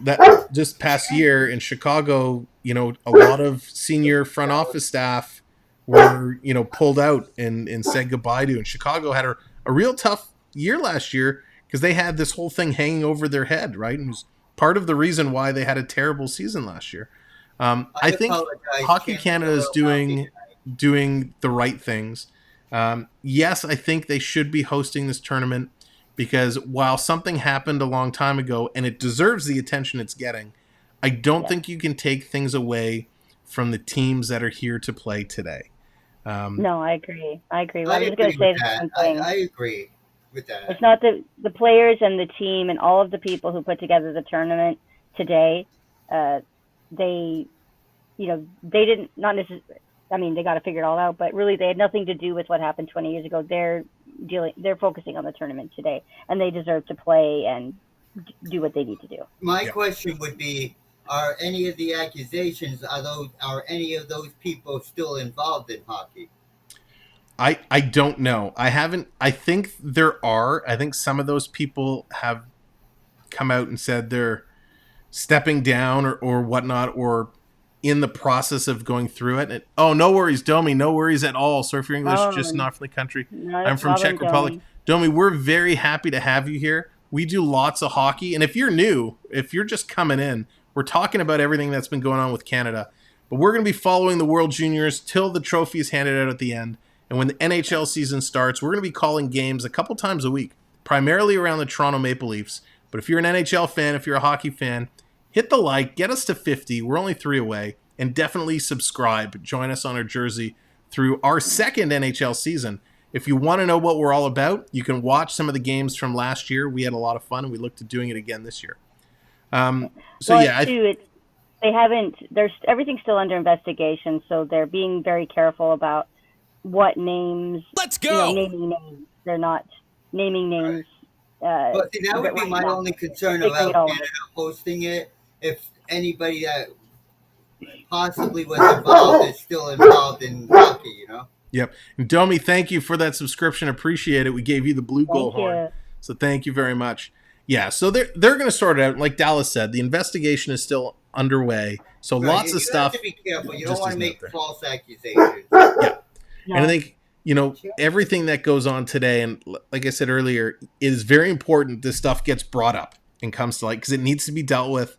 Speaker 1: that just past year in Chicago. A lot of senior front office staff were, pulled out and said goodbye to. And Chicago had a real tough year last year because they had this whole thing hanging over their head, right? And it was part of the reason why they had a terrible season last year. I think Hockey Canada is doing the right things. Yes, I think they should be hosting this tournament. because while something happened a long time ago and it deserves the attention it's getting, I don't think you can take things away from the teams that are here to play today.
Speaker 5: No, I agree. I agree.
Speaker 6: I
Speaker 5: I'm just going to say the same thing.
Speaker 6: I agree with that.
Speaker 5: It's not the players and the team and all of the people who put together the tournament today. They didn't, not necessarily, I mean, they got to figure it all out, but really they had nothing to do with what happened 20 years ago. They're focusing on the tournament today, and they deserve to play and do what they need to do.
Speaker 6: My question would be, are any of the accusations, are any of those people still involved in hockey?
Speaker 1: I don't know. I think there are. I think some of those people have come out and said they're stepping down or whatnot, or in the process of going through it. And, no worries, Domi. No worries at all. Sorry for English, just not from the country. I'm from Czech Republic. Domi, we're very happy to have you here. We do lots of hockey. And if you're new, if you're just coming in, we're talking about everything that's been going on with Canada. But we're going to be following the World Juniors till the trophy is handed out at the end. And when the NHL season starts, we're going to be calling games a couple times a week, primarily around the Toronto Maple Leafs. But if you're an NHL fan, if you're a hockey fan, hit the like, get us to 50. We're only 3 away. And definitely subscribe. Join us on our jersey through our second NHL season. If you want to know what we're all about, you can watch some of the games from last year. We had a lot of fun, and we look to doing it again this year.
Speaker 5: Everything's still under investigation, so they're being very careful about what names.
Speaker 7: Let's go.
Speaker 5: Naming names. They're not naming names.
Speaker 6: But see, that would be my only concern about Canada hosting it. If anybody that possibly was involved is still involved in hockey, you know?
Speaker 1: Yep. And Domi, thank you for that subscription. Appreciate it. We gave you the blue goal horn. So thank you very much. Yeah, so they're going to sort it out. Like Dallas said, the investigation is still underway. So lots of stuff.
Speaker 6: You have to be careful. You don't want to make false accusations.
Speaker 1: Yeah. No. And I think, everything that goes on today, and like I said earlier, it is very important this stuff gets brought up and comes to light because it needs to be dealt with.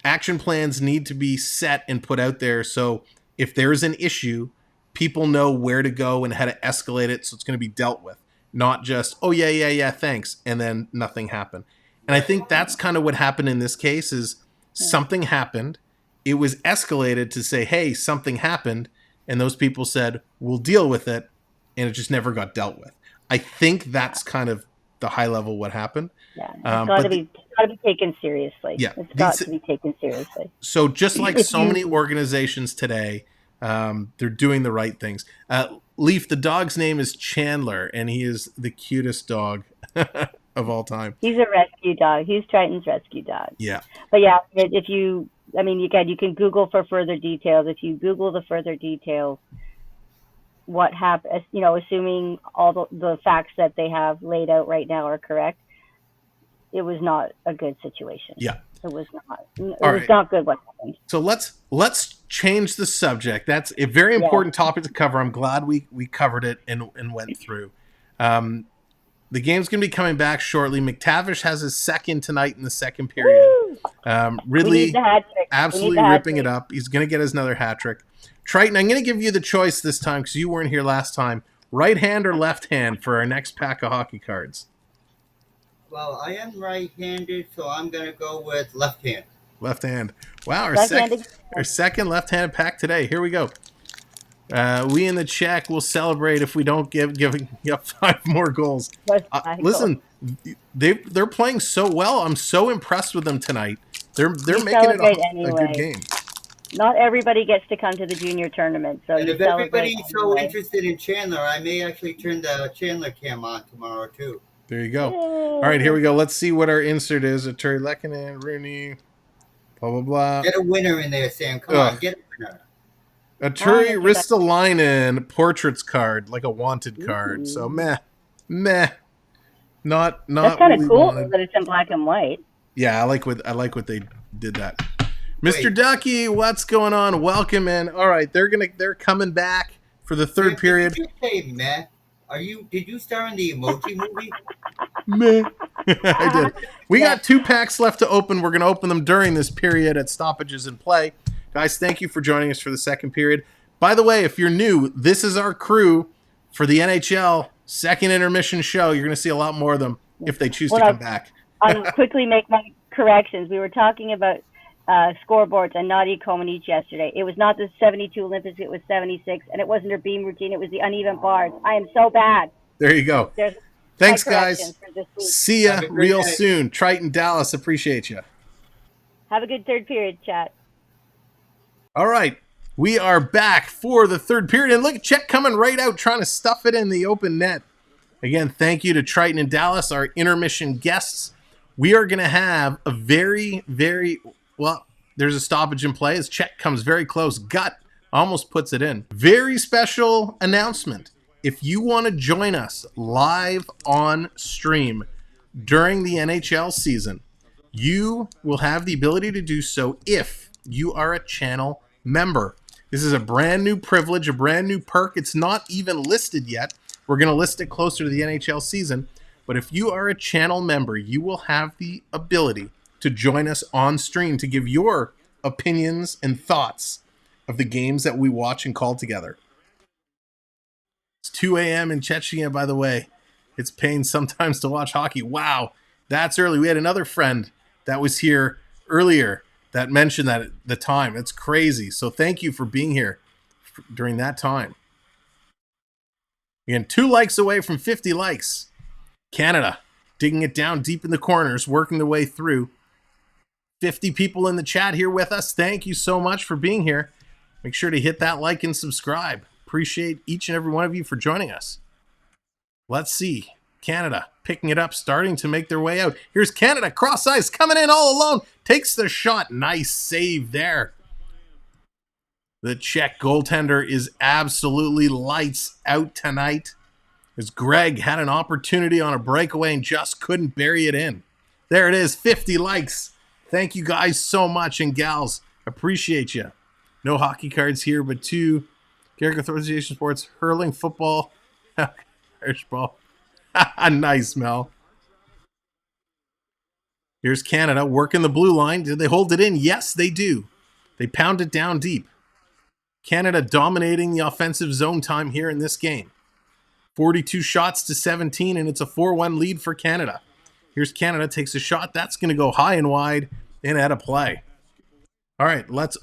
Speaker 1: Action plans need to be set and put out there. So if there's an issue, people know where to go and how to escalate it. So it's going to be dealt with, not just, oh, yeah, thanks. And then nothing happened. And I think that's kind of what happened in this case is something happened. It was escalated to say, hey, something happened. And those people said, we'll deal with it. And it just never got dealt with. I think that's kind of the high level what happened.
Speaker 5: Yeah, it's got to be taken seriously.
Speaker 1: Yeah,
Speaker 5: it's got to be taken seriously.
Speaker 1: So just like so many organizations today, they're doing the right things. Leaf, the dog's name is Chandler, and he is the cutest dog of all time.
Speaker 5: He's a rescue dog. He's Triton's rescue dog.
Speaker 1: Yeah.
Speaker 5: But yeah, you can Google for further details. If you Google the further details, what happened, assuming all the facts that they have laid out right now are correct, it was not a good situation.
Speaker 1: Yeah.
Speaker 5: It was not. It was not good what happened.
Speaker 1: So let's change the subject. That's a very important topic to cover. I'm glad we covered it and went through. The game's going to be coming back shortly. McTavish has his second tonight in the second period. Ridley absolutely ripping it up. He's going to get his another hat trick. Triton, I'm going to give you the choice this time because you weren't here last time. Right hand or left hand for our next pack of hockey cards?
Speaker 6: Well, I am right-handed, so I'm going to go with left hand.
Speaker 1: Left hand. Wow, our second left-handed pack today. Here we go. We in the Czech will celebrate if we don't give up 5 more goals. Listen, they're playing so well. I'm so impressed with them tonight. They're making it a good game.
Speaker 5: Not everybody gets to come to the junior tournament, so
Speaker 6: if everybody's so interested in Chandler, I may actually turn the Chandler cam on tomorrow too.
Speaker 1: There you go. All right, here we go. Let's see what our insert is. Terry Lehkonen, Rooney, blah, blah, blah.
Speaker 6: Get a winner in there, Sam. Come on, get a winner.
Speaker 1: A Turi Ristolainen portraits card, like a wanted card. So meh. Not.
Speaker 5: That's kind of cool that it's in black and white.
Speaker 1: Yeah, I like what they did that. Mr. Ducky, what's going on? Welcome in. All right, they're coming back for the third period.
Speaker 6: Did you say meh? Did you star in the Emoji movie?
Speaker 1: Meh. I did. We got 2 packs left to open. We're going to open them during this period at stoppages in play. Guys, thank you for joining us for the second period. By the way, if you're new, this is our crew for the NHL second intermission show. You're going to see a lot more of them if they choose
Speaker 5: Well,
Speaker 1: to come back.
Speaker 5: I'll quickly make my corrections. We were talking about scoreboards and not Economist yesterday. It was not the 72 Olympics, it was 76, and it wasn't her beam routine, it was the uneven bars. I am so bad.
Speaker 1: There you go.
Speaker 5: There's
Speaker 1: Thanks,
Speaker 5: my
Speaker 1: guys.
Speaker 5: corrections for this week.
Speaker 1: See ya
Speaker 6: Have a great
Speaker 1: real
Speaker 6: day.
Speaker 1: soon. Triton, Dallas, appreciate you.
Speaker 5: Have a good third period, chat.
Speaker 1: All right. We are back for the third period. And look at Czech coming right out, trying to stuff it in the open net. Again, thank you to Triton and Dallas, our intermission guests. We are going to have a very, well, there's a stoppage in play as Czech comes very close. Gut almost puts it in. Very special announcement. If you want to join us live on stream during the NHL season, you will have the ability to do so if you are a channel member. This is a brand new privilege, a brand new perk. It's not even listed yet. We're going to list it closer to the NHL season. But if you are a channel member, you will have the ability to join us on stream to give your opinions and thoughts of the games that we watch and call together. It's 2 a.m. in Czechia, by the way. It's pain sometimes to watch hockey. Wow, that's early. We had another friend that was here earlier that mentioned that at the time. It's crazy. So thank you for being here during that time. Again, 2 likes away from 50 likes. Canada digging it down deep in the corners, working their way through. 50 people in the chat here with us. Thank you so much for being here. Make sure to hit that like and subscribe. Appreciate each and every one of you for joining us. Let's see. Canada picking it up, starting to make their way out. Here's Canada, cross ice, coming in all alone. Takes the shot. Nice save there. The Czech goaltender is absolutely lights out tonight, as Greg had an opportunity on a breakaway and just couldn't bury it in. There it is, 50 likes. Thank you guys so much, and gals, appreciate you. No hockey cards here, but 2 Character Association Sports, hurling, football, Irish ball. Nice, Mel. Here's Canada working the blue line. Did they hold it in? Yes, they do. They pound it down deep. Canada dominating the offensive zone time here in this game. 42 shots to 17, and it's a 4-1 lead for Canada. Here's Canada, takes a shot. That's going to go high and wide and out of play. All right, let's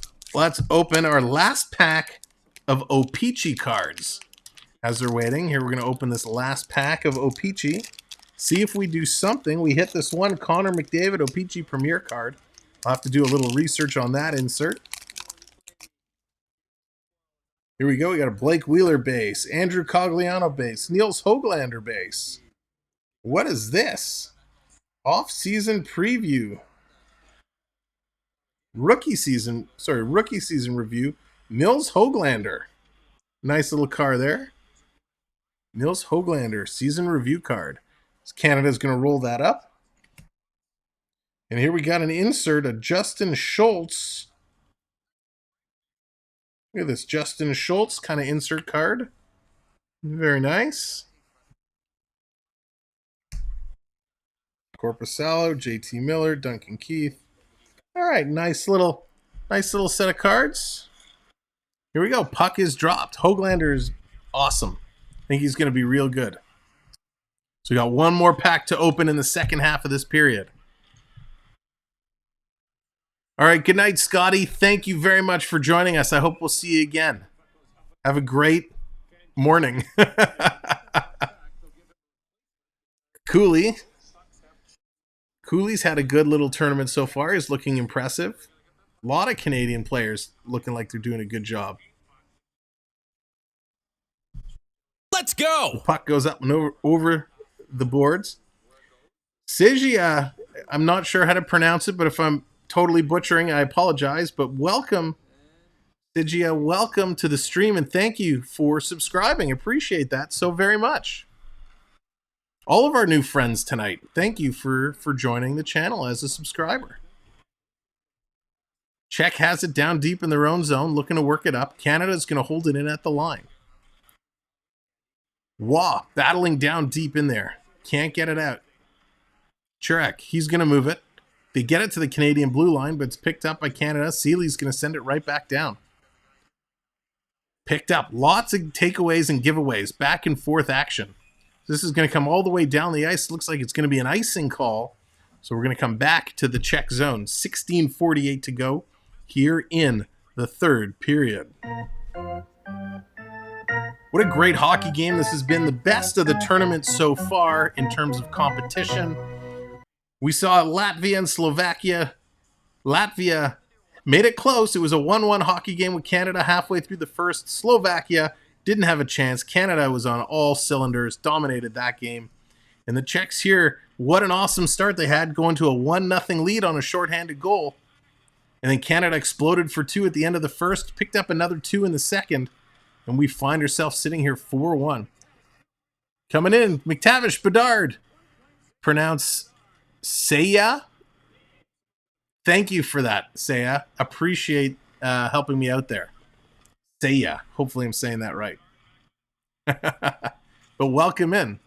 Speaker 1: open our last pack of O-Pee-Chee cards. As they're waiting, here we're going to open this last pack of O-Pee-Chee. See if we do something. We hit this one Connor McDavid O-Pee-Chee Premier card. I'll have to do a little research on that insert. Here we go. We got a Blake Wheeler base, Andrew Cogliano base, Niels Höglander base. What is this? Off-season preview. Rookie season review. Niels Höglander. Nice little card there. Niels Höglander season review card. Canada's going to roll that up. And here we got an insert of Justin Schultz. Look at this Justin Schultz kind of insert card. Very nice. Corpusalo, JT Miller, Duncan Keith. All right, nice little set of cards. Here we go. Puck is dropped. Höglander is awesome. I think he's going to be real good. So we got one more pack to open in the second half of this period. All right, good night, Scotty. Thank you very much for joining us. I hope we'll see you again. Have a great morning. Cooley's had a good little tournament so far. He's looking impressive. A lot of Canadian players looking like they're doing a good job.
Speaker 7: Let's go!
Speaker 1: The puck goes up and over the boards. Czechia, I'm not sure how to pronounce it, but if I'm totally butchering, I apologize. But welcome, Czechia. Welcome to the stream, and thank you for subscribing. Appreciate that so very much. All of our new friends tonight, thank you for joining the channel as a subscriber. Czech has it down deep in their own zone, looking to work it up. Canada's going to hold it in at the line. Waugh, battling down deep in there. Can't get it out. Churek, he's going to move it. They get it to the Canadian blue line, but it's picked up by Canada. Seeley's going to send it right back down. Picked up. Lots of takeaways and giveaways. Back and forth action. This is going to come all the way down the ice. Looks like it's going to be an icing call. So we're going to come back to the Czech zone. 16:48 to go here in the third period. What a great hockey game. This has been the best of the tournament so far in terms of competition. We saw Latvia and Slovakia. Latvia made it close. It was a 1-1 hockey game with Canada halfway through the first. Slovakia didn't have a chance. Canada was on all cylinders, dominated that game. And the Czechs here, what an awesome start they had, going to a 1-0 lead on a shorthanded goal. And then Canada exploded for 2 at the end of the first, picked up another 2 in the second, and we find ourselves sitting here 4-1. Coming in, McTavish, Bedard. Pronounce Saya. Thank you for that, Saya. Appreciate helping me out there. Saya. Hopefully I'm saying that right. But welcome in.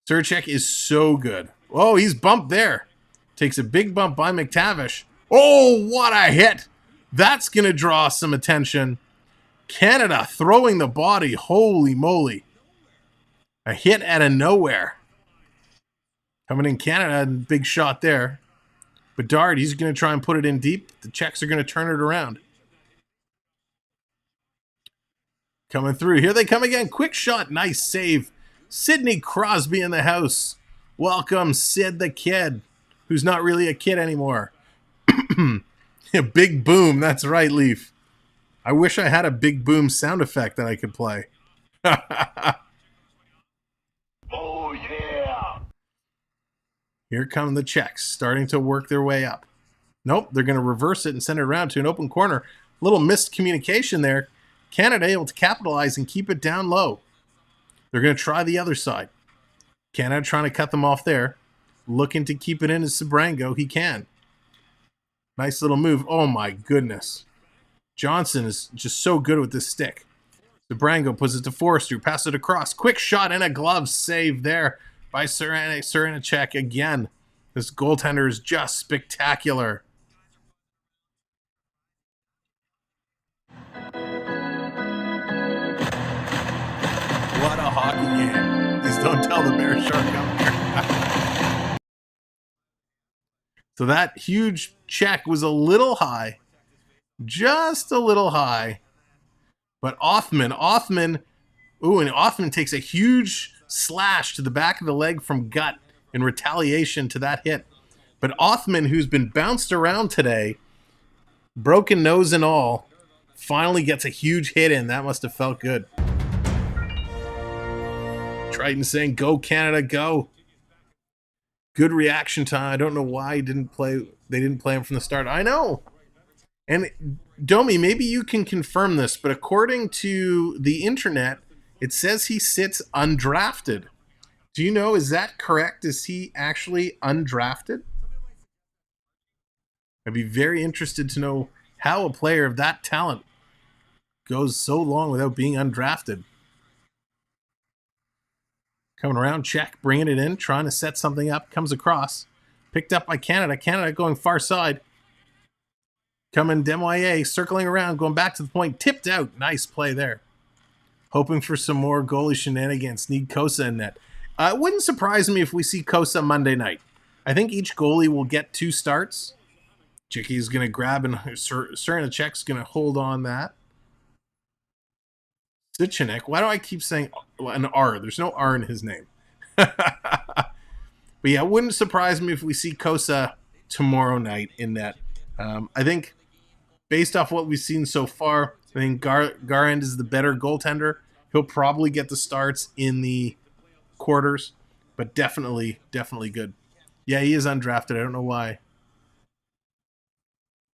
Speaker 1: Surchek is so good. Oh, he's bumped there. Takes a big bump by McTavish. Oh, what a hit. That's going to draw some attention. Canada throwing the body. Holy moly. A hit out of nowhere. Coming in Canada, big shot there. Bedard, he's going to try and put it in deep. The Czechs are going to turn it around. Coming through. Here they come again. Quick shot. Nice save. Sidney Crosby in the house. Welcome, Sid the kid, who's not really a kid anymore. A big boom. That's right, Leaf. I wish I had a big boom sound effect that I could play.
Speaker 3: Oh, yeah!
Speaker 1: Here come the Czechs, starting to work their way up. Nope, they're going to reverse it and send it around to an open corner. Little missed communication there. Canada able to capitalize and keep it down low. They're going to try the other side. Canada trying to cut them off there. Looking to keep it in as Sabrango. He can. Nice little move. Oh my goodness. Johnson is just so good with this stick. Sabrango puts it to Forrester. Passes it across. Quick shot and a glove save there by Czech again. This goaltender is just spectacular. What a hockey game. Please don't tell the Bear Shark up here. So that huge check was a little high. Just a little high. But Othman takes a huge slash to the back of the leg from gut in retaliation to that hit. But Othman, who's been bounced around today, broken nose and all, finally gets a huge hit in. That must have felt good. Triton saying, "Go Canada, go." Good reaction time. I don't know why they didn't play him from the start. I know. And Domi, maybe you can confirm this, but according to the internet, it says he sits undrafted. Do you know, is that correct? Is he actually undrafted? I'd be very interested to know how a player of that talent goes so long without being undrafted. Coming around, Czech, bringing it in, trying to set something up, comes across. Picked up by Canada. Canada going far side. Coming Desmoyer, circling around, going back to the point, tipped out. Nice play there. Hoping for some more goalie shenanigans. Need Kosa in net. It wouldn't surprise me if we see Kosa Monday night. I think each goalie will get 2 starts. Chicky's going to grab, and Czech's going to hold on that. Sichinek. Why do I keep saying an R? There's no R in his name. But yeah, it wouldn't surprise me if we see Kosa tomorrow night in net. I think, based off what we've seen so far, I think Garand is the better goaltender. He'll probably get the starts in the quarters, but definitely good. Yeah, he is undrafted. I don't know why.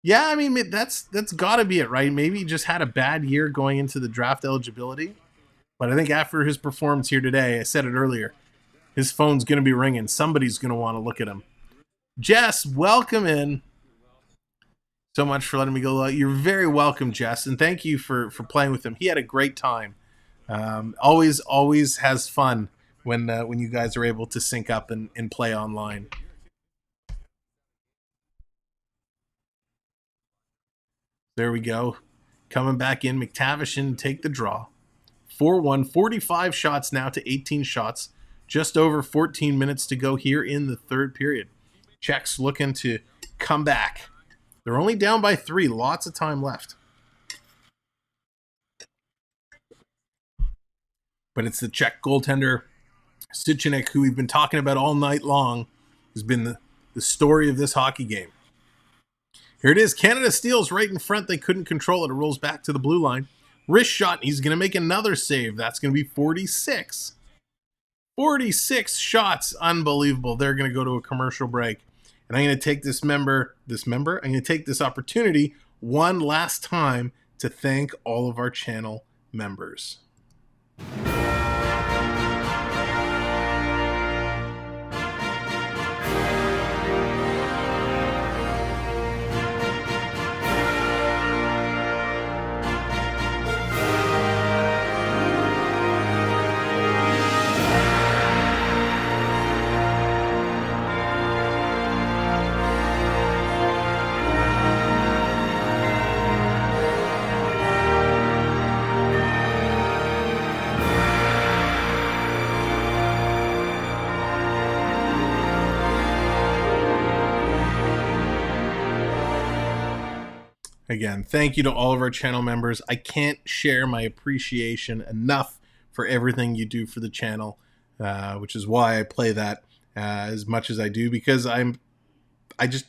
Speaker 1: Yeah, I mean, that's got to be it, right? Maybe he just had a bad year going into the draft eligibility. But I think after his performance here today, I said it earlier, his phone's going to be ringing. Somebody's going to want to look at him. Jess, welcome in. So much for letting me go. You're very welcome, Jess, and thank you for playing with him. He had a great time. Always has fun when you guys are able to sync up and play online. There we go. Coming back in, McTavish and take the draw. 4-1, 45 shots now to 18 shots. Just over 14 minutes to go here in the third period. Czechs looking to come back. They're only down by 3. Lots of time left. But it's the Czech goaltender, Sičinek, who we've been talking about all night long, has been the story of this hockey game. Here it is. Canada steals right in front. They couldn't control it. It rolls back to the blue line. Wrist shot. He's going to make another save. That's going to be 46. 46 shots. Unbelievable. They're going to go to a commercial break. And I'm going to take I'm going to take this opportunity one last time to thank all of our channel members. Again, thank you to all of our channel members. I can't share my appreciation enough for everything you do for the channel, which is why I play that as much as I do, because I just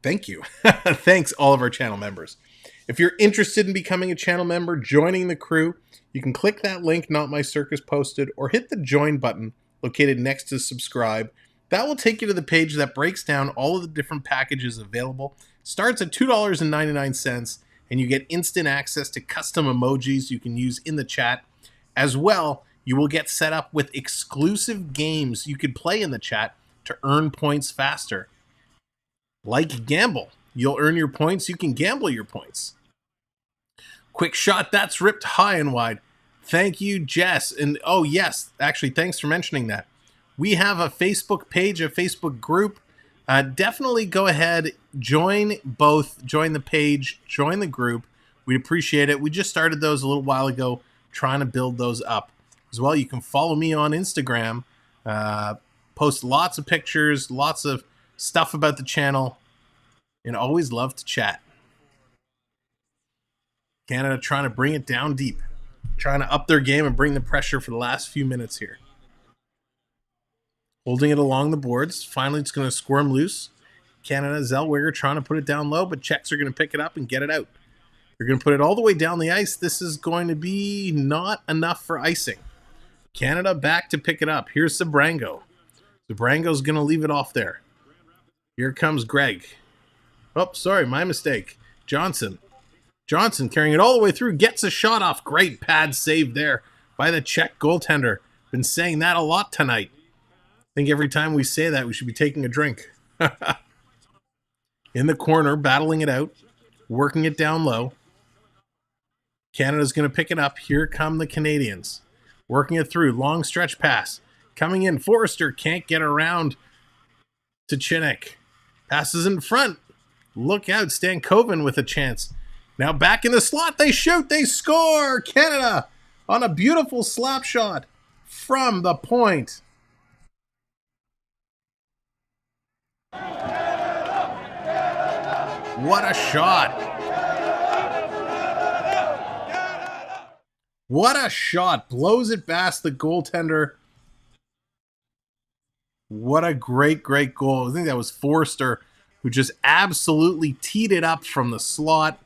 Speaker 1: thank you. Thanks all of our channel members. If you're interested in becoming a channel member, joining the crew, you can click that link NotMyCircus posted or hit the join button located next to subscribe. That will take you to the page that breaks down all of the different packages available. Starts at $2.99, and you get instant access to custom emojis you can use in the chat. As well, you will get set up with exclusive games you could play in the chat to earn points faster. Like Gamble. You'll earn your points, you can gamble your points. Quick shot, that's ripped high and wide. Thank you, Jess. And oh yes, actually, thanks for mentioning that. We have a Facebook page, a Facebook group. Definitely go ahead, join both, join the page, join the group. We'd appreciate it. We just started those a little while ago, trying to build those up. As well, you can follow me on Instagram, post lots of pictures, lots of stuff about the channel, and always love to chat. Canada trying to bring it down deep, trying to up their game and bring the pressure for the last few minutes here. Holding it along the boards. Finally, it's going to squirm loose. Canada, Zellweger trying to put it down low, but Czechs are going to pick it up and get it out. They're going to put it all the way down the ice. This is going to be not enough for icing. Canada back to pick it up. Here's Sabrango. Sabrango's going to leave it off there. Here comes Greg. Oh, sorry, my mistake. Johnson. Johnson carrying it all the way through. Gets a shot off. Great pad save there by the Czech goaltender. Been saying that a lot tonight. I think every time we say that, we should be taking a drink. In the corner, battling it out, working it down low. Canada's going to pick it up. Here come the Canadians. Working it through. Long stretch pass. Coming in. Forrester can't get around to Sičinek. Passes in front. Look out. Stankoven with a chance. Now back in the slot. They shoot. They score. Canada on a beautiful slap shot from the point. What a shot. What a shot. Blows it past the goaltender. What a great, great goal. I think that was Forrester who just absolutely teed it up from the slot.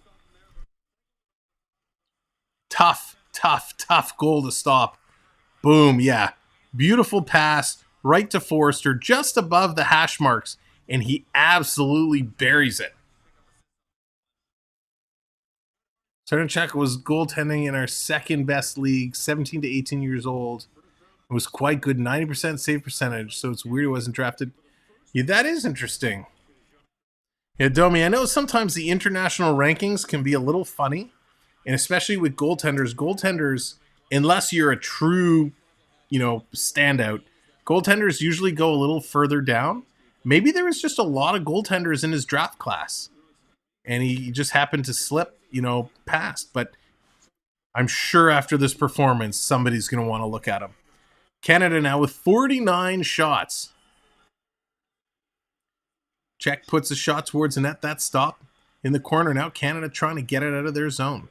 Speaker 1: Tough, tough, tough goal to stop. Boom, yeah. Beautiful pass right to Forrester just above the hash marks, and he absolutely buries it. Sičinek was goaltending in our second best league, 17 to 18 years old. It was quite good, 90% save percentage, so it's weird he wasn't drafted. Yeah, that is interesting. Yeah, Domi, I know sometimes the international rankings can be a little funny, and especially with goaltenders. Goaltenders, unless you're a true, standout, goaltenders usually go a little further down. Maybe there was just a lot of goaltenders in his draft class, and he just happened to slip, past. But I'm sure after this performance, somebody's going to want to look at him. Canada now with 49 shots. Czech puts a shot towards the net. That stop in the corner. Now Canada trying to get it out of their zone.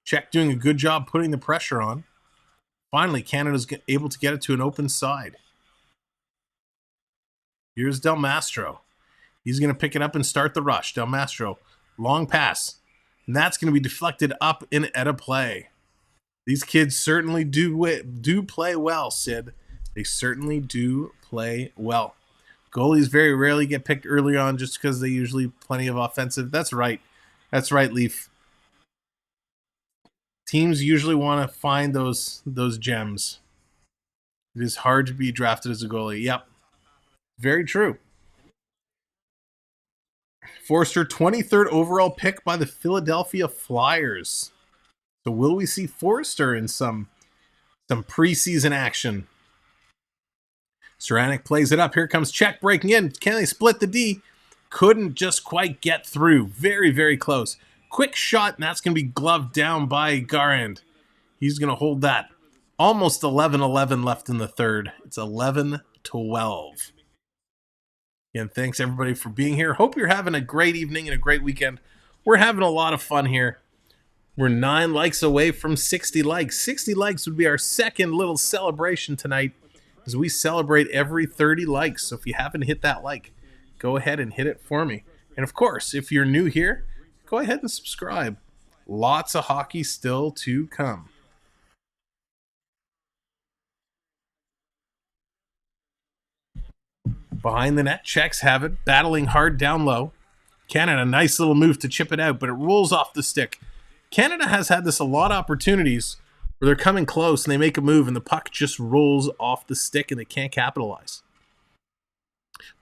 Speaker 1: Czech doing a good job putting the pressure on. Finally, Canada's able to get it to an open side. Here's Del Mastro. He's going to pick it up and start the rush. Del Mastro, long pass. And that's going to be deflected up and out of play. These kids certainly do play well, Sid. They certainly do play well. Goalies very rarely get picked early on just because they usually plenty of offensive. That's right. That's right, Leaf. Teams usually want to find those gems. It is hard to be drafted as a goalie. Yep. Very true. Forster, 23rd overall pick by the Philadelphia Flyers. So will we see Forster in some preseason action? Ceranic plays it up. Here comes Czech breaking in. Can they split the D? Couldn't just quite get through. Very, very close. Quick shot, and that's going to be gloved down by Garand. He's going to hold that. Almost 11-11 left in the third. It's 11-12. Again, thanks everybody for being here. Hope you're having a great evening and a great weekend. We're having a lot of fun here. We're 9 likes away from 60 likes. 60 likes would be our second little celebration tonight as we celebrate every 30 likes. So if you haven't hit that like, go ahead and hit it for me. And of course, if you're new here, go ahead and subscribe. Lots of hockey still to come. Behind the net, Czechs have it, battling hard down low. Canada, nice little move to chip it out, but it rolls off the stick. Canada has had this a lot of opportunities where they're coming close and they make a move and the puck just rolls off the stick and they can't capitalize.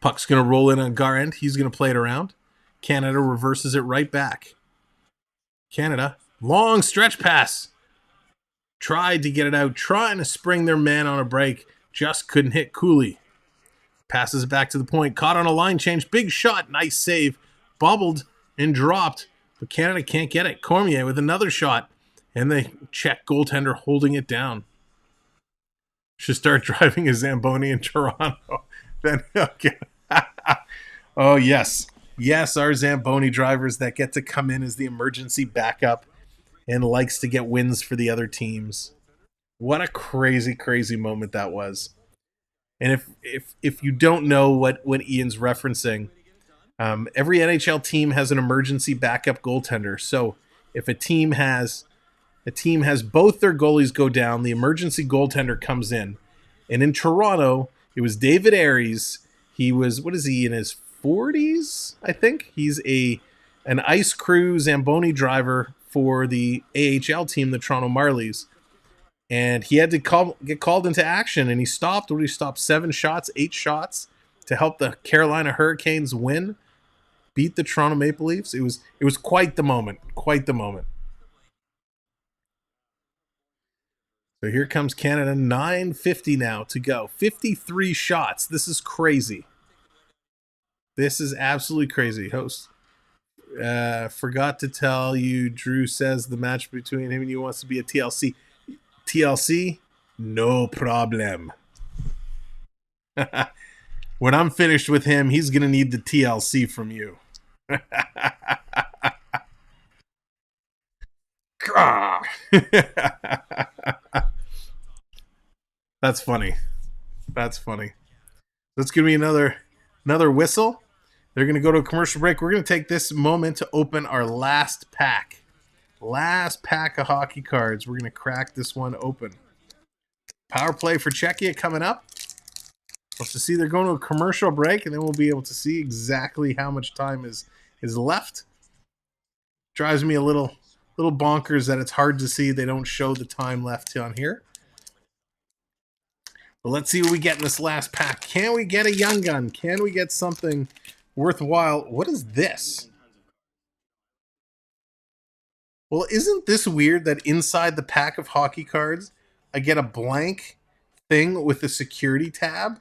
Speaker 1: Puck's going to roll in on Garand. He's going to play it around. Canada reverses it right back. Canada, long stretch pass. Tried to get it out, trying to spring their man on a break. Just couldn't hit Cooley. Passes it back to the point. Caught on a line change. Big shot. Nice save. Bobbled and dropped. But Canada can't get it. Cormier with another shot. And the Czech goaltender holding it down. Should start driving a Zamboni in Toronto. Then okay. Oh, yes. Yes, our Zamboni drivers that get to come in as the emergency backup and likes to get wins for the other teams. What a crazy, crazy moment that was. And if you don't know what Ian's referencing, every NHL team has an emergency backup goaltender. So if a team has both their goalies go down, the emergency goaltender comes in. And in Toronto, it was David Aries. He was, what is he, in his 40s, I think? He's an ice crew Zamboni driver for the AHL team, the Toronto Marlies. And he had to get called into action, and he stopped. He stopped 8 shots to help the Carolina Hurricanes win, beat the Toronto Maple Leafs. It was quite the moment. Quite the moment. So here comes Canada, 9:50 now to go. 53 shots. This is crazy. This is absolutely crazy. Host, forgot to tell you, Drew says the match between him and you wants to be a TLC. TLC? No problem. When I'm finished with him, he's going to need the TLC from you. That's funny. That's funny. Let's give me another whistle. They're going to go to a commercial break. We're going to take this moment to open our last pack. Last pack of hockey cards. We're going to crack this one open. Power play for Czechia coming up. Let's just see, they're going to a commercial break, and then we'll be able to see exactly how much time is left. Drives me a little bonkers that it's hard to see. They don't show the time left on here. But let's see what we get in this last pack. Can we get a young gun? Can we get something worthwhile? What is this? Well, isn't this weird that inside the pack of hockey cards, I get a blank thing with a security tab?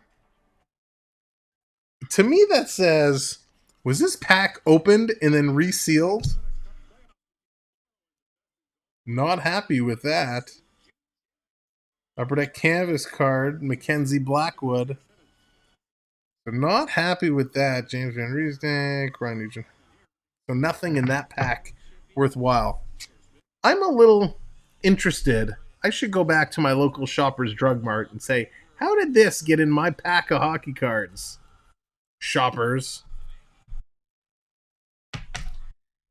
Speaker 1: To me, that says, was this pack opened and then resealed? Not happy with that. Upper Deck Canvas card, Mackenzie Blackwood. So not happy with that. James Van Riesdank, Ryan Nugent. So nothing in that pack worthwhile. I'm a little interested. I should go back to my local Shoppers Drug Mart and say, how did this get in my pack of hockey cards? Shoppers.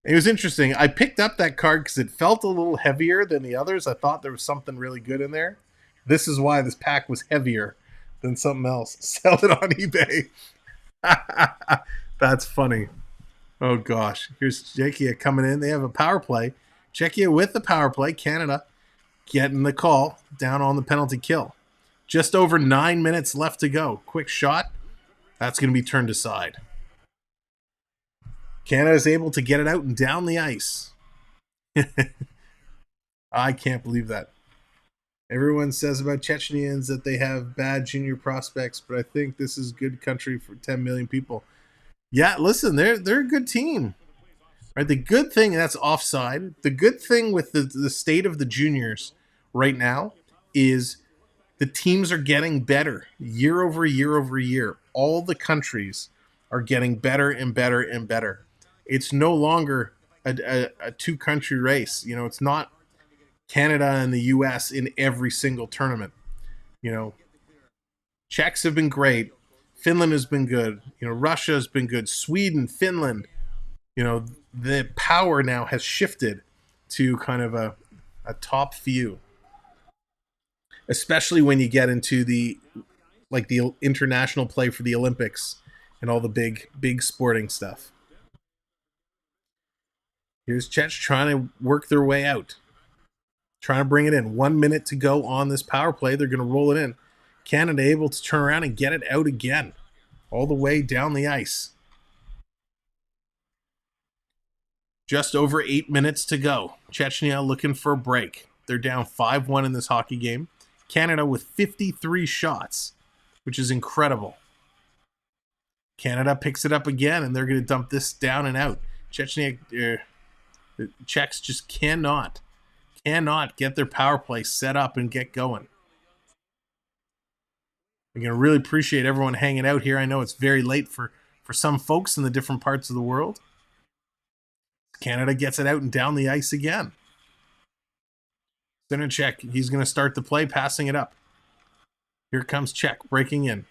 Speaker 1: It was interesting. I picked up that card because it felt a little heavier than the others. I thought there was something really good in there. This is why this pack was heavier than something else. Sell it on eBay. That's funny. Oh, gosh. Here's Czechia coming in. They have a power play. Czechia with the power play. Canada getting the call down on the penalty kill. Just over 9 minutes left to go. Quick shot. That's going to be turned aside. Canada is able to get it out and down the ice. I can't believe that. Everyone says about Chechens that they have bad junior prospects, but I think this is good country for 10 million people. Yeah, listen, they're a good team. Right? The good thing, that's offside. The good thing with the state of the juniors right now is the teams are getting better year over year over year. All the countries are getting better and better and better. It's no longer a two-country race. You know, it's not Canada and the U.S. in every single tournament. You know, Czechs have been great. Finland has been good. You know, Russia has been good. Sweden, Finland. You know, the power now has shifted to kind of a top few. Especially when you get into the international play for the Olympics and all the big sporting stuff. Here's Czech trying to work their way out. Trying to bring it in. 1 minute to go on this power play. They're going to roll it in. Canada able to turn around and get it out again. All the way down the ice. Just over 8 minutes to go. Chechnya looking for a break. They're down 5-1 in this hockey game. Canada with 53 shots, which is incredible. Canada picks it up again, and they're going to dump this down and out. Chechnya, the Czechs just cannot get their power play set up and get going. I'm going to really appreciate everyone hanging out here. I know it's very late for some folks in the different parts of the world. Canada gets it out and down the ice again. Center Czech, he's going to start the play, passing it up. Here comes Czech, breaking in.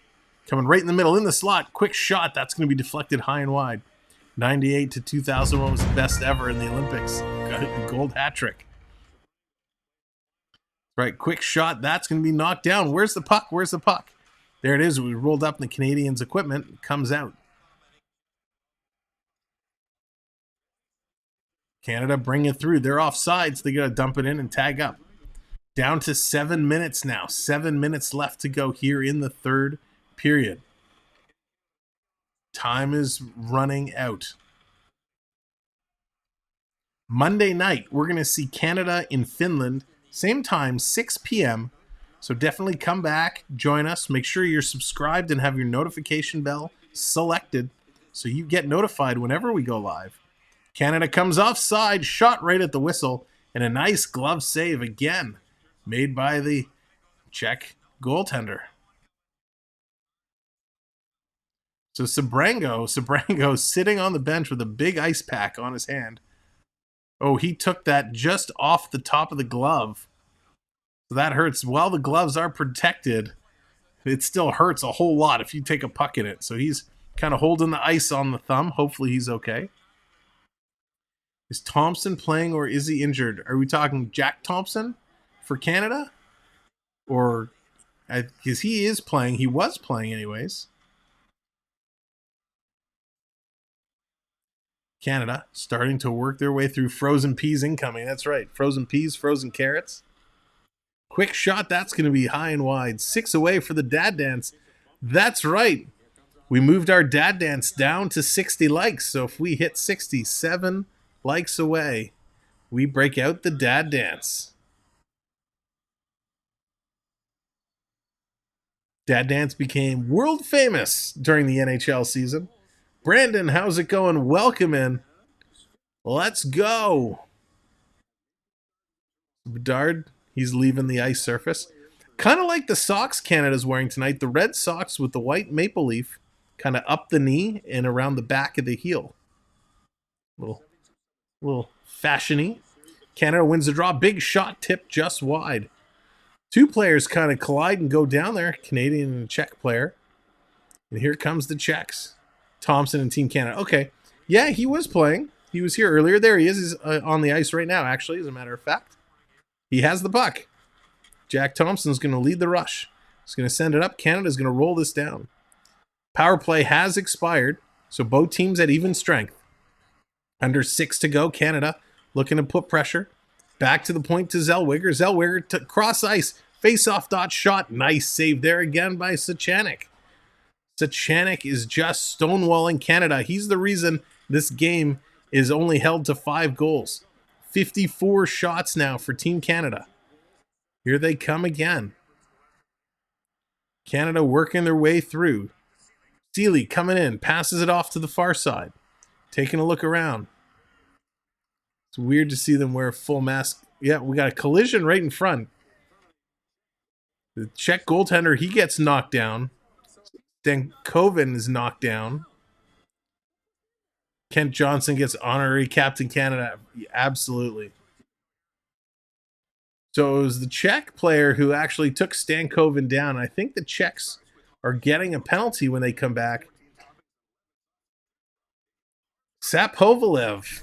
Speaker 1: Coming right in the middle, in the slot. Quick shot, that's going to be deflected high and wide. 98 to 2001 was the best ever in the Olympics. Got a gold hat trick. Right, quick shot, that's going to be knocked down. Where's the puck? Where's the puck? There it is. We rolled up in the Canadians' equipment. It comes out. Canada bring it through. They're offsides. So they got to dump it in and tag up. Down to 7 minutes now. 7 minutes left to go here in the third period. Time is running out. Monday night, we're going to see Canada in Finland. Same time, 6 p.m. So definitely come back, join us. Make sure you're subscribed and have your notification bell selected so you get notified whenever we go live. Canada comes offside, shot right at the whistle, and a nice glove save again made by the Czech goaltender. So Sabrango sitting on the bench with a big ice pack on his hand. Oh, he took that just off the top of the glove. So that hurts. While the gloves are protected, it still hurts a whole lot if you take a puck in it. So he's kind of holding the ice on the thumb. Hopefully he's okay. Is Thompson playing or is he injured? Are we talking Jack Thompson for Canada? Or, because he is playing. He was playing anyways. Canada starting to work their way through frozen peas incoming. That's right. Frozen peas, frozen carrots. Quick shot. That's going to be high and wide. 6 away for the dad dance. That's right. We moved our dad dance down to 60 likes. So if we hit 67 likes away, we break out the dad dance. Dad dance became world famous during the NHL season. Brandon, how's it going? Welcome in. Let's go. Bedard, he's leaving the ice surface. Kind of like the socks Canada's wearing tonight. The red socks with the white maple leaf kind of up the knee and around the back of the heel. Little fashiony. Canada wins the draw. Big shot tipped just wide. Two players kind of collide and go down there. Canadian and Czech player. And here comes the Czechs. Thompson and Team Canada. Okay. Yeah, he was playing. He was here earlier. There he is. He's on the ice right now, actually, as a matter of fact. He has the puck. Jack Thompson's going to lead the rush. He's going to send it up. Canada's going to roll this down. Power play has expired, so both teams at even strength. Under 6 to go. Canada looking to put pressure. Back to the point to Zellweger. Zellweger to cross ice. Face-off dot shot. Nice save there again by Sachanik. Sachanik is just stonewalling Canada. He's the reason this game is only held to 5 goals. 54 shots now for Team Canada. Here they come again. Canada working their way through. Seeley coming in. Passes it off to the far side. Taking a look around. It's weird to see them wear a full mask. Yeah, we got a collision right in front. The Czech goaltender, he gets knocked down. Stankoven is knocked down. Kent Johnson gets honorary Captain Canada. Absolutely. So it was the Czech player who actually took Stankoven down. I think the Czechs are getting a penalty when they come back. Sapovalev.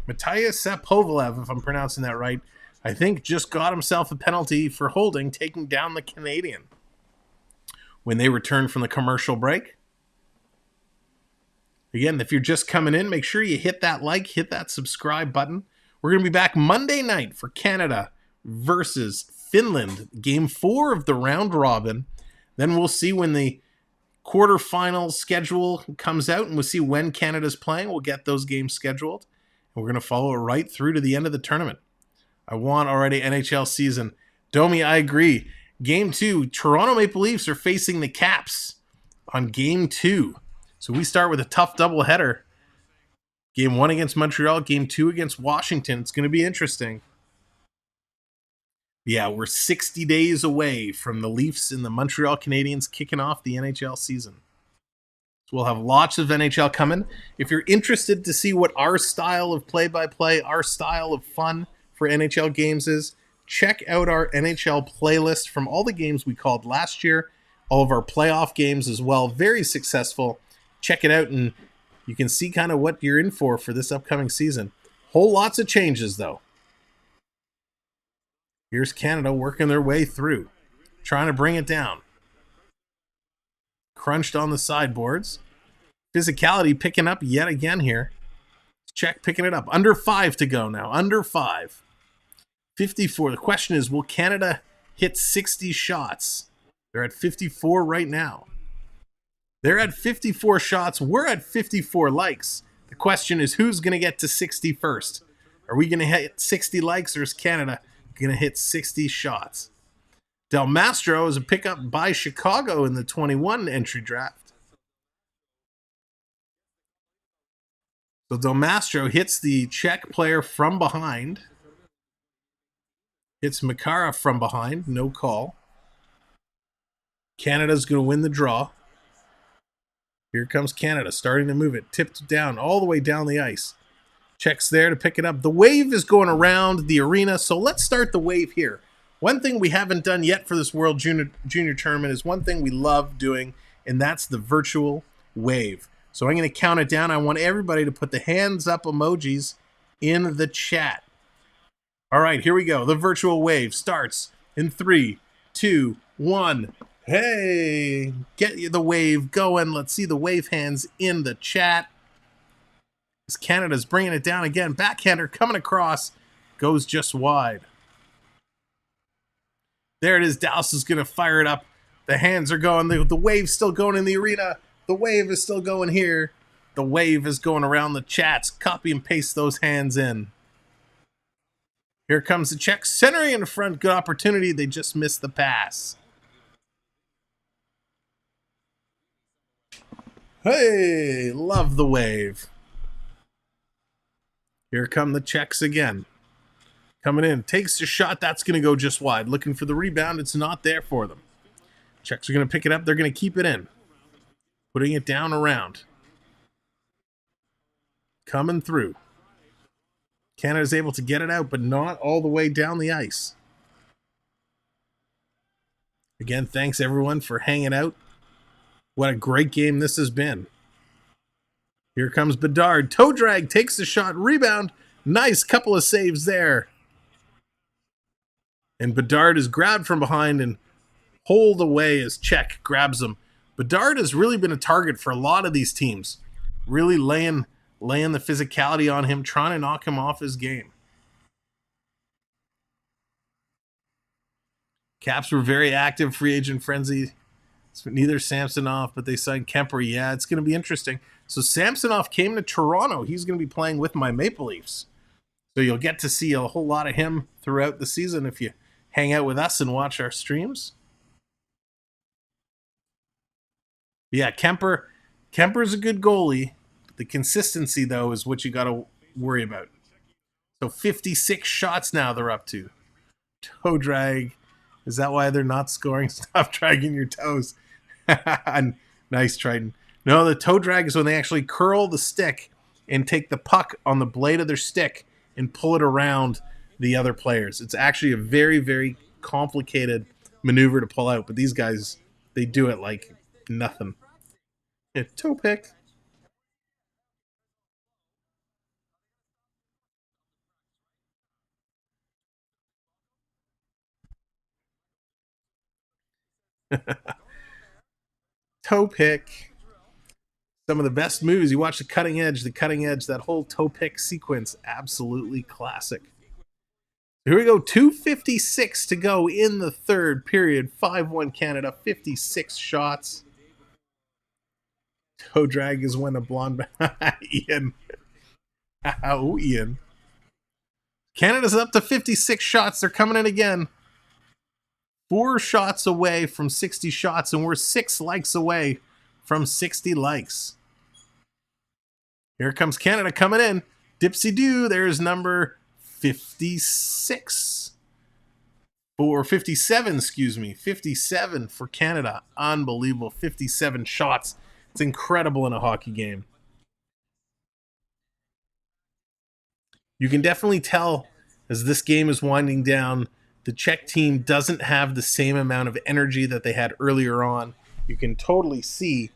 Speaker 1: Matthias Sapovalev, if I'm pronouncing that right, I think just got himself a penalty for holding, taking down the Canadian. When they return from the commercial break. Again, if you're just coming in, make sure you hit that like, hit that subscribe button. We're going to be back Monday night for Canada versus Finland. Game 4 of the round robin. Then we'll see when the quarterfinal schedule comes out, and we'll see when Canada's playing. We'll get those games scheduled. And we're going to follow it right through to the end of the tournament. I want already NHL season. Domi, I agree. Game 2, Toronto Maple Leafs are facing the Caps on Game 2. So we start with a tough doubleheader. Game 1 against Montreal, Game 2 against Washington. It's going to be interesting. Yeah, we're 60 days away from the Leafs and the Montreal Canadiens kicking off the NHL season. So we'll have lots of NHL coming. If you're interested to see what our style of play-by-play, our style of fun for NHL games is, check out our NHL playlist from all the games we called last year, all of our playoff games as well. Very successful. Check it out and you can see kind of what you're in for this upcoming season. Whole lots of changes, though. Here's Canada working their way through, trying to bring it down. Crunched on the sideboards. Physicality picking up yet again here. Czech picking it up. Under 5 to go now. Under 5. 54. The question is, will Canada hit 60 shots? They're at 54 right now. They're at 54 shots. We're at 54 likes. The question is, who's going to get to 60 first? Are we going to hit 60 likes, or is Canada going to hit 60 shots? Del Mastro is a pickup by Chicago in the 21 entry draft. So Del Mastro hits the Czech player from behind. Hits Makara from behind. No call. Canada's going to win the draw. Here comes Canada starting to move it. Tipped down all the way down the ice. Czech's there to pick it up. The wave is going around the arena. So let's start the wave here. One thing we haven't done yet for this World Junior Tournament is one thing we love doing, and that's the virtual wave. So I'm going to count it down. I want everybody to put the hands up emojis in the chat. All right, here we go. The virtual wave starts in 3, 2, 1. Hey, get the wave going. Let's see the wave hands in the chat. As Canada's bringing it down again. Backhander coming across. Goes just wide. There it is. Dallas is going to fire it up. The hands are going. The wave's still going in the arena. The wave is still going here. The wave is going around the chats. Copy and paste those hands in. Here comes the Czech. Centering in the front. Good opportunity. They just missed the pass. Hey, love the wave. Here come the Czechs again. Coming in, takes a shot. That's going to go just wide. Looking for the rebound. It's not there for them. Czechs are going to pick it up. They're going to keep it in. Putting it down around. Coming through. Canada's able to get it out, but not all the way down the ice. Again, thanks everyone for hanging out. What a great game this has been. Here comes Bedard. Toe drag, takes the shot, rebound. Nice couple of saves there. And Bedard is grabbed from behind and pulled away as Czech grabs him. Bedard has really been a target for a lot of these teams. Really laying the physicality on him, trying to knock him off his game. Caps were very active, free agent frenzy. It's neither Samsonov, but they signed Kemper. Yeah, it's going to be interesting. So Samsonov came to Toronto. He's going to be playing with my Maple Leafs. So you'll get to see a whole lot of him throughout the season if you hang out with us and watch our streams. Yeah, Kemper's a good goalie. The consistency, though, is what you got to worry about. So 56 shots now they're up to. Toe drag. Is that why they're not scoring? Stop dragging your toes. Nice, Triton. No, the toe drag is when they actually curl the stick and take the puck on the blade of their stick and pull it around the other players. It's actually a very, very complicated maneuver to pull out, but these guys, they do it like nothing. Yeah, toe pick. Toe pick. Some of the best moves. You watch the cutting edge, that whole toe pick sequence, absolutely classic. Here we go, 2:56 to go in the third period. 5-1 Canada, 56 shots. Toe drag is when a blonde... Ian. Oh, Ian. Canada's up to 56 shots. They're coming in again. 4 shots away from 60 shots, and we're 6 likes away from 60 likes. Here comes Canada coming in. Dipsy-doo, there's number 56. Or 57, excuse me. 57 for Canada. Unbelievable. 57 shots. It's incredible in a hockey game. You can definitely tell as this game is winding down, the Czech team doesn't have the same amount of energy that they had earlier on. You can totally see.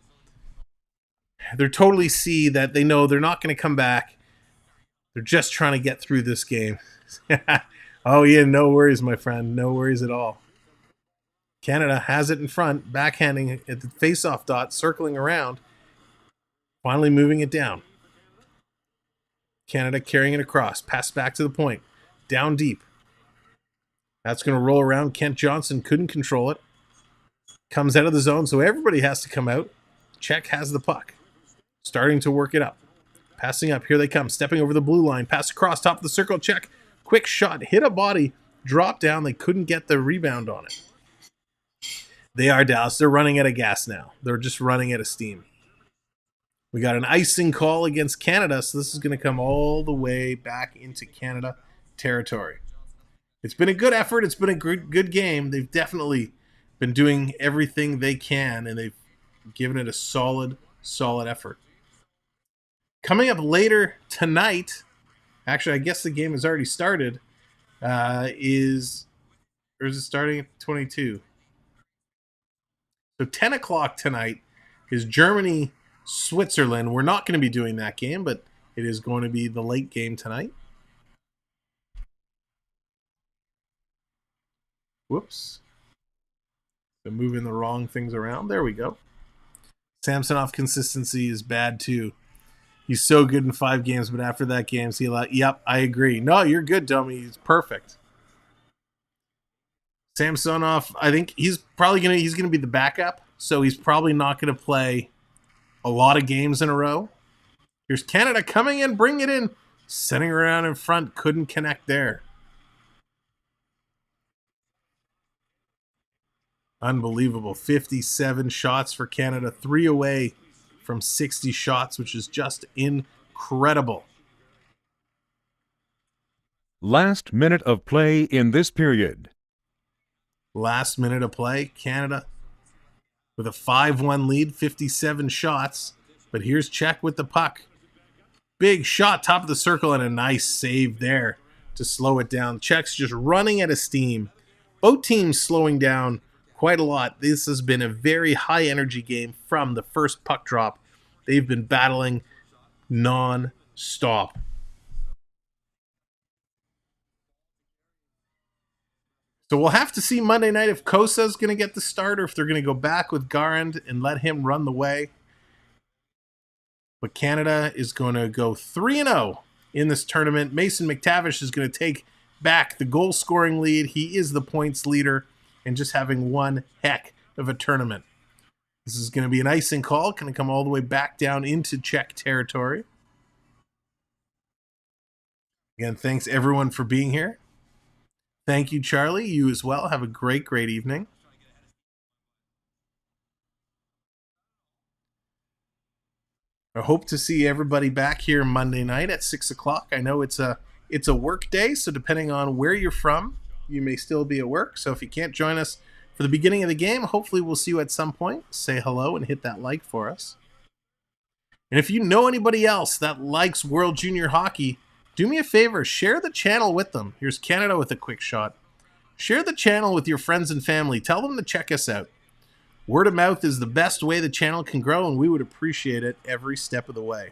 Speaker 1: That they know they're not going to come back. They're just trying to get through this game. Oh, yeah, no worries, my friend. No worries at all. Canada has it in front, backhanding at the face-off dot, circling around, finally moving it down. Canada carrying it across, pass back to the point, down deep. That's going to roll around. Kent Johnson couldn't control it. Comes out of the zone, so everybody has to come out. Czech has the puck. Starting to work it up. Passing up. Here they come. Stepping over the blue line. Pass across top of the circle. Czech. Quick shot. Hit a body. Drop down. They couldn't get the rebound on it. They are Dallas. They're running out of gas now. They're just running out of steam. We got an icing call against Canada, so this is going to come all the way back into Canada territory. It's been a good effort. It's been a good game. They've definitely been doing everything they can, and they've given it a solid effort. Coming up later tonight, actually, I guess the game has already started, is it starting at 22? So 10 o'clock tonight is Germany-Switzerland. We're not going to be doing that game, but it is going to be the late game tonight. Whoops. I'm moving the wrong things around. There we go. Samsonov consistency is bad too. He's so good in 5 games, but after that game, yep, I agree. No, you're good, dummy. He's perfect. Samsonov, I think he's gonna be the backup, so he's probably not gonna play a lot of games in a row. Here's Canada coming in, bring it in, sending around in front, couldn't connect there. Unbelievable. 57 shots for Canada, 3 away from 60 shots, which is just incredible.
Speaker 4: Last minute of play in this period.
Speaker 1: Last minute of play, Canada with a 5-1 lead, 57 shots. But here's Czech with the puck. Big shot, top of the circle, and a nice save there to slow it down. Czech's just running out of steam. Both teams slowing down quite a lot. This has been a very high-energy game from the first puck drop. They've been battling non-stop. So we'll have to see Monday night if Kosa's going to get the start or if they're going to go back with Garand and let him run the way. But Canada is going to go 3-0 in this tournament. Mason McTavish is going to take back the goal-scoring lead. He is the points leader and just having one heck of a tournament. This is going to be an icing call. Going to come all the way back down into Czech territory. Again, thanks everyone for being here. Thank you, Charlie. You as well. Have a great, great evening. I hope to see everybody back here Monday night at 6 o'clock. I know it's a work day, so depending on where you're from, you may still be at work. So if you can't join us for the beginning of the game, hopefully we'll see you at some point. Say hello and hit that like for us. And if you know anybody else that likes World Junior Hockey, do me a favor, share the channel with them. Here's Canada with a quick shot. Share the channel with your friends and family. Tell them to check us out. Word of mouth is the best way the channel can grow, and we would appreciate it every step of the way.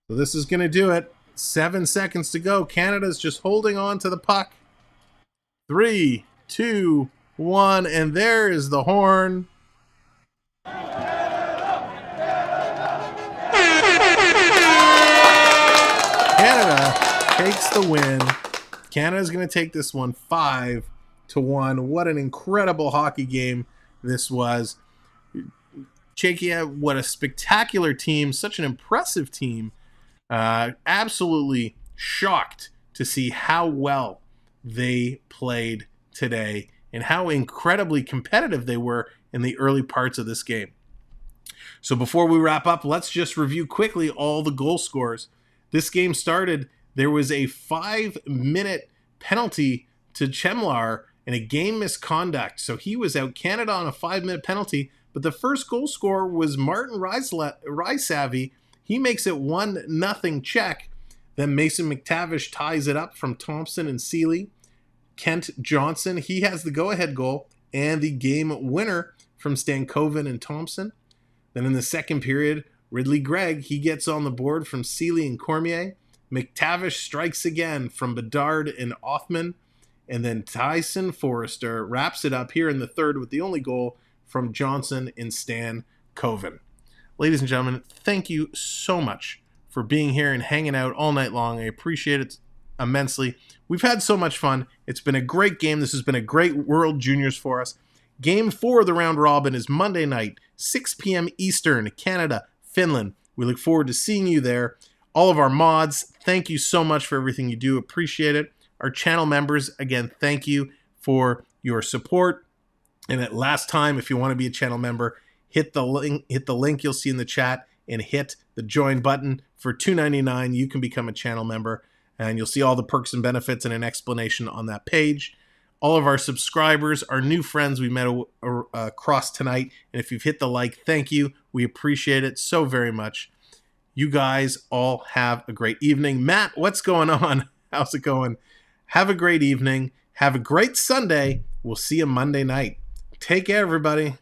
Speaker 1: So this is going to do it. 7 seconds to go. Canada's just holding on to the puck. 3, 2, 1, and there is the horn. Canada takes the win. Canada's going to take this one 5-1. What an incredible hockey game this was. Czechia, what a spectacular team. Such an impressive team. Absolutely shocked to see how well they played today and how incredibly competitive they were in the early parts of this game. So before we wrap up, let's just review quickly all the goal scores. This game started, there was a 5-minute penalty to Chemlar and a game misconduct. So he was out. Canada on a 5-minute penalty, but the first goal scorer was Martin Rysavy. He makes it 1-0 Czech. Then Mason McTavish ties it up from Thompson and Seeley. Kent Johnson, he has the go-ahead goal and the game winner from Stankoven and Thompson. Then in the second period, Ridley Gregg, he gets on the board from Seeley and Cormier. McTavish strikes again from Bedard and Othman. And then Tyson Forrester wraps it up here in the third with the only goal from Johnson and Stan Coven. Ladies and gentlemen, thank you so much for being here and hanging out all night long. I appreciate it immensely. We've had so much fun. It's been a great game. This has been a great World Juniors for us. Game 4 of the round robin is Monday night, 6 p.m. Eastern, Canada, Finland. We look forward to seeing you there. All of our mods, thank you so much for everything you do. Appreciate it. Our channel members, again, thank you for your support. And at last time, if you want to be a channel member, hit the link you'll see in the chat and hit the join button. For $2.99, you can become a channel member, and you'll see all the perks and benefits and an explanation on that page. All of our subscribers, our new friends we met across tonight, and if you've hit the like, thank you. We appreciate it so very much. You guys all have a great evening. Matt, what's going on? How's it going? Have a great evening. Have a great Sunday. We'll see you Monday night. Take care, everybody.